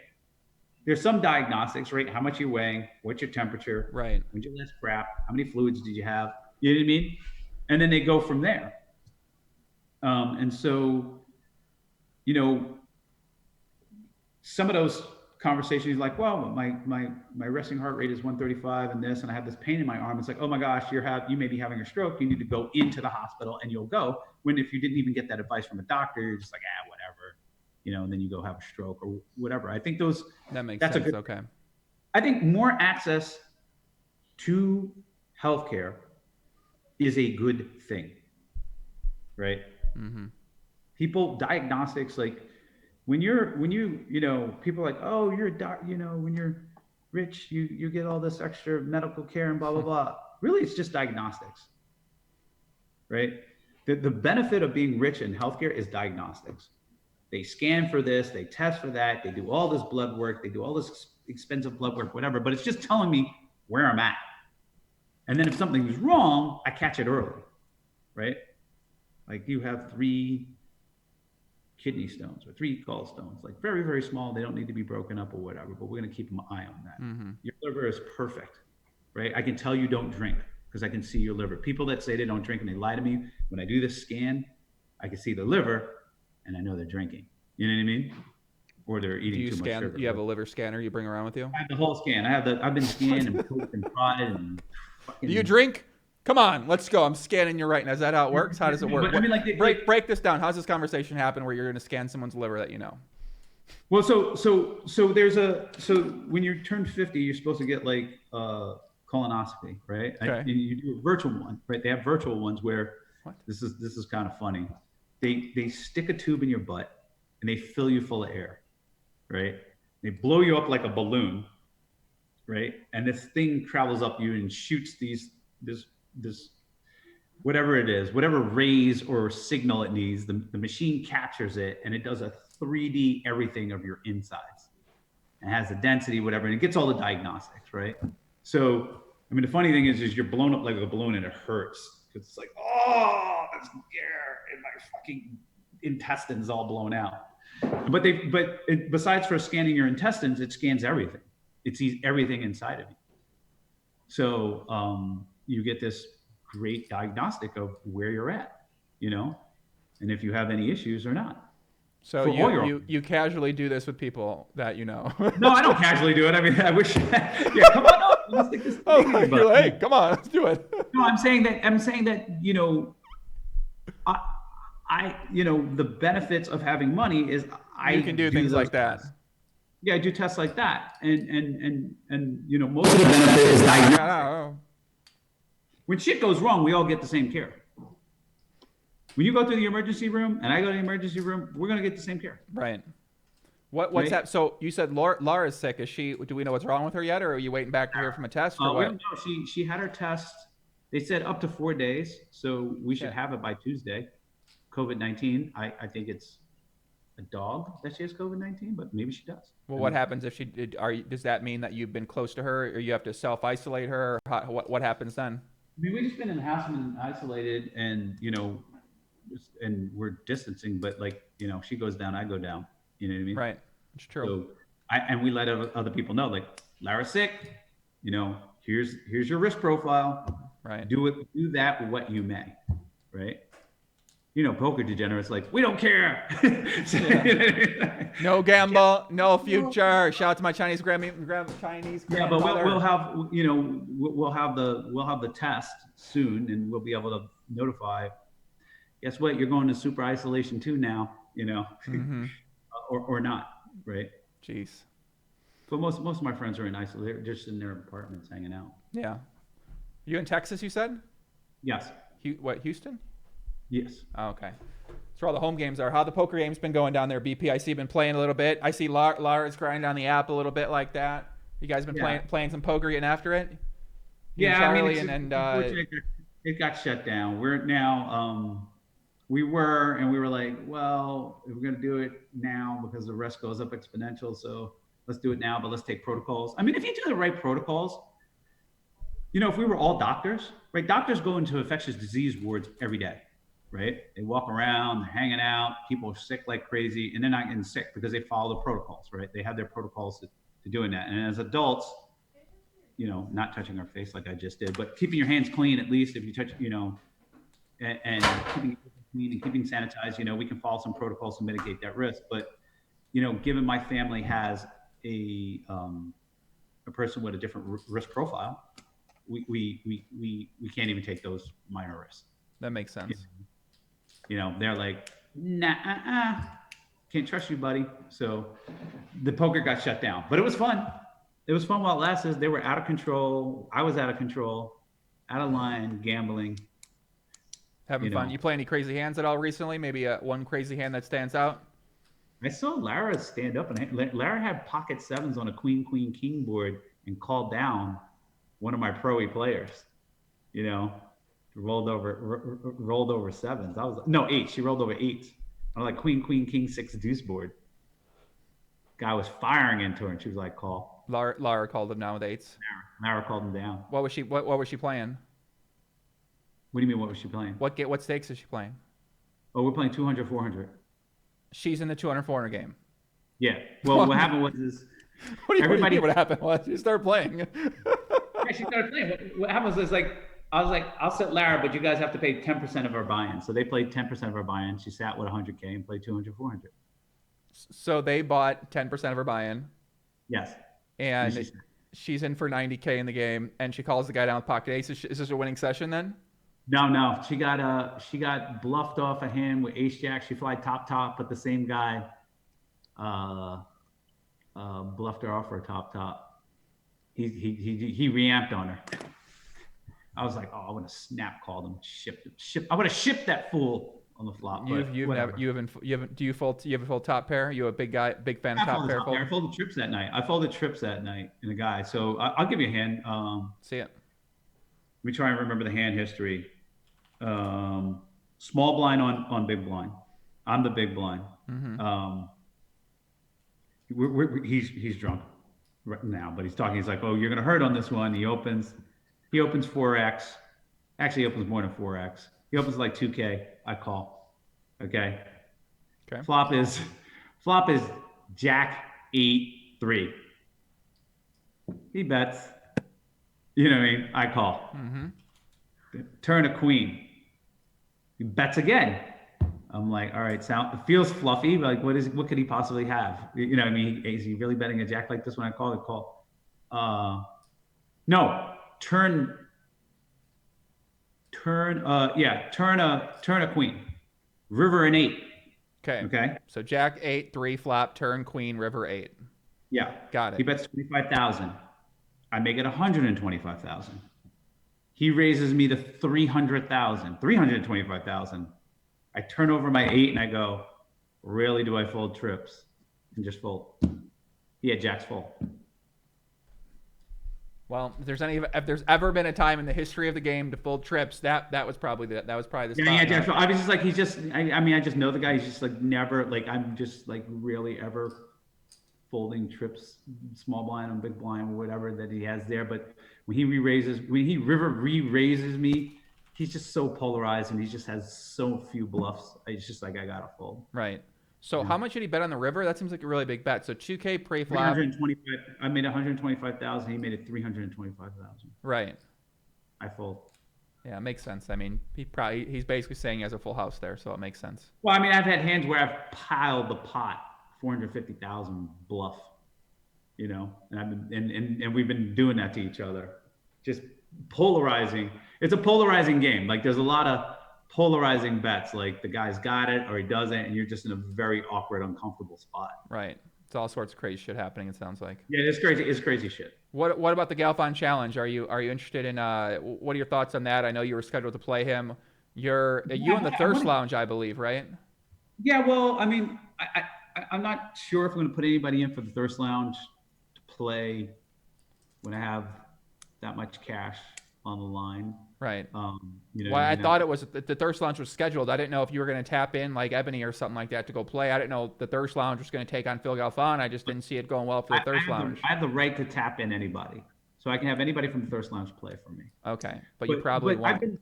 There's some diagnostics, right? How much you're weighing, what's your temperature, right? When's your last crap? How many fluids did you have? You know what I mean? And then they go from there. And so, some of those conversations like, well, my resting heart rate is 135 and this, and I have this pain in my arm. It's like, oh my gosh, you may be having a stroke. You need to go into the hospital, and you'll go. When if you didn't even get that advice from a doctor, you're just like, whatever, and then you go have a stroke or whatever. I think that makes sense. Okay. I think more access to healthcare is a good thing, right? People, diagnostics, like when people are like, oh, you're a doc, when you're rich, you get all this extra medical care and blah, blah, blah. Really, it's just diagnostics, right? The benefit of being rich in healthcare is diagnostics. They scan for this, they test for that, they do all this blood work, they do all this expensive blood work, whatever, but it's just telling me where I'm at. And then if something's wrong, I catch it early, right? Like you have 3 kidney stones or 3 gallstones, like very, very small. They don't need to be broken up or whatever, but we're going to keep an eye on that. Your liver is perfect, right? I can tell you don't drink because I can see your liver. People that say they don't drink and they lie to me, when I do this scan, I can see the liver and I know they're drinking. You know what I mean? Or they're eating too much sugar. You have a liver scanner you bring around with you? I have the whole scan. I've been scanned and pooped and prodded and fucking... Do you drink? Come on, let's go. I'm scanning you right now. Is that how it works? How does it work? But, I mean, like, break this down. How's this conversation happen where you're going to scan someone's liver that you know? Well, so when you turn 50, you're supposed to get like colonoscopy, right? Okay. You do a virtual one, right? They have virtual ones where What? this is kind of funny. They stick a tube in your butt and they fill you full of air, right? They blow you up like a balloon, right? And this thing travels up you and shoots this whatever it is, whatever rays or signal it needs, the machine captures it and it does a 3D everything of your insides. It has the density, whatever, and it gets all the diagnostics, right? So, I mean, the funny thing is you're blown up like a balloon and it hurts because it's like, oh, that's air, and my fucking intestines all blown out. But besides for scanning your intestines, it scans everything. It sees everything inside of you. So you get this great diagnostic of where you're at, and if you have any issues or not. So you casually do this with people that you know. No, I don't casually do it. I mean, I wish. Yeah, come on up. Let's stick this thing in your butt. Hey, come on, let's do it. No, I'm saying that the benefits of having money is You can do things like that. Yeah, I do tests like that, and most of the benefit is diagnostic. When shit goes wrong, we all get the same care. When you go to the emergency room and I go to the emergency room, we're going to get the same care. Right. What's that? So you said Laura's sick. Do we know what's wrong with her yet, or are you waiting back to hear from a test, or what? No, she had her test. They said up to 4 days, so we should have it by Tuesday. COVID-19. I think it's a dog that she has COVID-19, but maybe she does. Well, what happens if she did? Does that mean that you've been close to her, or you have to self-isolate her? Or what happens then? I mean, we just been in the house and isolated, and and we're distancing, but she goes down, I go down. You know what I mean? Right. It's true. So and we let other people know, like, Lara's sick. Here's your risk profile. Right. Do that with what you may. Right. Poker degenerates, like, we don't care. No gamble, no future. Shout out to my Chinese Chinese. Yeah, but we'll have we'll have the test soon, and we'll be able to notify. Guess what? You're going to super isolation too now. Mm-hmm. or not, right? Jeez. But most of my friends are in isolation. They're just in their apartments hanging out. Yeah. You in Texas? You said? Yes. Houston? Yes. Oh, okay. That's where all the home games are. How the poker game's been going down there? BP, I see you've been playing a little bit. I see Lara's grinding on the app a little bit like that. You guys been playing some poker, getting after it? Charlie, and it got shut down. We're now we were like, well, if we're gonna do it now because the risk goes up exponential, so let's do it now, but let's take protocols. I mean, if you do the right protocols, if we were all doctors, right? Doctors go into infectious disease wards every day. Right? They walk around, they're hanging out, people are sick like crazy, and they're not getting sick because they follow the protocols, right? They have their protocols to doing that. And as adults, not touching our face like I just did, but keeping your hands clean, at least if you touch, and keeping it clean and keeping sanitized, we can follow some protocols to mitigate that risk. But, given my family has a person with a different risk profile, we can't even take those minor risks. That makes sense. They're like, nah, can't trust you, buddy. So the poker got shut down, but it was fun. It was fun while it lasted. They were out of control. I was out of control, out of line, gambling. Having fun. You play any crazy hands at all recently? Maybe one crazy hand that stands out? I saw Lara stand up, and Lara had pocket sevens on a queen, king board and called down one of my pro-y players, rolled over sevens. I was like, no, eight. She rolled over eights. I was like, queen, king, six deuce board. Guy was firing into her, and she was like, call. Lara called him down with eights. Lara called him down. What was she playing? What do you mean? What was she playing? What stakes is she playing? Oh, we're playing 200, 400. She's in the 200, 400 game. Yeah. Well, what happened was what happened was she started playing. Yeah, she started playing. What happened was I was like, I'll set Lara, but you guys have to pay 10% of our buy-in. So they played 10% of our buy-in. She sat with 100K and played 200, 400. So they bought 10% of her buy-in. Yes. And she's in for 90K in the game, and she calls the guy down with pocket ace. Is this a winning session then? No. She got bluffed off a hand with ace jack. She flied top, but the same guy bluffed her off for a top. he reamped on her. I was like, oh, I would have snap called him, I would have shipped that fool on the flop. Do you have a full top pair? You a big fan of top pair fold? I folded trips that night in the guy. So I'll give you a hand. See it. Let me try and remember the hand history. Small blind on big blind. I'm the big blind. Mm-hmm. He's drunk right now, but he's talking. He's like, oh, you're gonna hurt on this one. He opens 4x. Actually, he opens more than 4x. He opens like 2K. I call. Okay. Flop is Jack 8-3. He bets. You know what I mean? I call. Mm-hmm. Turn a queen. He bets again. I'm like, all right, it feels fluffy, but like, what could he possibly have? You know what I mean? Is he really betting a jack like this when I call the call? No, turn a queen. River an 8. Okay. So Jack 8-3 flop, turn queen, river 8. Yeah. Got it. He bets 25,000. I make it 125,000. He raises me to 325,000. I turn over my 8 and I go, really, do I fold trips? And just fold. He had jacks full. Well, if there's ever been a time in the history of the game to fold trips, that was probably the spot. Yeah. I was just like, I just know the guy. He's just like never, like, I'm just like really ever folding trips, small blind on big blind, or whatever that he has there. But when he river re-raises me, he's just so polarized and he just has so few bluffs. It's just like, I gotta fold. Right. So how much did he bet on the river? That seems like a really big bet. So 2K pre-flop. 125. I made 125,000. He made it 325,000. Right. I fold. Yeah, it makes sense. I mean, he's basically saying he has a full house there, so it makes sense. Well, I mean, I've had hands where I've piled the pot, 450,000 bluff, you know, and we've been doing that to each other, just polarizing. It's a polarizing game. Like, there's a lot of polarizing bets, like the guy's got it or he doesn't, and you're just in a very awkward, uncomfortable spot. Right. It's all sorts of crazy shit happening, it sounds like. Yeah, it's crazy. It's crazy shit. What about the Galfond Challenge? Are you interested in what are your thoughts on that? I know you were scheduled to play him. You in the Thirst Lounge, I believe, right? Yeah, well, I mean, I'm not sure if I'm going to put anybody in for the Thirst Lounge to play when I have that much cash on the line. Right. You know, well, I thought it was the Thirst Lounge was scheduled. I didn't know if you were going to tap in like Ebony or something like that to go play. I didn't know the Thirst Lounge was going to take on Phil Galfond. I just didn't see it going well for the Thirst Lounge. I have the right to tap in anybody, so I can have anybody from the Thirst Lounge play for me. Okay, but you probably won't. I've been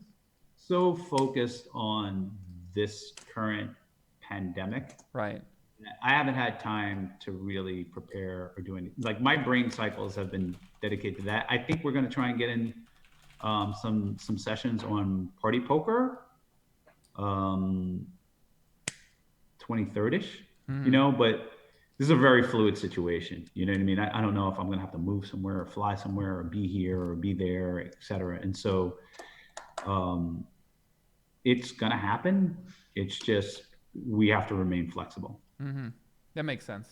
so focused on this current pandemic. Right. I haven't had time to really prepare or do anything. Like, my brain cycles have been dedicated to that. I think we're going to try and get in some sessions on party poker, 23rd-ish, you know, but this is a very fluid situation. You know what I mean? I don't know if I'm going to have to move somewhere or fly somewhere or be here or be there, et cetera. And so it's going to happen. It's just, we have to remain flexible. Mm-hmm. That makes sense.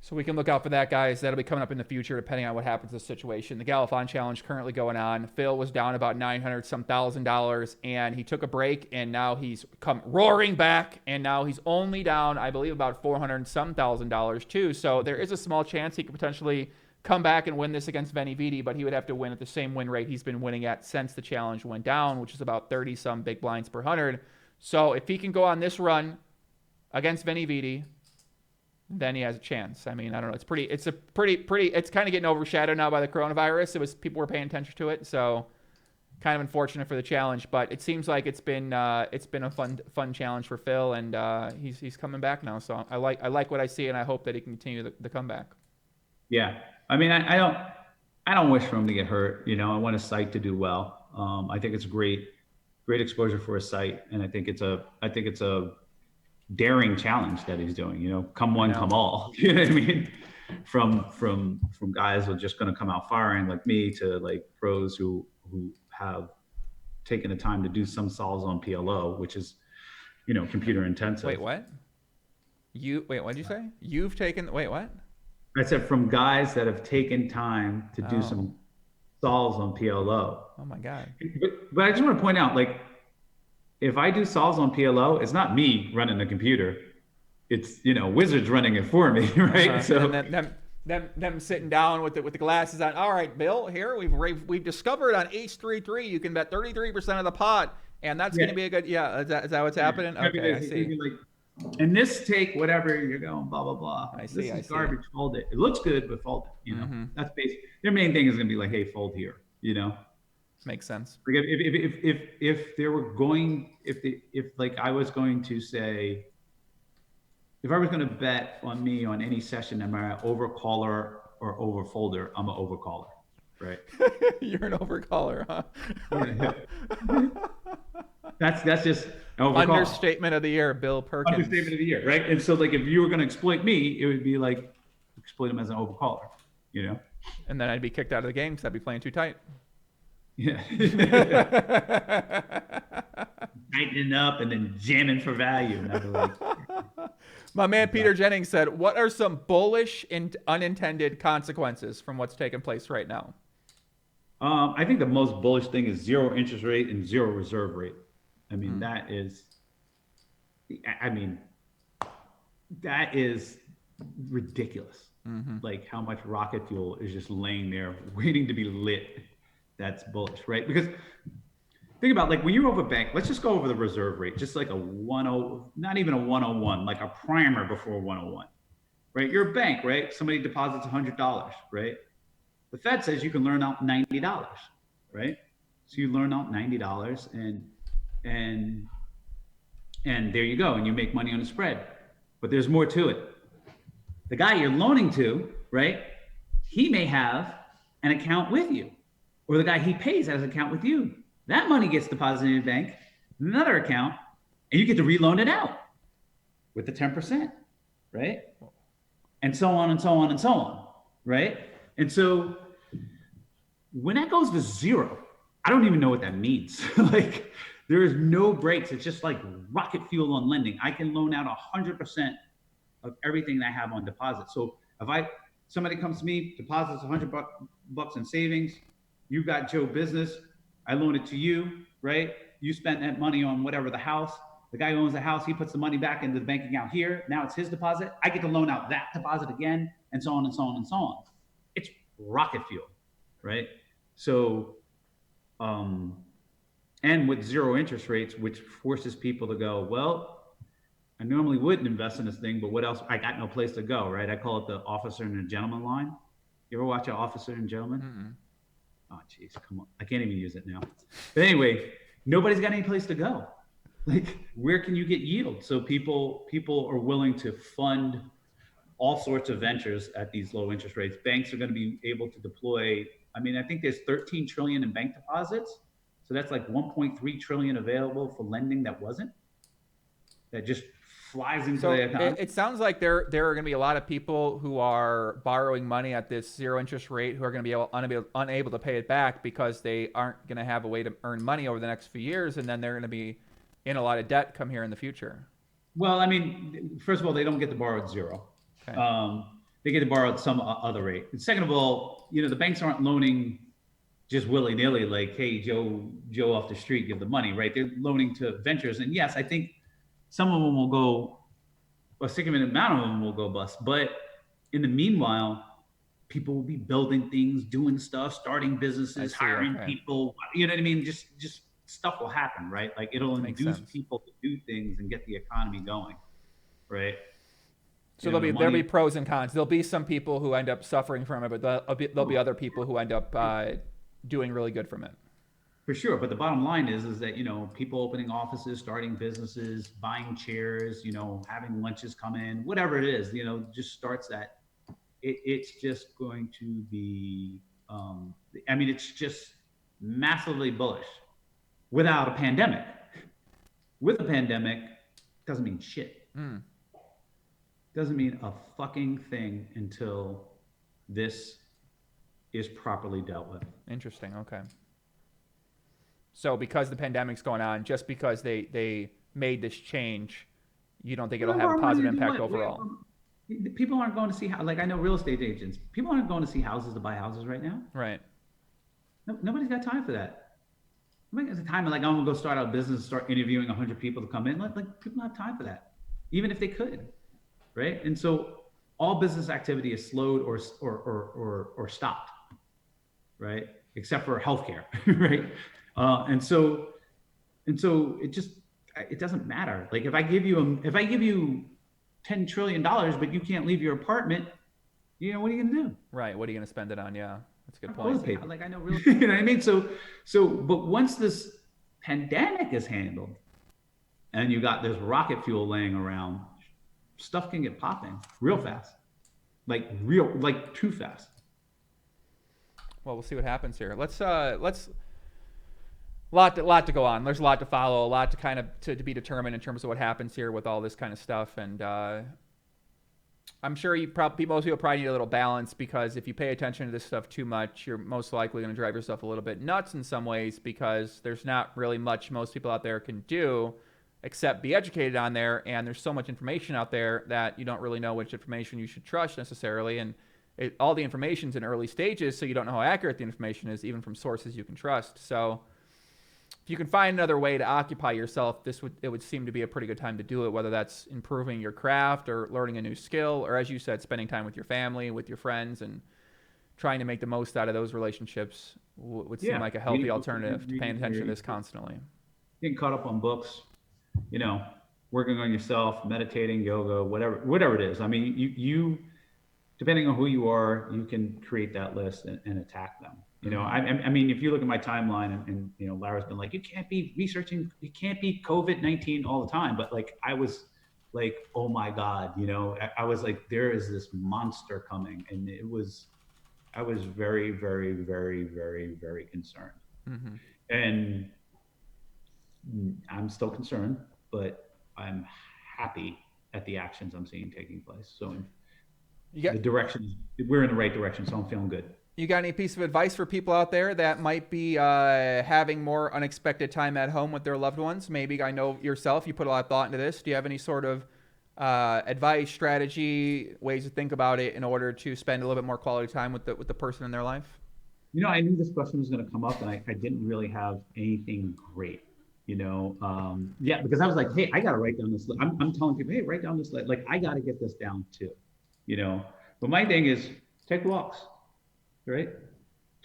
So we can look out for that, guys. That'll be coming up in the future, depending on what happens to the situation. The Galfond Challenge currently going on. Phil was down about $900,000, and he took a break, and now he's come roaring back, and now he's only down, I believe, about $400,000 too. So there is a small chance he could potentially come back and win this against Vinny Vidi, but he would have to win at the same win rate he's been winning at since the challenge went down, which is about 30-some big blinds per 100. So if he can go on this run against Vinny Vidi, then he has a chance. I mean, I don't know. It's kind of getting overshadowed now by the coronavirus. People were paying attention to it, so kind of unfortunate for the challenge. But it seems like it's been a fun challenge for Phil, and he's coming back now. So I like what I see, and I hope that he can continue the comeback. Yeah, I mean, I don't wish for him to get hurt. You know, I want his site to do well. I think it's great exposure for his site, and I think it's a daring challenge that he's doing, you know, come one, come all, you know what I mean? From guys who are just going to come out firing like me to like pros who have taken the time to do some solves on PLO, which is, you know, computer intensive. Wait, what? What'd you say? You've taken, wait, what? I said from guys that have taken time to do Oh, some solves on PLO. oh my God. But I just want to point out, like, if I do solves on PLO, it's not me running the computer. It's, Wizards running it for me, right? And then So them sitting down with the glasses on. All right, Bill. Here we've discovered on H33 you can bet 33% of the pot, and that's yeah, going to be a good. Yeah, is that what's happening? Okay, I it'd see. be like, and this take whatever you're going, blah blah blah. I This see. I is see. garbage. Fold it. It looks good, but fold it. Mm-hmm. That's basic. Their main thing is going to be like, hey, fold here. Makes sense. Like if there were going if like I was going to say, if I was going to bet on me on any session, am I an overcaller or overfolder? I'm an overcaller, right? You're an overcaller, huh? That's just an overcall. Understatement of the year, Bill Perkins. Understatement of the year, right? And so, like, if you were going to exploit me, it would be like exploit him as an overcaller, And then I'd be kicked out of the game because I'd be playing too tight. Yeah. Tightening up and then jamming for value. And I'd be like, My man Peter Jennings said, "What are some bullish and unintended consequences from what's taking place right now?" I think the most bullish thing is zero interest rate and zero reserve rate. I mean, that is ridiculous. Like how much rocket fuel is just laying there waiting to be lit. That's bullish, right? Because think about, like, when you over bank, let's just go over the reserve rate, just like a 10, not even a 101, like a primer before 101, right? You're a bank, right? Somebody deposits $100, right? The Fed says you can loan out $90, right? So you loan out $90 and there you go, and you make money on the spread. But there's more to it. The guy you're loaning to, right? He may have an account with you, or the guy he pays has an account with you. That money gets deposited in a bank, another account, and you get to reloan it out with the 10%, right? And so on and so on and so on, right? And so when that goes to zero, I don't even know what that means. Like, there is no breaks. It's just like rocket fuel on lending. I can loan out 100% of everything that I have on deposit. So if somebody comes to me, deposits $100 in savings, you got Joe business, I loan it to you, right? You spent that money on whatever the house. The guy who owns the house, he puts the money back into the bank account here. Now it's his deposit. I get to loan out that deposit again, and so on and so on and so on. It's rocket fuel, right? So, and with zero interest rates, which forces people to go, well, I normally wouldn't invest in this thing, but what else? I got no place to go, right? I call it the officer and the gentleman line. You ever watch an Officer and Gentleman? Mm-mm. Oh, geez, come on. I can't even use it now. But anyway, nobody's got any place to go. Like, where can you get yield? So people are willing to fund all sorts of ventures at these low interest rates. Banks are going to be able to deploy. I mean, I think there's 13 trillion in bank deposits. So that's like 1.3 trillion available for lending that just flies into the economy. It sounds like there are going to be a lot of people who are borrowing money at this zero interest rate who are going to be unable to pay it back because they aren't going to have a way to earn money over the next few years, and then they're going to be in a lot of debt come here in the future. Well, I mean, first of all, they don't get to borrow at zero. Okay. They get to borrow at some other rate. And second of all, the banks aren't loaning just willy-nilly, like, hey, Joe off the street, give the money, right? They're loaning to ventures. And yes, I think some of them will go, a significant amount of them will go bust. But in the meanwhile, people will be building things, doing stuff, starting businesses, hiring people. You know what I mean? Just stuff will happen, right? Like, it'll induce people to do things and get the economy going, right? So there'll be pros and cons. There'll be some people who end up suffering from it, but there'll be other people who end up doing really good from it. For sure, but the bottom line is that people opening offices, starting businesses, buying chairs, having lunches come in, whatever it is, just starts that. It's just going to be. It's just massively bullish. Without a pandemic, with a pandemic, doesn't mean shit. Doesn't mean a fucking thing until this is properly dealt with. Interesting. Okay. So because the pandemic's going on, just because they made this change, you don't think it'll have a positive impact overall? People aren't going to see like I know real estate agents. People aren't going to see houses to buy houses right now. Right. No, nobody's got time for that. Nobody has the time. Like I'm gonna go start out a business, start interviewing 100 people to come in. Like people don't have time for that, even if they could, right? And so all business activity is slowed or stopped, right? Except for healthcare, right? And so it doesn't matter. Like if I give you $10 trillion, but you can't leave your apartment, what are you gonna do? Right. What are you going to spend it on? Yeah, that's a good Toilet point. paper. Like I know real, you know what I mean? But once this pandemic is handled, and you got this rocket fuel laying around, stuff can get popping real fast, like too fast. Well, we'll see what happens here. Let's lot to go on. There's a lot to follow, a lot to kind of to be determined in terms of what happens here with all this kind of stuff. And I'm sure most people probably need a little balance, because if you pay attention to this stuff too much, you're most likely going to drive yourself a little bit nuts in some ways, because there's not really much most people out there can do except be educated on there. And there's so much information out there that you don't really know which information you should trust necessarily. And all the information's in early stages, so you don't know how accurate the information is, even from sources you can trust. So if you can find another way to occupy yourself, it would seem to be a pretty good time to do it, whether that's improving your craft or learning a new skill, or as you said, spending time with your family, with your friends, and trying to make the most out of those relationships would seem like a healthy alternative to paying attention to this constantly. Getting caught up on books, working on yourself, meditating, yoga, whatever it is. I mean, you depending on who you are, you can create that list and attack them. I mean, if you look at my timeline, and Lara's been like, you can't be researching, you can't be COVID-19 all the time. But like, I was like, oh my God, I was like, there is this monster coming. And I was very, very, very, very, very concerned. Mm-hmm. And I'm still concerned, but I'm happy at the actions I'm seeing taking place. So we're in the right direction. So I'm feeling good. You got any piece of advice for people out there that might be having more unexpected time at home with their loved ones? Maybe, I know yourself, you put a lot of thought into this. Do you have any sort of advice, strategy, ways to think about it in order to spend a little bit more quality time with the person in their life? I knew this question was going to come up, and I didn't really have anything great. Because I was like, hey, I got to write down this list. I'm telling people, hey, write down this list. Like, I got to get this down too, But my thing is, take walks, right?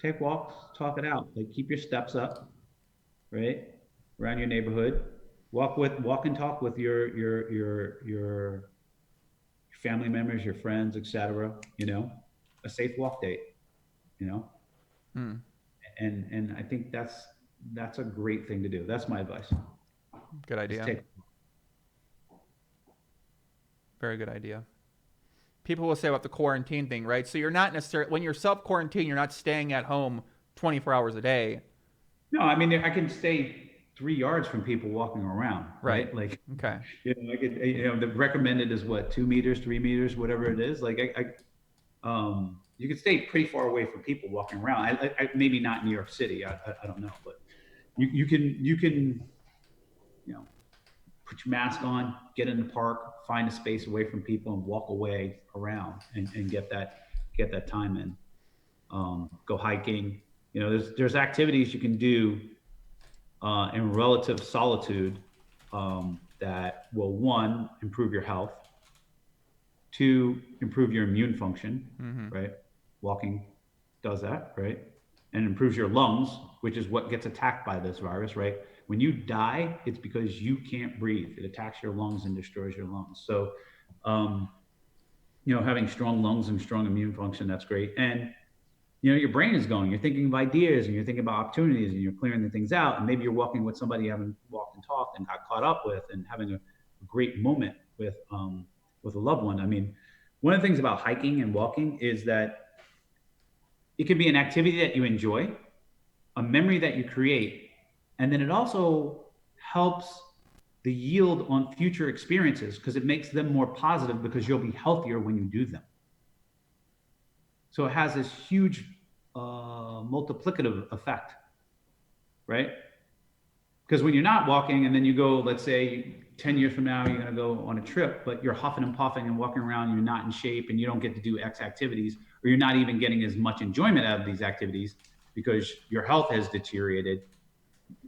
Take walks, talk it out. Like, keep your steps up, right? Around your neighborhood. Walk and talk with your family members, your friends, etc. A safe walk date, And I think that's a great thing to do. That's my advice. Good idea. Very good idea. People will say about the quarantine thing, right? So you're not necessarily, when you're self-quarantined, you're not staying at home 24 hours a day. No, I mean, I can stay 3 yards from people walking around, right? Like, okay. I could, the recommended is what, 2 meters, 3 meters, whatever it is. Like, you can stay pretty far away from people walking around. I maybe not in New York City. I don't know, but you can put your mask on, get in the park, find a space away from people, and walk away around and get that time in. Go hiking. There's activities you can do in relative solitude that will, 1, improve your health, 2, improve your immune function, right? Walking does that, right? And improves your lungs, which is what gets attacked by this virus, right? When you die, it's because you can't breathe. It attacks your lungs and destroys your lungs. So, having strong lungs and strong immune function, that's great. And, your brain is going, you're thinking of ideas, and you're thinking about opportunities, and you're clearing the things out. And maybe you're walking with somebody you haven't walked and talked and got caught up with, and having a great moment with a loved one. I mean, one of the things about hiking and walking is that it can be an activity that you enjoy, a memory that you create, and then it also helps the yield on future experiences, because it makes them more positive, because you'll be healthier when you do them. So it has this huge multiplicative effect, right? Because when you're not walking and then you go, let's say 10 years from now, you're going to go on a trip, but you're huffing and puffing and walking around, you're not in shape and you don't get to do X activities, or you're not even getting as much enjoyment out of these activities because your health has deteriorated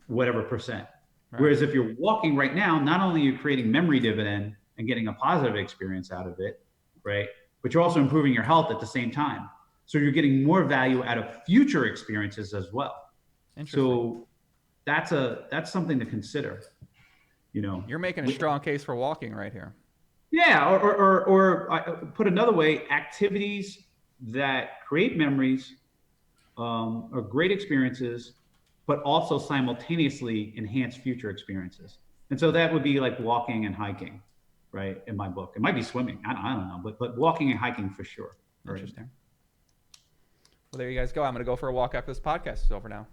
whatever percent. Right. Whereas if you're walking right now, not only are you creating memory dividend and getting a positive experience out of it, right? But you're also improving your health at the same time. So you're getting more value out of future experiences as well. So that's something to consider. You're making a strong case for walking right here. Yeah, or put another way, activities that create memories are great experiences, but also simultaneously enhance future experiences. And so that would be like walking and hiking, right? In my book, it might be swimming. I don't know, but walking and hiking for sure. Interesting. Right? Well, there you guys go. I'm going to go for a walk after this podcast is over now.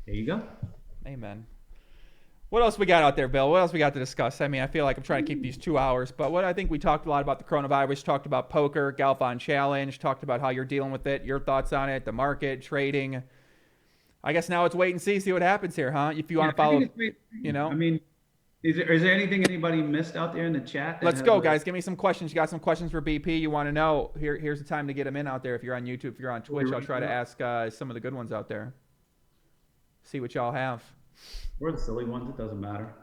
There you go. Amen. What else we got out there, Bill? What else we got to discuss? I mean, I feel like I'm trying to keep these 2 hours, but I think we talked a lot about the coronavirus, talked about poker, Galfond Challenge, talked about how you're dealing with it, your thoughts on it, the market, trading. I guess now it's wait and see what happens here, huh? If you want to follow, I mean, is there anything anybody missed out there in the chat? Let's go, guys. Give me some questions. You got some questions for BP you want to know? Here's the time to get them in out there. If you're on YouTube, if you're on Twitch, I'll try to ask some of the good ones out there. See what y'all have. Or the silly ones, it doesn't matter.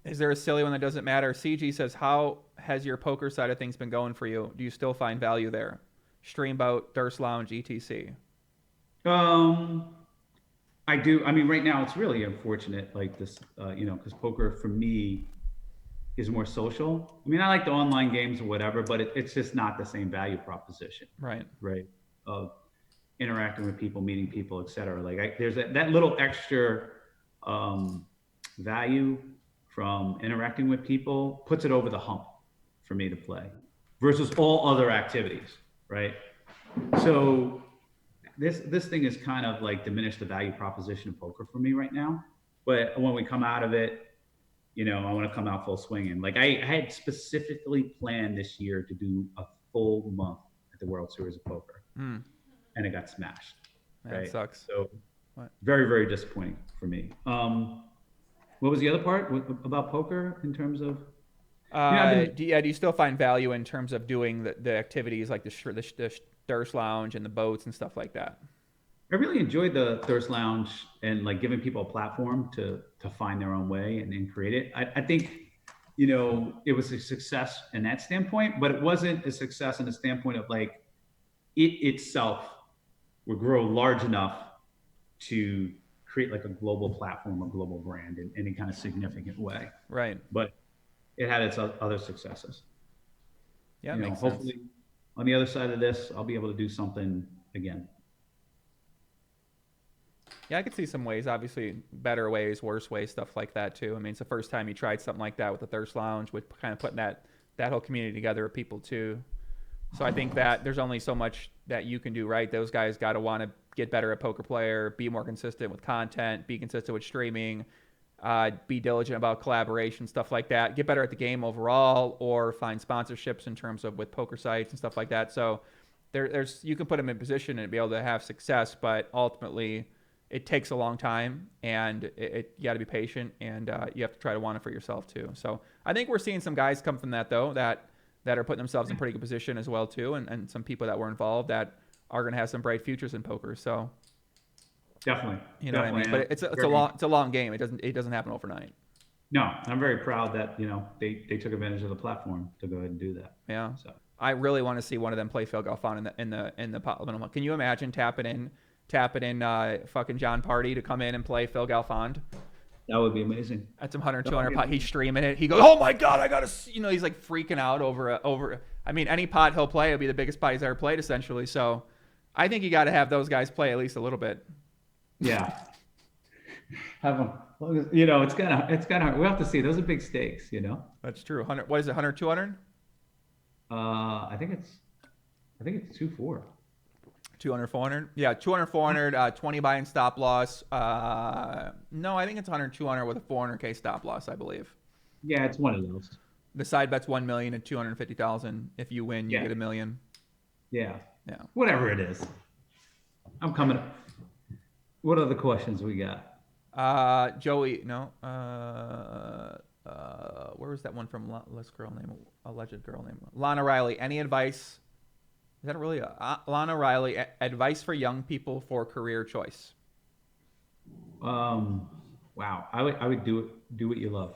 Is there a silly one that doesn't matter? CG says, how has your poker side of things been going for you? Do you still find value there? Streamboat, Durst Lounge, etc. I do. I mean, right now it's really unfortunate, like this, because poker for me is more social. I mean, I like the online games or whatever, but it's just not the same value proposition. Right. Of interacting with people, meeting people, et cetera. Like there's that little extra value from interacting with people puts it over the hump for me to play versus all other activities, right? So this thing is kind of like diminished the value proposition of poker for me right now. But when we come out of it, I want to come out full swinging. Like I had specifically planned this year to do a full month at the World Series of Poker, and it got smashed. That right? sucks. So very, very disappointing for me. What was the other part about poker in terms of? Do you still find value in terms of doing the activities like the Durst Lounge and the boats and stuff like that? I really enjoyed the Durst Lounge and like giving people a platform to find their own way and create it. I think, it was a success in that standpoint, but it wasn't a success in the standpoint of like it itself would grow large enough to create like a global platform, a global brand in any kind of significant way. Right. But it had its other successes. Yeah, makes hopefully sense. On the other side of this, I'll be able to do something again. Yeah, I could see some ways, obviously better ways, worse ways, stuff like that too. I mean, it's the first time you tried something like that with the Thirst Lounge, with kind of putting that whole community together of people too. So I think that there's only so much that you can do, right? Those guys got to want to get better at poker player, be more consistent with content, be consistent with streaming, be diligent about collaboration, stuff like that, get better at the game overall, or find sponsorships in terms of with poker sites and stuff like that. So there's you can put them in position and be able to have success, but ultimately it takes a long time, and you got to be patient, and you have to try to want it for yourself too. So I think we're seeing some guys come from that though, that are putting themselves in pretty good position as well too, and some people that were involved that are going to have some bright futures in poker. So definitely, what I mean. But it's a long game. It doesn't happen overnight. No, I'm very proud that they took advantage of the platform to go ahead and do that. Yeah. So I really want to see one of them play Phil Galfond in the pot limit. Can you imagine tapping in fucking John Party to come in and play Phil Galfond? That would be amazing. At some 100, 200 pot, he's streaming it. He goes, "Oh my god, I gotta!" He's like freaking out over. I mean, any pot he'll play will be the biggest pot he's ever played, essentially. So, I think you got to have those guys play at least a little bit. Yeah. Have them. It's kind of. We'll have to see. Those are big stakes. That's true. 100. What is it? 100, 200? I think it's 2-4. 200, 400? Yeah, 200, 400, 20 buy-in stop loss. No, I think it's 100, 200 with a 400K stop loss, I believe. Yeah, it's one of those. The side bet's 1 million and 250,000. If you win, you get $1 million. Yeah. Whatever it is. I'm coming. What other questions we got? Joey, no. Where was that one from? Alleged girl name. Lana Riley. Any advice? Is that really Lana Riley? Advice for young people for career choice. Wow. I would do what you love.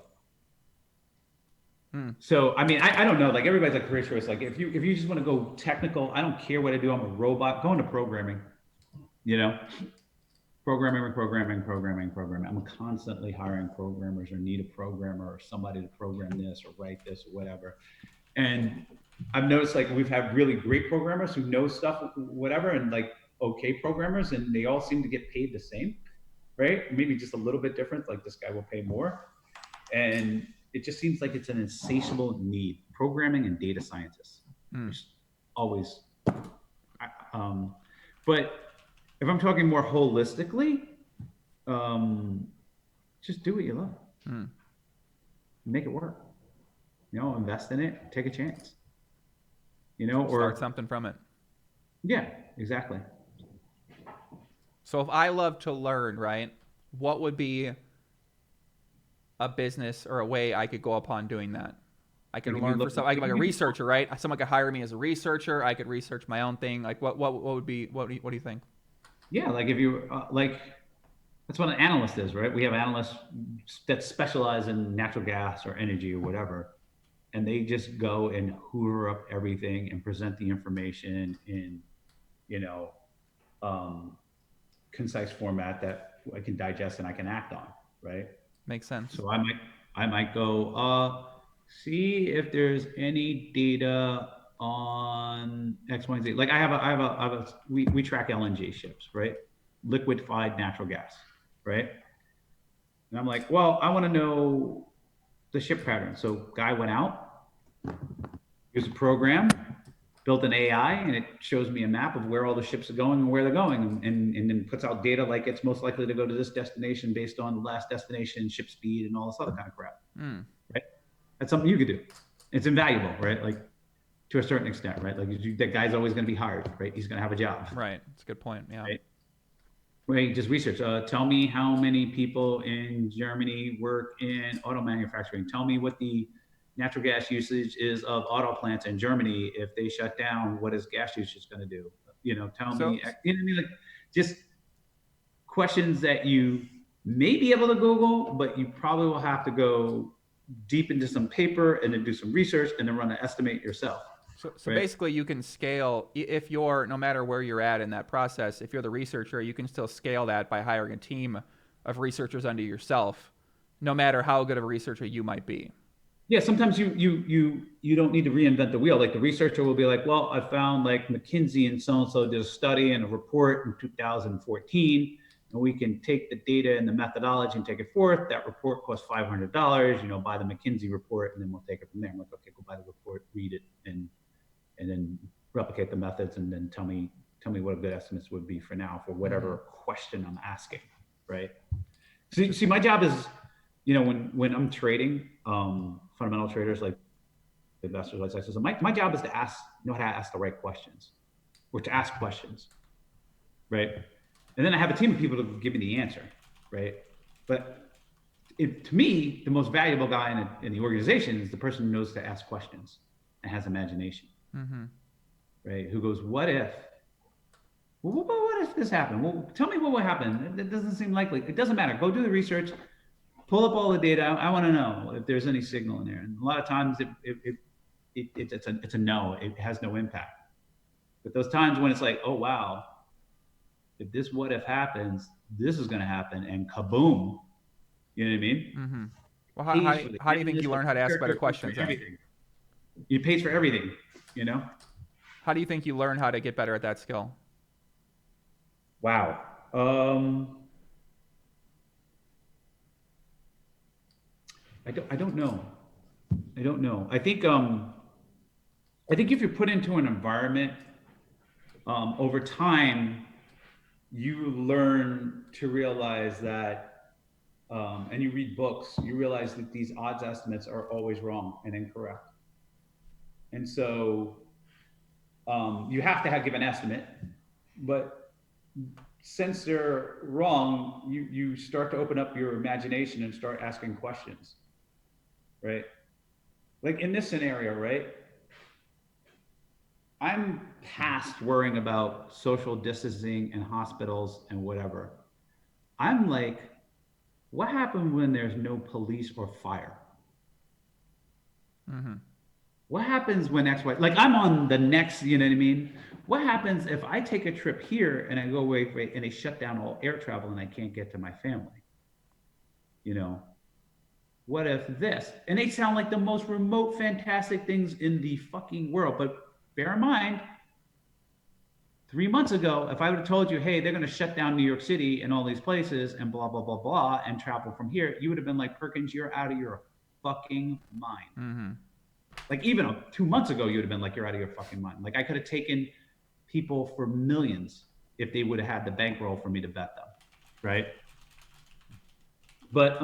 So, I mean, I don't know, like everybody's like career choice. Like if you just want to go technical, I don't care what I do. I'm a robot. Go into programming, you know, programming. I'm constantly hiring programmers or need a programmer or somebody to program this or write this or whatever. And I've noticed like we've had really great programmers who know stuff, whatever, and like okay programmers, and they all seem to get paid the same, right? Maybe just a little bit different. Like this guy will pay more. And it just seems like it's an insatiable need. Programming and data scientists, always. But if I'm talking more holistically, just do what you love. Make it work. You know, invest in it. Take a chance. You know, or start something from it. Yeah, exactly. So if I love to learn, right, what would be a business or a way I could go upon doing that? I could learn for some, like a researcher, right? Someone could hire me as a researcher. I could research my own thing. Like what would be, what do you think? Yeah, like if you like, that's what an analyst is, right? We have analysts that specialize in natural gas or energy or whatever, and they just go and hoover up everything and present the information in, you know, concise format that I can digest and I can act on, right? Makes sense. So I might go see if there's any data on X, Y, and Z. Like I have a we track LNG ships, right? Liquefied natural gas, right? And I'm like, well, I want to know the ship pattern. So guy went out, here's a program, built an AI, and it shows me a map of where all the ships are going and where they're going, and then puts out data like it's most likely to go to this destination based on the last destination, ship speed, and all this other kind of crap. Right? That's something you could do. It's invaluable, right? Like to a certain extent, right? Like that guy's always going to be hired, right? He's going to have a job. Right. That's a good point. Yeah. Right? Wait, just research. Tell me how many people in Germany work in auto manufacturing. Tell me what the natural gas usage is of auto plants in Germany. If they shut down, what is gas usage going to do? You know, tell me, you know what I mean? Like just questions that you may be able to Google, but you probably will have to go deep into some paper and then do some research and then run an estimate yourself. So right? Basically you can scale if you're, no matter where you're at in that process, if you're the researcher, you can still scale that by hiring a team of researchers under yourself, no matter how good of a researcher you might be. Yeah, sometimes you don't need to reinvent the wheel. Like the researcher will be like, well, I found like McKinsey and so did a study and a report in 2014, and we can take the data and the methodology and take it forth. That report costs $500. You know, buy the McKinsey report, and then we'll take it from there. I'm like, okay, go buy the report, read it, and then replicate the methods, and then tell me what a good estimates would be for now for whatever question I'm asking, right? So, see, my job is, you know, when I'm trading, fundamental traders like investors, like I said, so my job is to know how to ask the right questions, or to ask questions, right? And then I have a team of people to give me the answer, right? But to me, the most valuable guy in the organization is the person who knows to ask questions and has imagination, right? Who goes, what if? Well, what if this happened? Well, tell me what would happen. It doesn't seem likely. It doesn't matter. Go do the research. Pull up all the data. I want to know if there's any signal in there. And a lot of times it's a no. It has no impact. But those times when it's like, oh wow, if this what if happens, this is going to happen, and kaboom. You know what I mean? Well, how do you think you learn how to ask better questions? It pays for everything. You know. How do you think you learn how to get better at that skill? Wow. I don't know. I think if you're put into an environment, over time, you learn to realize that, and you read books, you realize that these odds estimates are always wrong and incorrect. And so you have to give an estimate, but since they're wrong, you start to open up your imagination and start asking questions, right? Like in this scenario, right? I'm past worrying about social distancing and hospitals and whatever. I'm like, what happens when there's no police or fire? Mm-hmm. What happens when X, Y? Like I'm on the next, you know what I mean? What happens if I take a trip here and I go away and they shut down all air travel and I can't get to my family? You know, what if this? And they sound like the most remote, fantastic things in the fucking world. But bear in mind, 3 months ago, if I would have told you, hey, they're going to shut down New York City and all these places and blah, blah, blah, blah, and travel from here, you would have been like, Perkins, you're out of your fucking mind. Mm-hmm. Like even 2 months ago, you would have been like, you're out of your fucking mind. Like I could have taken people for millions if they would have had the bankroll for me to bet them. Right. But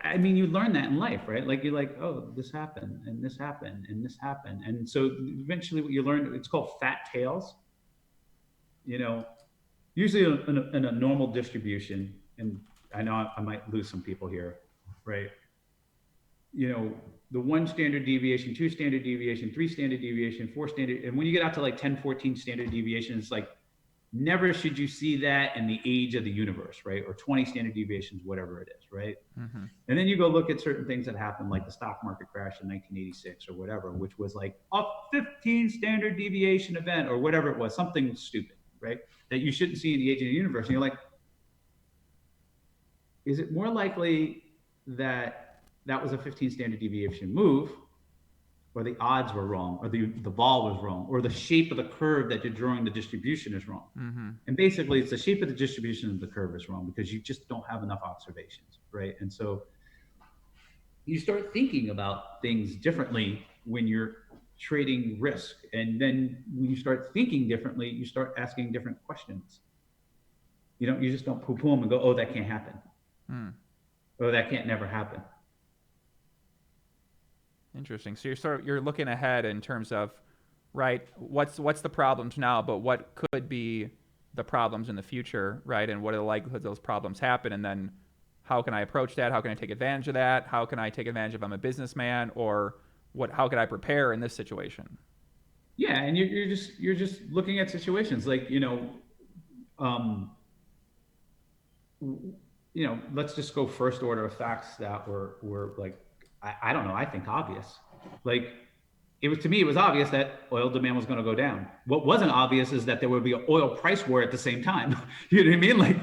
I mean, you learn that in life, right? Like you're like, oh, this happened and this happened and this happened. And so eventually what you learn, it's called fat tails, you know, usually in a normal distribution. And I know I might lose some people here, right? You know, the 1 standard deviation, 2 standard deviation, 3 standard deviation, 4 standard. And when you get out to like 10, 14 standard deviations, it's like, never should you see that in the age of the universe, right? Or 20 standard deviations, whatever it is, right? Mm-hmm. And then you go look at certain things that happened, like the stock market crash in 1986 or whatever, which was like a 15 standard deviation event or whatever it was, something stupid, right? That you shouldn't see in the age of the universe. And you're like, is it more likely that that was a 15 standard deviation move, or the odds were wrong, or the ball was wrong, or the shape of the curve that you're drawing the distribution is wrong? Mm-hmm. And basically, it's the shape of the distribution of the curve is wrong because you just don't have enough observations, right? And so you start thinking about things differently when you're trading risk. And then when you start thinking differently, you start asking different questions. You just don't poo-poo them and go, oh, that can't happen. Mm. Oh, that can't never happen. Interesting. So you're looking ahead in terms of, right, what's the problems now, but what could be the problems in the future, right? And what are the likelihoods those problems happen? And then how can I approach that? How can I take advantage of that? How can I take advantage if I'm a businessman, or how could I prepare in this situation? Yeah, and you're just looking at situations like, let's just go first order of facts that were like, I don't know, I think obvious. Like to me, it was obvious that oil demand was going to go down. What wasn't obvious is that there would be an oil price war at the same time. You know what I mean? Like,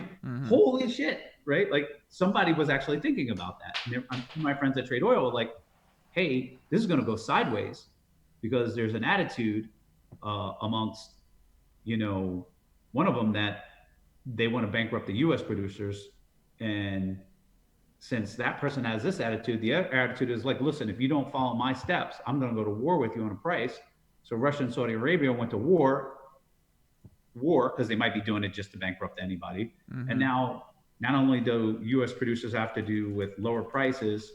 holy shit, right? Like somebody was actually thinking about that. And my friends that trade oil were like, hey, this is going to go sideways because there's an attitude amongst, one of them that they want to bankrupt the U.S. producers. And since that person has this attitude, the other attitude is like, listen, if you don't follow my steps, I'm going to go to war with you on a price. So Russia and Saudi Arabia went to war because they might be doing it just to bankrupt anybody. Mm-hmm. And now not only do U.S. producers have to do with lower prices,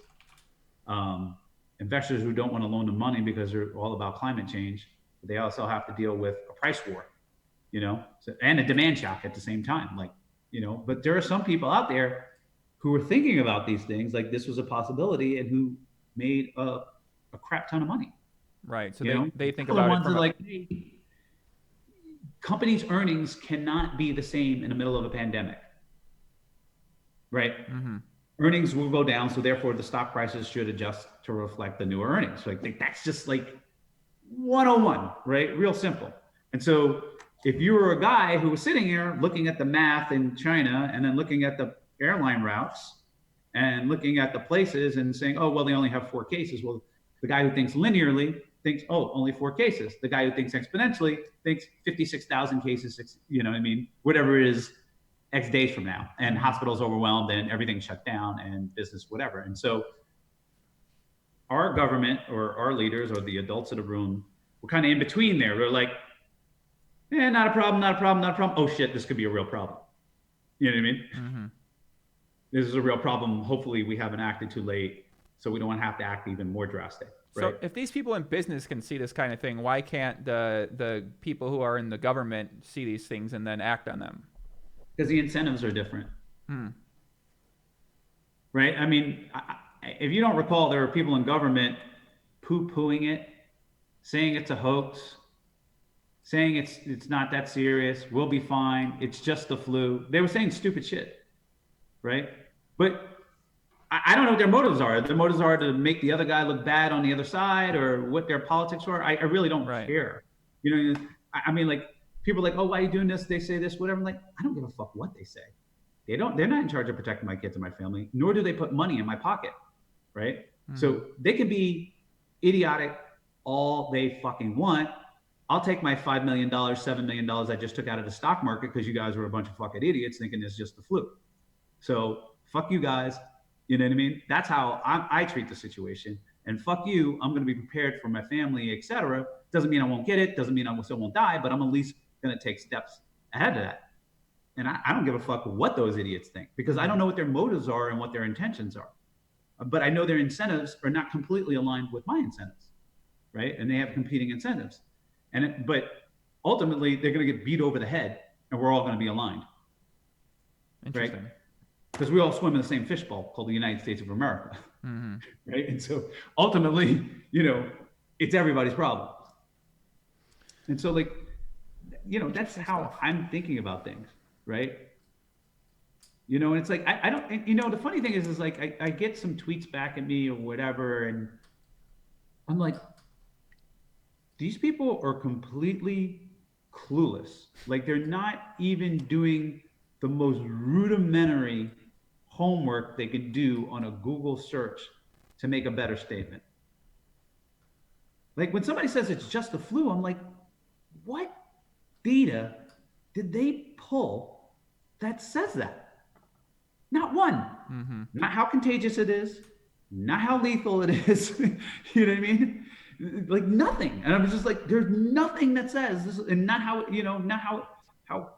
investors who don't want to loan them money because they're all about climate change, but they also have to deal with a price war, and a demand shock at the same time. But there are some people out there who were thinking about these things like this was a possibility and who made a crap ton of money. Right. So they think about it from like, hey, companies' earnings cannot be the same in the middle of a pandemic. Right. Mm-hmm. Earnings will go down, so therefore the stock prices should adjust to reflect the newer earnings. So I think that's just like 101, right? Real simple. And so if you were a guy who was sitting here looking at the math in China and then looking at the airline routes and looking at the places and saying, oh, well, they only have 4 cases. Well, the guy who thinks linearly thinks, oh, only 4 cases. The guy who thinks exponentially thinks 56,000 cases, whatever it is, X days from now, and hospitals overwhelmed and everything shut down and business, whatever. And so our government or our leaders or the adults in the room were kind of in between there. They're like, not a problem, not a problem, not a problem. Oh shit, this could be a real problem. You know what I mean? Mm-hmm. This is a real problem. Hopefully we haven't acted too late, so we don't want to have to act even more drastic. So right? if these people in business can see this kind of thing, why can't the people who are in the government see these things and then act on them? Because the incentives are different, Hmm. right? I mean, if you don't recall, there were people in government poo-pooing it, saying it's a hoax, saying it's not that serious, we'll be fine, it's just the flu. They were saying stupid shit, right? But I don't know what their motives are. Their motives are to make the other guy look bad on the other side, or what their politics were. I really don't Right. care. You know, I mean, like people are like, oh, why are you doing this? They say this, whatever. I'm like, I don't give a fuck what they say. They don't. They're not in charge of protecting my kids and my family, nor do they put money in my pocket, right? Hmm. So they can be idiotic all they fucking want. I'll take my $5 million, $7 million I just took out of the stock market because you guys were a bunch of fucking idiots thinking it's just the flu. So fuck you guys. You know what I mean? That's how I treat the situation. And fuck you, I'm going to be prepared for my family, etc. Doesn't mean I won't get it. Doesn't mean I still won't die, but I'm at least going to take steps ahead of that. And I don't give a fuck what those idiots think because I don't know what their motives are and what their intentions are. But I know their incentives are not completely aligned with my incentives, right? And they have competing incentives. But ultimately, they're going to get beat over the head, and we're all going to be aligned, right? Interesting. Because we all swim in the same fishbowl called the United States of America, Hmm. right? And so ultimately, it's everybody's problem. And so, like, that's how Stuff. I'm thinking about things, right? And it's like I don't. The funny thing is like I get some tweets back at me or whatever, and I'm like, these people are completely clueless. Like they're not even doing the most rudimentary homework they could do on a Google search to make a better statement. Like when somebody says it's just the flu, I'm like, what data did they pull that says that? Not one. Hmm. Not how contagious it is, not how lethal it is. You know what I mean? Like nothing. And I'm just like, there's nothing that says this, and not how, not how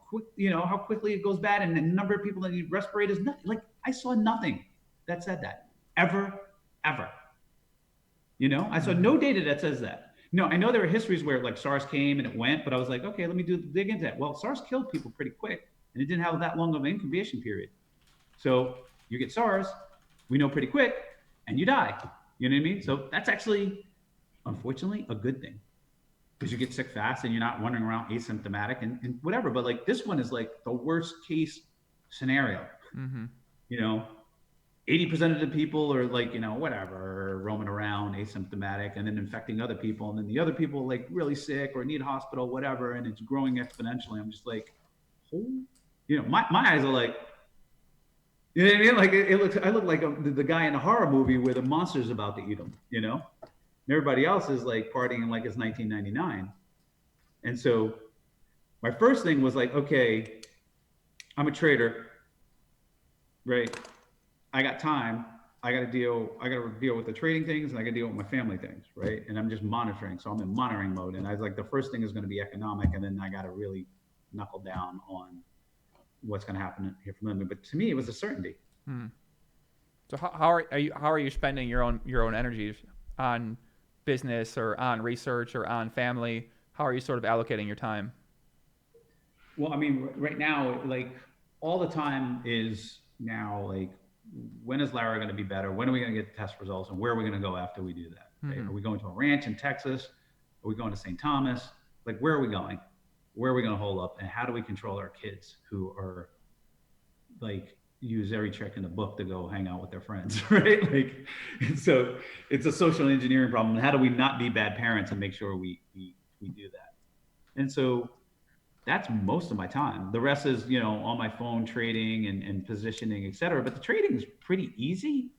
quick, how quickly it goes bad, and the number of people that need respirators. Nothing. Like I saw nothing that said that ever, ever. I saw Hmm. no data that says that. No, I know there are histories where like SARS came and it went, but I was like, okay, let me dig into that. Well, SARS killed people pretty quick, and it didn't have that long of an incubation period. So you get SARS, we know pretty quick, and you die. You know what I mean? So that's actually, unfortunately, a good thing because you get sick fast and you're not wandering around asymptomatic and whatever. But like this one is like the worst case scenario. Hmm. You know, 80% of the people are like, whatever, roaming around asymptomatic and then infecting other people. And then the other people like really sick or need hospital, whatever. And it's growing exponentially. I'm just like, oh, my eyes are like, you know what I mean? Like I look like the guy in a horror movie where the monster's about to eat him, And everybody else is like partying like it's 1999. And so my first thing was like, okay, I'm a trader, right? I got time. I got to deal with the trading things, and I got to deal with my family things, right? And I'm just monitoring. So I'm in monitoring mode. And I was like, the first thing is going to be economic, and then I got to really knuckle down on what's going to happen here from them. But to me, it was a certainty. Hmm. So how are you spending your own energies on business or on research or on family? How are you sort of allocating your time? Well, I mean, right now, like all the time is now like, when is Lara going to be better? When are we going to get the test results? And where are we going to go after we do that? Right? Hmm. Are we going to a ranch in Texas? Are we going to St. Thomas? Like, where are we going? Where are we going to hold up? And how do we control our kids who are like use every trick in the book to go hang out with their friends, right? Like, so it's a social engineering problem. How do we not be bad parents and make sure we do that? And so that's most of my time. The rest is, on my phone trading and positioning, et cetera. But the trading is pretty easy.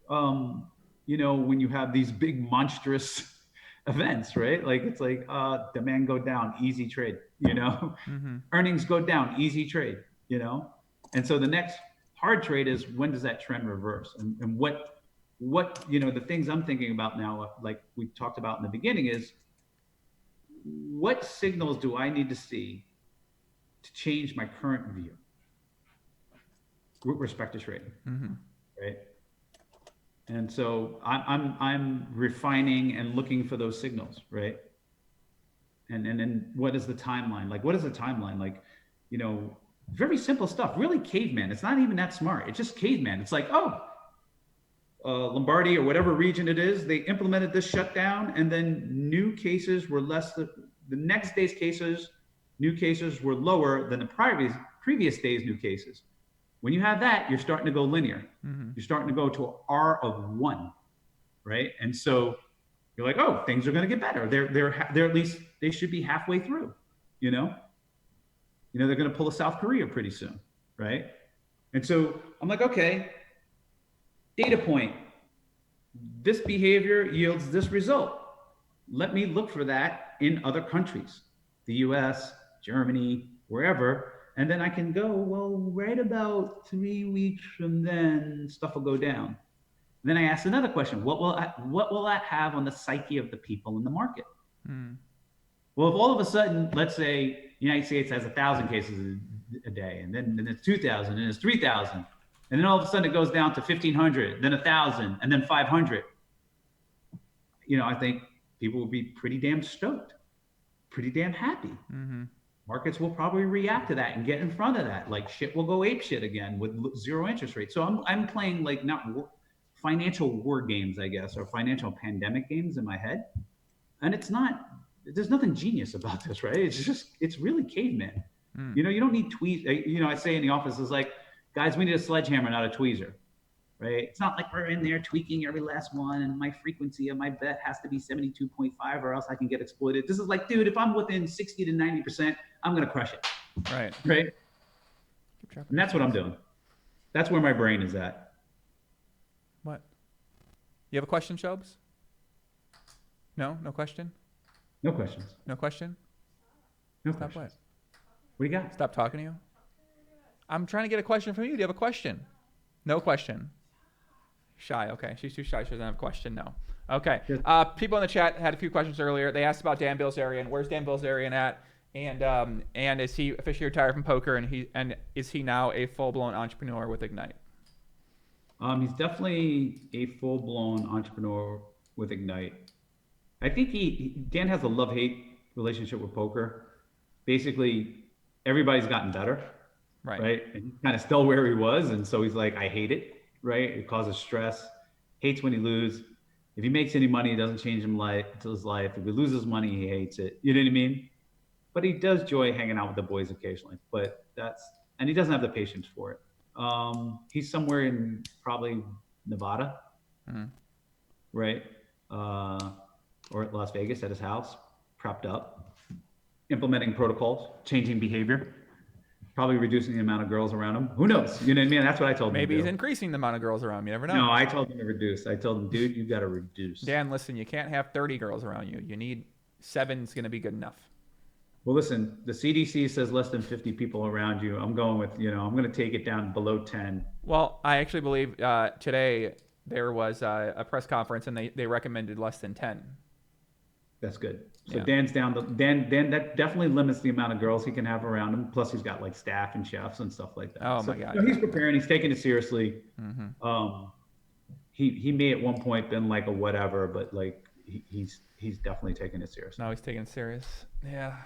When you have these big monstrous events, right? Like it's like demand go down, easy trade, Hmm. earnings go down, easy trade, and so the next hard trade is when does that trend reverse? And what the things I'm thinking about now, like we talked about in the beginning, is what signals do I need to see to change my current view with respect to trading, Hmm. right? And so I'm refining and looking for those signals, right? And then what is the timeline? Like, what is the timeline? Like, you know, very simple stuff. Really caveman. It's not even that smart. It's just caveman. It's like, oh, Lombardy or whatever region it is, they implemented this shutdown, and then new cases were less. The next day's cases, new cases were lower than the previous day's new cases. When you have that, you're starting to go linear. Mm-hmm. You're starting to go to an R of 1, right? And so you're like, oh, things are going to get better. They're at least, they should be halfway through. You know, they're going to pull a South Korea pretty soon, right? And so I'm like, okay, data point. This behavior yields this result. Let me look for that in other countries, the U.S., Germany, wherever. And then I can go, well, right about 3 weeks from then, stuff will go down. Then I asked another question: what will that have on the psyche of the people in the market? Well, if all of a sudden, let's say the United States has 1,000 cases a day, and then it's 2,000, and it's 3,000, and then all of a sudden it goes down to 1,500, then 1,000, and then 500. I think people will be pretty damn stoked, pretty damn happy. Mm-hmm. Markets will probably react to that and get in front of that. Like shit will go ape shit again with zero interest rates. So I'm playing like not financial war games, I guess, or financial pandemic games in my head. And there's nothing genius about this, right? It's really caveman. You don't need tweezers. I say in the office is like, guys, we need a sledgehammer, not a tweezer, right? It's not like we're in there tweaking every last one and my frequency of my bet has to be 72.5 or else I can get exploited. This is like, dude, if I'm within 60 to 90%, I'm going to crush it. Right. Right. And that's what I'm doing. That's where my brain is at. What? You have a question, Shobes? No question? No questions. No question? No Stop questions. What? What do you got? Stop talking to you? I'm trying to get a question from you. Do you have a question? No question. Shy. Okay. She's too shy. She doesn't have a question. No. Okay. People in the chat had a few questions earlier. They asked about Dan Bilzerian. Where's Dan Bilzerian at? And is he officially retired from poker? And is he now a full-blown entrepreneur with Ignite? He's definitely a full-blown entrepreneur with Ignite. I think Dan has a love-hate relationship with poker. Basically, everybody's gotten better, right? And he's kind of still where he was, and so he's like, I hate it, right? It causes stress. Hates when he loses. If he makes any money, it doesn't change his life. If he loses money, he hates it. You know what I mean? But he does enjoy hanging out with the boys occasionally. And he doesn't have the patience for it. He's somewhere in probably Nevada, right? Or at Las Vegas at his house, propped up, implementing protocols, changing behavior, probably reducing the amount of girls around him. Who knows? You know what I mean? That's what I told him. Maybe he's increasing the amount of girls around him. You never know. No, I told him to reduce. I told him, dude, you got to reduce. Dan, listen, you can't have 30 girls around you. You need 7's going to be good enough. Well, listen, the CDC says less than 50 people around you. I'm going with, I'm going to take it down below 10. Well, I actually believe today there was a press conference and they recommended less than 10. That's good. So Dan's down. Dan that definitely limits the amount of girls he can have around him. Plus, he's got like staff and chefs and stuff like that. Oh my God! He's preparing. He's taking it seriously. He may at one point been like a whatever, but like he's definitely taking it seriously. No, he's taking it serious. Yeah.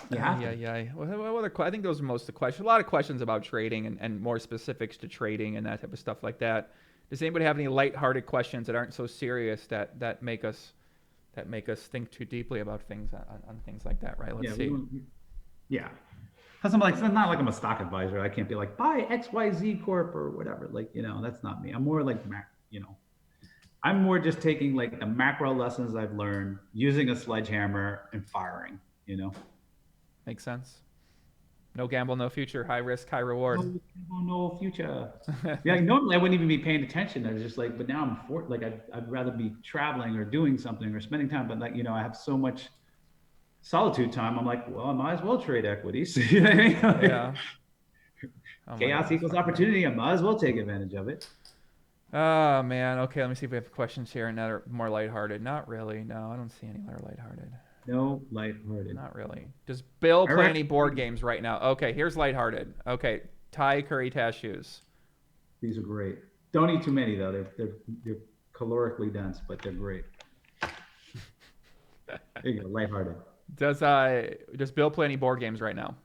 Yeah. What other? I think those are most of the questions. A lot of questions about trading and more specifics to trading and that type of stuff like that. Does anybody have any lighthearted questions that aren't so serious that make us think too deeply about things on things like that, right? Let's see. Yeah. Because I'm like, it's not like I'm a stock advisor. I can't be like, buy XYZ Corp or whatever. Like, that's not me. I'm more like, I'm more just taking like the macro lessons I've learned, using a sledgehammer and firing, Makes sense. No gamble, no future. High risk, high reward. No gamble, no future. Yeah, normally I wouldn't even be paying attention. I was just like, but now I'd rather be traveling or doing something or spending time. But like, I have so much solitude time. I'm like, well, I might as well trade equities. You know what I mean? Yeah. Oh Chaos equals opportunity. I might as well take advantage of it. Oh man. Okay, let me see if we have questions here and that are more lighthearted. Not really. No, I don't see any that are lighthearted. No, lighthearted. Not really. Does Bill play any board games right now? Okay, here's lighthearted. Okay, Thai curry cashews. These are great. Don't eat too many though. They're calorically dense, but they're great. There you go, lighthearted. Does Bill play any board games right now?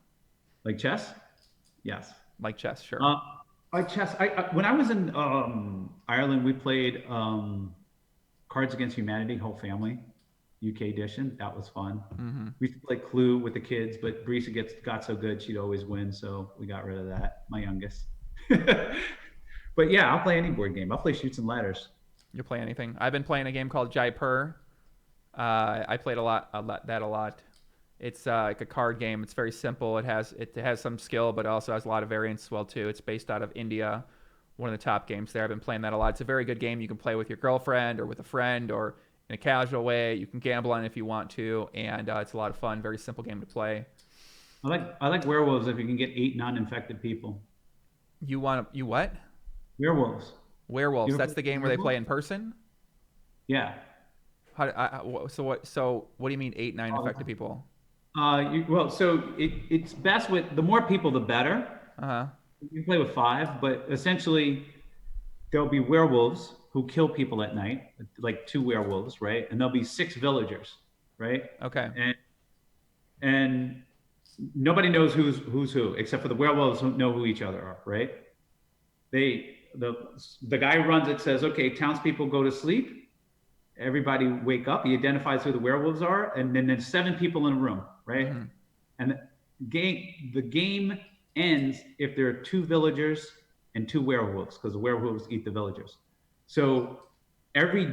Like chess? Yes. Like chess, sure. Like chess. When I was in Ireland, we played Cards Against Humanity, whole family, UK edition. That was fun. Mm-hmm. We used to play Clue with the kids, but Brisa got so good she'd always win, so we got rid of that. My youngest. But yeah, I'll play any board game. I'll play Shoots and Ladders. You play anything? I've been playing a game called Jaipur. I played a lot. It's like a card game. It's very simple. It has some skill, but it also has a lot of variance as well too. It's based out of India, one of the top games there. I've been playing that a lot. It's a very good game. You can play with your girlfriend or with a friend or in a casual way. You can gamble on it if you want to, and it's a lot of fun. Very simple game to play. I like werewolves if you can get 8 non-infected people. You what? Werewolves. Werewolves. That's the game where they play in person? Yeah. So what do you mean 8 non-infected people? It's best with the more people, the better. Uh-huh. You can play with 5, but essentially there'll be werewolves who kill people at night, like 2 werewolves, right? And there'll be 6 villagers, right? Okay. And nobody knows who's who, except for the werewolves who know who each other are, right? The guy who runs it says, okay, townspeople go to sleep. Everybody wake up. He identifies who the werewolves are, and then there's 7 people in a room, right? Mm-hmm. And the game ends if there are 2 villagers and 2 werewolves, because the werewolves eat the villagers. So every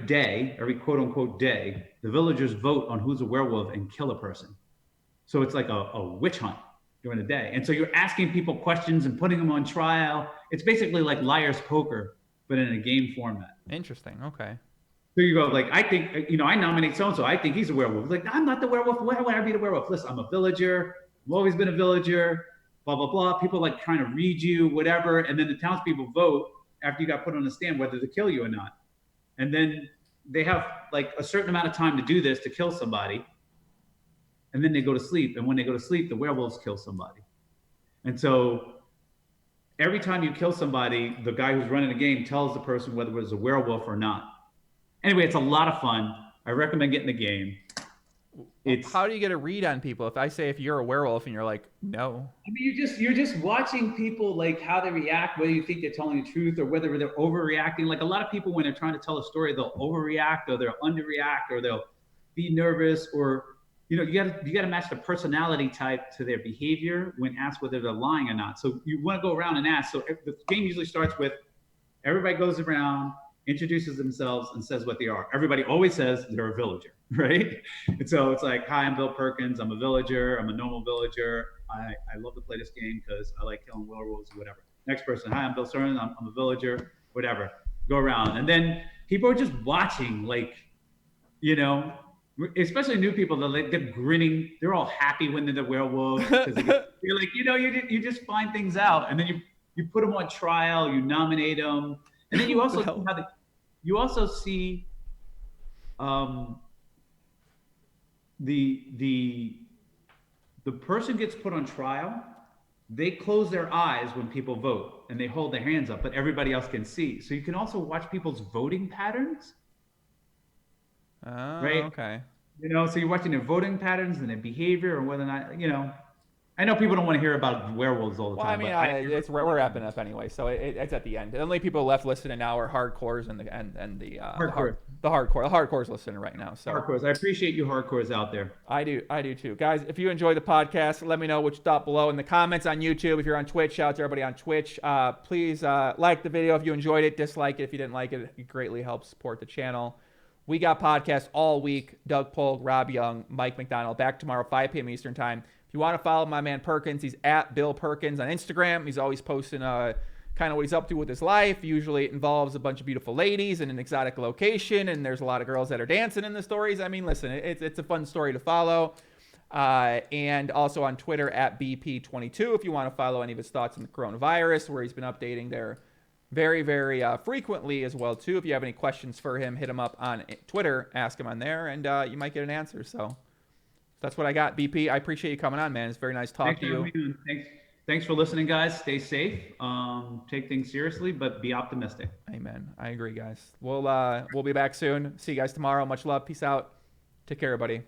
quote unquote day, the villagers vote on who's a werewolf and kill a person. So it's like a witch hunt during the day. And so you're asking people questions and putting them on trial. It's basically like Liar's Poker, but in a game format. Interesting. Okay. So you go like, I think, I nominate so-and-so. I think he's a werewolf. Like, I'm not the werewolf. Why would I be the werewolf? Listen, I'm a villager. I've always been a villager, blah, blah, blah. People like trying to read you, whatever. And then the townspeople vote after you got put on the stand whether to kill you or not. And then they have like a certain amount of time to do this, to kill somebody. And then they go to sleep. And when they go to sleep, the werewolves kill somebody. And so every time you kill somebody, the guy who's running the game tells the person whether it was a werewolf or not. Anyway, it's a lot of fun. I recommend getting the game. How do you get a read on people? If you're a werewolf and you're like, no. I mean, you're just watching people, like how they react, whether you think they're telling the truth or whether they're overreacting. Like a lot of people, when they're trying to tell a story, they'll overreact or they'll underreact or they'll be nervous, or you gotta match the personality type to their behavior when asked whether they're lying or not. So you want to go around and ask. So the game usually starts with everybody goes around, introduces themselves, and says what they are. Everybody always says they're a villager, right? And so it's like, hi, I'm Bill Perkins. I'm a villager. I'm a normal villager. I love to play this game because I like killing werewolves, whatever. Next person, hi, I'm Bill Cernan. I'm a villager, whatever. Go around. And then people are just watching, like, especially new people, they're grinning. They're all happy when they're the werewolf. You're like, you just find things out. And then you put them on trial, you nominate them. And then you also see the person gets put on trial. They close their eyes when people vote and they hold their hands up, but everybody else can see. So you can also watch people's voting patterns. Oh, right? Okay. So you're watching their voting patterns and their behavior, and whether or not, I know people don't want to hear about werewolves all the time. Well, I mean, we're wrapping up anyway, so it's at the end. The only people left listening now are hardcores and the hardcores listening right now. So hardcores, I appreciate you hardcores out there. I do too, guys. If you enjoy the podcast, let me know what you thought below in the comments on YouTube. If you're on Twitch, shout out to everybody on Twitch. Please like the video if you enjoyed it. Dislike it if you didn't like it. It greatly helps support the channel. We got podcasts all week. Doug Polk, Rob Young, Mike McDonald. Back tomorrow, 5 p.m. Eastern time. If you want to follow my man Perkins, he's at Bill Perkins on Instagram. He's always posting kind of what he's up to with his life. Usually it involves a bunch of beautiful ladies in an exotic location, and there's a lot of girls that are dancing in the stories. I mean, listen, it's a fun story to follow. And also on Twitter at BP22 if you want to follow any of his thoughts on the coronavirus, where he's been updating there very, very frequently as well, too. If you have any questions for him, hit him up on Twitter, ask him on there, and you might get an answer. So that's what I got, BP. I appreciate you coming on, man. It's very nice talking to you. Thanks for listening, guys. Stay safe. Take things seriously, but be optimistic. Amen. I agree, guys. We'll be back soon. See you guys tomorrow. Much love. Peace out. Take care, everybody.